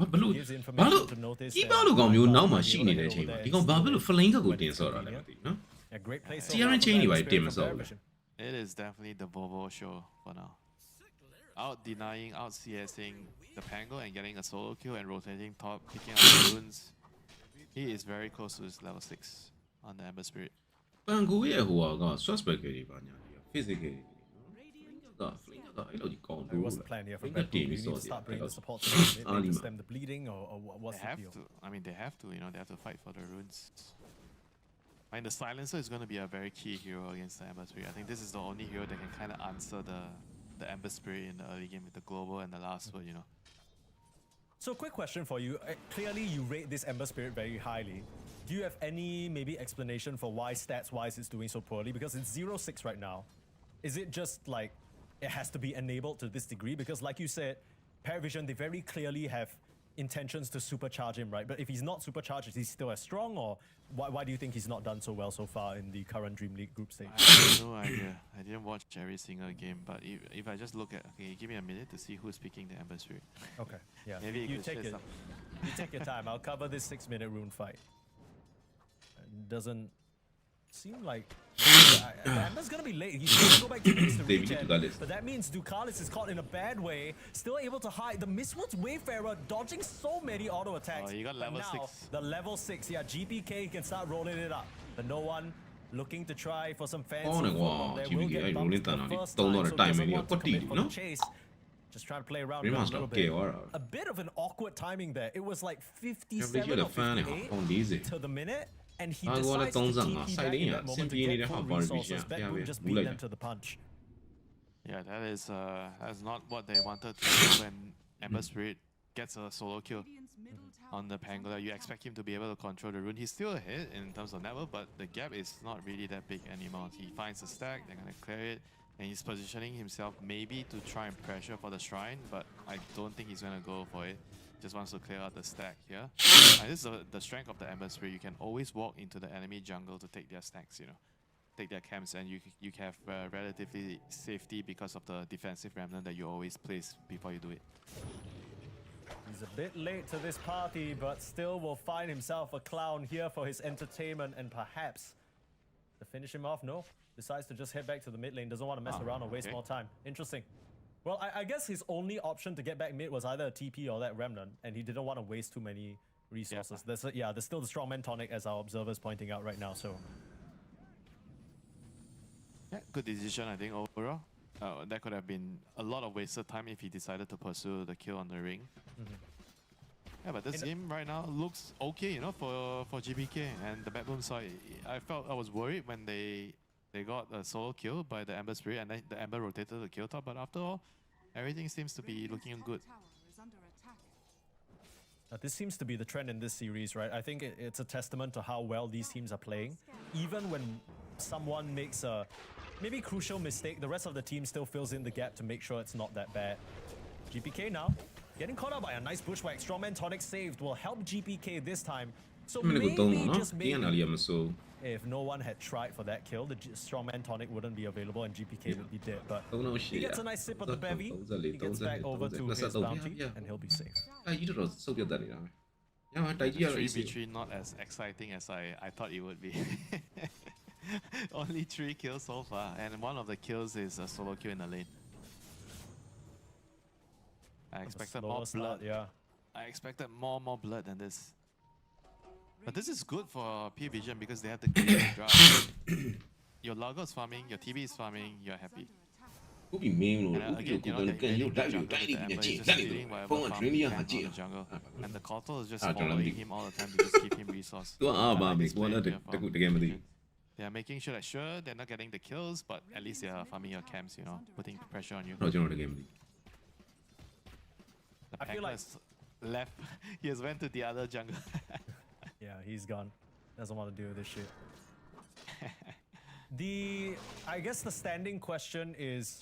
It is definitely the Bobo show for now. Out denying, out CSing the Pango and getting a solo kill and rotating top, picking up the runes. He is very close to his level 6 on the Ember Spirit. What's the plan here for Red Bull? You need to start bringing the support to the mid lane to stem the bleeding, or what's the deal? I mean, they have to, you know, they have to fight for the runes. I mean, the Silencer is going to be a very key hero against the Ember Spirit. I think this is the only hero that can kind of answer the Ember Spirit in the early game with the global and the last word, you know. So, quick question for you. Clearly, you rate this Ember Spirit very highly. Do you have any maybe explanation for why stats-wise it's doing so poorly? Because it's 0-6 right now. Is it just like it has to be enabled to this degree? Because like you said, Pari Vision, they very clearly have intentions to supercharge him, right? But if he's not supercharged, is he still as strong? Or why do you think he's not done so well so far in the current DreamLeague group stage? I have no idea. I didn't watch every single game, but if I just look at... Okay, give me a minute to see who's picking the Ember Spirit. Okay, yeah. Maybe you take your time. I'll cover this 6-minute rune fight. It doesn't seem like... Ember's gonna be late. He's gonna go back to base to regen. But that means Ducalis is caught in a bad way. Still able to hide. The Mistwood's Wayfarer dodging so many auto attacks. Oh, you got level 6. The level 6, yeah. GPK can start rolling it up. But no one looking to try for some fancy football there. Will get bumped the first time, so doesn't want to commit for the chase. Just trying to play around a little bit. A bit of an awkward timing there. It was like 57 or 58 to the minute. And he decides to TP back in that moment to get full resources. Bedroom just beat them to the punch. Yeah, that's not what they wanted to do when Ember Spirit gets a solo kill on the Pangolier. You expect him to be able to control the rune. He's still ahead in terms of network, but the gap is not really that big anymore. He finds a stack, they're gonna clear it. And he's positioning himself maybe to try and pressure for the shrine, but I don't think he's gonna go for it. Just wants to clear out the stack here. And this is the strength of the Ember Spirit. You can always walk into the enemy jungle to take their stacks, you know, take their camps, and you have relatively safety because of the defensive remnant that you always place before you do it. He's a bit late to this party, but still will find himself a clown here for his entertainment, and perhaps to finish him off, no. Decides to just head back to the mid lane, doesn't want to mess around or waste more time. Interesting. Well, I guess his only option to get back mid was either a TP or that Remnant, and he didn't want to waste too many resources. There's still the Strongman Tonic, as our observer's pointing out right now, so... Yeah, good decision, I think, overall. That could have been a lot of wasted time if he decided to pursue the kill on the ring. Yeah, but this game right now looks okay, you know, for GBK and the Backbone side. I was worried when they got a solo kill by the Ember Spirit, and then the Ember rotated the kill top, but after all, everything seems to be looking good. This seems to be the trend in this series, right? I think it's a testament to how well these teams are playing. Even when someone makes a maybe crucial mistake, the rest of the team still fills in the gap to make sure it's not that bad. GPK now getting caught up by a nice bushwhack. Strongman Tonic saved will help GPK this time. So maybe, just maybe, if no one had tried for that kill, the Strongman Tonic wouldn't be available and GPK would be dead. But he gets a nice sip of the bevy, he gets back over to his bounty, and he'll be safe. 3v3 not as exciting as I thought it would be. Only 3 kills so far, and one of the kills is a solo kill in the lane. I expected more blood. I expected more blood than this. But this is good for Pari Vs because they have the greedy draft. Your Lago is farming, your TB is farming, you're happy. And again, you know, and the Kotal is just following him all the time to just keep him resource. They are making sure that they're not getting the kills, but at least they are farming your camps, you know, putting pressure on you. I feel like left. He has went to the other jungle. Yeah, he's gone. Doesn't want to deal with this shit. I guess the standing question is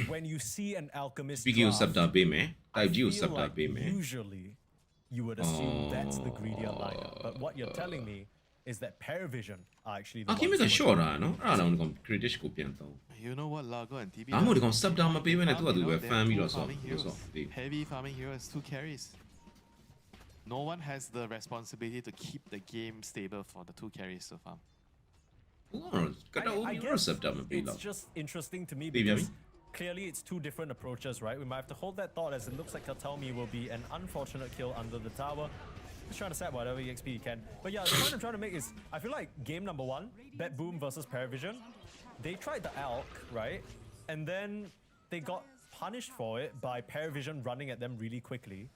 when you see an alchemist draft, I feel like usually you would assume that's the greedier lineup. But what you're telling me is that Pari Vs are actually the ones You know what Lago and TB heavy farming heroes, 2 carries. No one has the responsibility to keep the game stable for the 2 carries to farm. I guess it's just interesting to me because clearly it's 2 different approaches, right? We might have to hold that thought as it looks like Katami will be an unfortunate kill under the tower. Just trying to set whatever EXP he can. But yeah, the point I'm trying to make is, I feel like game number 1, Bet Boom versus Pari Vs, they tried the Alk, right? And then they got punished for it by Pari Vs running at them really quickly.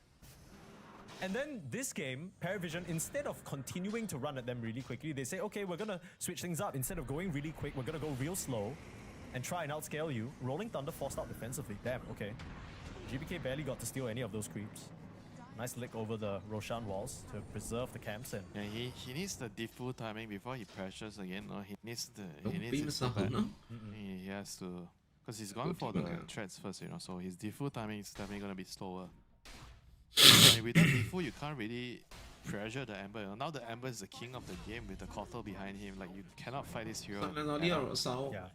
And then this game, Pari Vs, instead of continuing to run at them really quickly, they say, okay, we're gonna switch things up. Instead of going really quick, we're gonna go real slow and try and outscale you. Rolling Thunder forced out defensively. Damn, okay. GBK barely got to steal any of those creeps. Nice lick over the Roshan walls to preserve the camps. And yeah, he needs the default timing before he pressures again. No, he needs it. He has to, because he's gone for the threats first, you know. So his default timing is definitely gonna be slower. And without default, you can't really pressure the Ember. You know? Now the Ember is the king of the game with the Kotal behind him. Like, you cannot fight this hero. Yeah.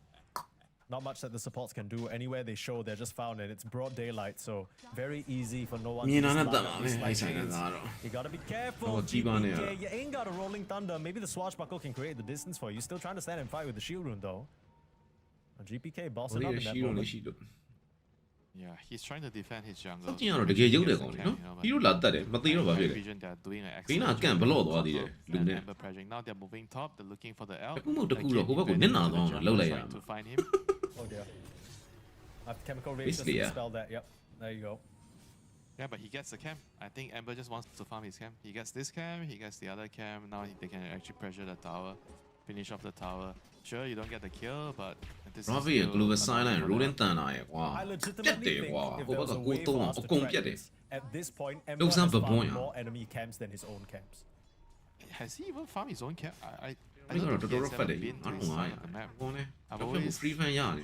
Not much that the supports can do. Anywhere they show, they're just found, and it's broad daylight, so very easy for no one to You gotta be careful, GPK. You ain't got a Rolling Thunder. Maybe the Swashbuckle can create the distance for you. Still trying to stand and fight with the Shield Rune, though. GPK bossing up in that moment. Yeah, he's trying to defend his jungle. Something out of the game, they're doing Now they're moving top, they're looking for the Elk. to find him. Oh dear. Chemical Rage just dispel that. Yep, there you go. Yeah, but he gets the camp. I think Ember just wants to farm his camp. He gets this camp, he gets the other camp. Now they can actually pressure the tower, finish off the tower. Sure, you don't get the kill, but this is glue silent, rolling thunder. I legitimately think if there was a way for us to track this, at this point, Ember has found more enemy camps than his own camps. Has he even farmed his own camp? I think it's a little fat. I don't know why. I've always free fan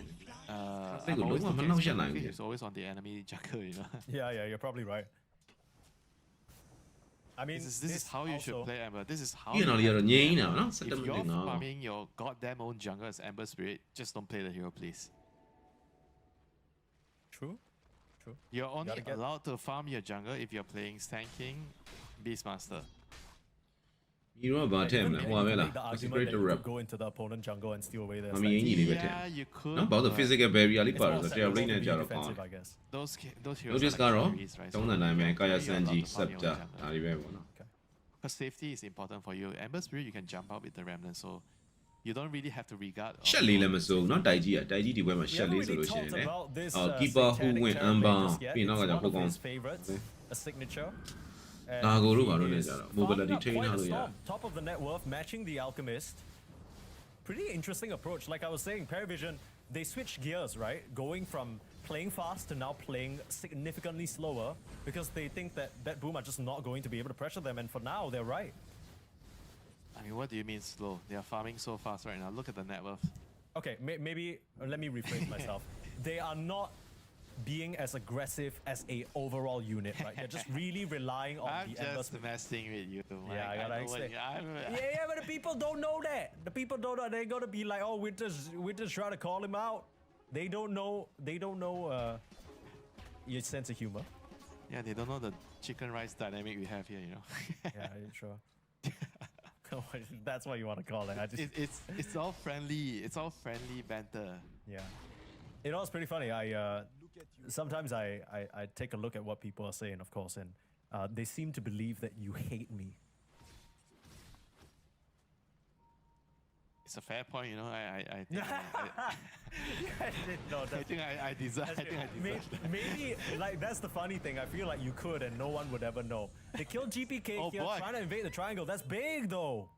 I'm always looking, he's always on the enemy jungle, you know. Yeah, you're probably right. I mean, this is how you should play Ember. This is how you know if you're you're farming your goddamn own jungle as Ember Spirit, just don't play the hero, please. True. You're only allowed to farm your jungle if you're playing Sand King, Beastmaster. You know about him, that's a great rep. Go into the opponent jungle and steal away their yeah, you could. No, about the physical barrier, they're playing a jar of Those heroes notice are right? Don't know, man. Kaya Sanji, Sabja, because safety is important for you. Ember Spirit, you can jump out with the Remnant, so you don't really have to regard. Shelly Lemeso, not Daiji, the way my Shelly solution. Keeper who went unbound, being not a signature. Mobility chain, top of the net worth, matching the Alchemist. Pretty interesting approach. Like I was saying, Pari Vision, they switched gears, right? Going from playing fast to now playing significantly slower because they think that Boom are just not going to be able to pressure them, and for now, they're right. I mean, what do you mean slow? They are farming so fast right now. Look at the net worth. Okay, maybe let me rephrase myself. They are not being as aggressive as a overall unit, right? They're just really relying on I'm the Ember. just messing with you, Mike. Yeah, I gotta explain. Yeah, but the people don't know that. The people don't know. They're gonna be like, oh, we're just trying to call him out. They don't know. Your sense of humor. Yeah, they don't know the chicken rice dynamic we have here. You know. Yeah, sure. That's what you want to call it. It's all friendly. It's all friendly banter. Yeah. You know, it's pretty funny. Sometimes I take a look at what people are saying, of course, and they seem to believe that you hate me. It's a fair point, you know. I think I deserve. Maybe like that's the funny thing. I feel like you could, and no one would ever know. They killed GP here, trying to invade the triangle. That's big, though.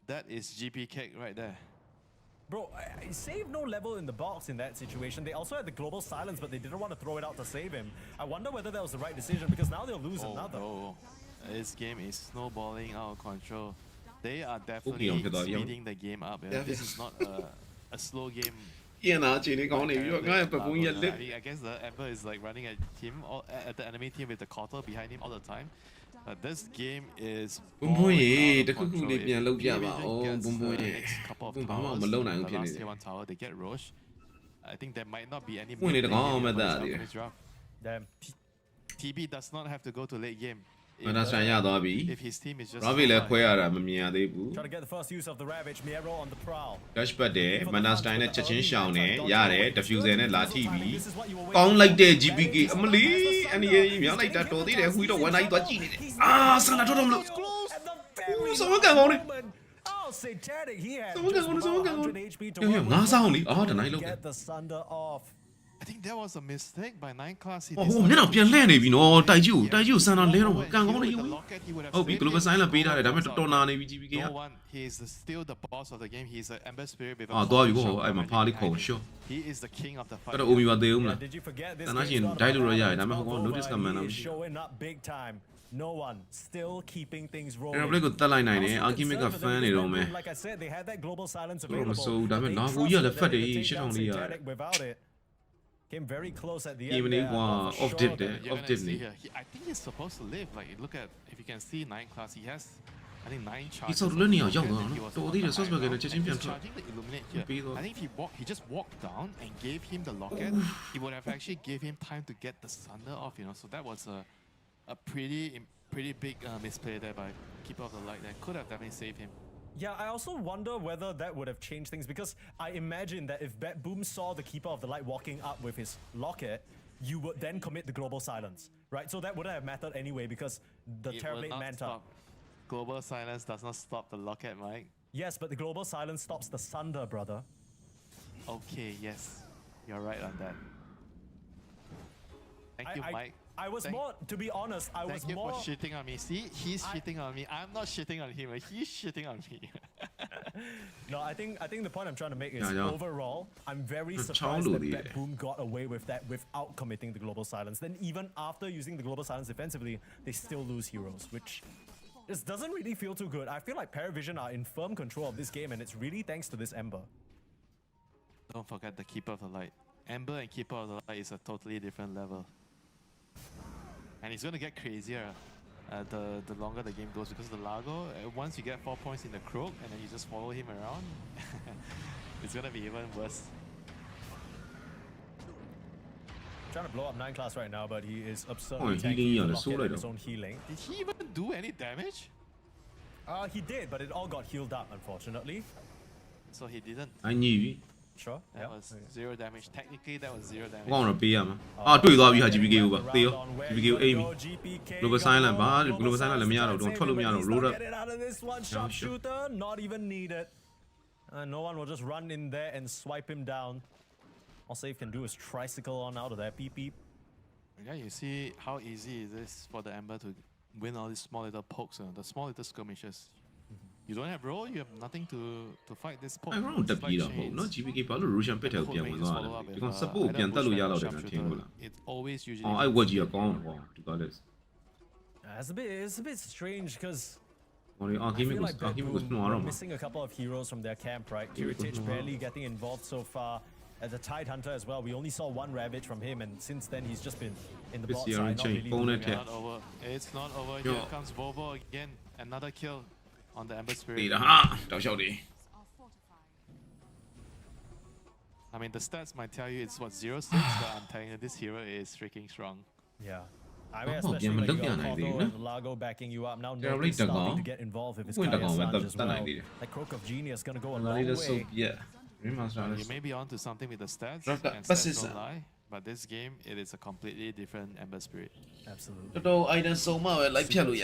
That is GP Cake right there. Bro, I saved no level in the box in that situation. They also had the global silence, but they didn't want to throw it out to save him. I wonder whether that was the right decision, because now they'll lose another. No. This game is snowballing out of control. They are definitely speeding the game up. Yeah. This is not a slow game. I guess the Ember is like running at him, at the enemy team with the Cotter behind him all the time. But this game is the next couple of towers, the last tier 1 tower, they get Roche. I think there might not be any Damn. TB does not have to go to late game. If his team is just trying to get the first use of the Ravage, Miero on the prowl. Dash but there, Manastain at Chachin Shaune, Yare, Diffuser and La TV. Gone like the GPK, Amelie, and yeah, like that, told it, we don't want to watch it. Ah, Sanatorum looks close. Someone can hold it. Oh, satanic, he had someone just can 100 HP to get the Sunder off. I think that was a mistake by 9 class. He is still the boss of the game. He's an Ember Spirit with a He is the king of the fight. Did you forget this game is showing up big time. No one still keeping things rolling. Like I said, they had that global silence available. Without it. Came very close at the end. I think he's supposed to live. Like, look at, if you can see 9 class, he has, I think 9 charges. He's charging the Illuminate here. I think if he just walked down and gave him the locket, he would have actually gave him time to get the Sunder off, you know. So that was a pretty big misplay there by Keeper of the Light. That could have definitely saved him. Yeah, I also wonder whether that would have changed things, because I imagine that if Boom saw the Keeper of the Light walking up with his locket, you would then commit the global silence, right? So that wouldn't have mattered anyway, because the Terrorblade Manta. Global silence does not stop the locket, Mike. Yes, but the global silence stops the Sunder, brother. Okay, yes. You're right on that. Thank you, Mike. I was more, to be honest, Thank you for shitting on me. See, he's shitting on me. I'm not shitting on him. He's shitting on me. No, I think the point I'm trying to make is overall, I'm very surprised that Boom got away with that without committing the global silence. Then even after using the global silence defensively, they still lose heroes, which This doesn't really feel too good. I feel like Pari Vision are in firm control of this game, and it's really thanks to this Ember. Don't forget the Keeper of the Light. Ember and Keeper of the Light is a totally different level. And it's going to get crazier the longer the game goes, because the Lago, once you get 4 points in the Croak and then you just follow him around, it's going to be even worse. Trying to blow up 9 class right now, but he is Oh, absurdly healing, yeah, tanky that's to all lock I in his know. own healing. Did he even do any damage? He did, but it all got healed up, unfortunately. So he didn't. I knew. Sure. That was 0 damage. Technically, that was 0 damage. ကောင်းတော့ပေးရမှာအာတွေ့သွားပြီဟာ GPK ကိုပါသေရော GPK ကိုအိမ်ပြီ global silent ဘာ global silent လည်းမရတော့ဘူးထွက်လို့မရတော့ roll up Get it out of this one shot shooter, not even needed. No one will just run in there and swipe him down. All Save can do is tricycle on out of there. Beep beep. Yeah, you see how easy it is for the Ember to win all these small little pokes, the small little skirmishes. You don't have roll, you have nothing to fight this poke. အဲ့ကောင်တက်ပြီးတော့ဟုတ်နော် GPK ဘာလို့ Russian ပစ်ထဲကိုပြန်ဝင်သွားလဲဒီကောင် support ပြန်တက်လို့ရတော့တယ်ထင်ဘူးလား It always usually အော်အဲ့ watch ကြီးကကောင်းတယ်ကွာဒီကားလက် It's a bit strange because ဟိုလေအာ I game feel ကို like အာ game ကို Bedroom စနိုးရ were တော့မှာ missing a couple of heroes from their camp, right? Kiritich barely getting involved so far. As a Tide Hunter as well, we only saw 1 Ravage from him, and since then he's just been in the bot side, not really doing It's not over. It's not over. Here comes Bobo again. Another kill on the Ember Spirit. ဒီဟာတောက်လျှောက်တယ် Are fortified. I mean, the stats might tell you it's what 0-6, but I'm telling you this hero is freaking strong. Yeah. I mean, Oh, especially yeah, when you look got at Cotto it, and Lago backing you up. Now Yeah, nobody's really starting dug to get involved if it's Wait, dug Kaya on, Sanj but as done well. idea. Like Croak of Genius gonna go a လာ long လေးလည်း way. စုပ်ပြက် remaster You လည်း may be onto something with the stats, Draft and that stats passes, don't lie, but this game, it is a completely different Ember Spirit. Absolutely. တော်တော် item စုံမှပဲလိုက်ဖြတ်လို့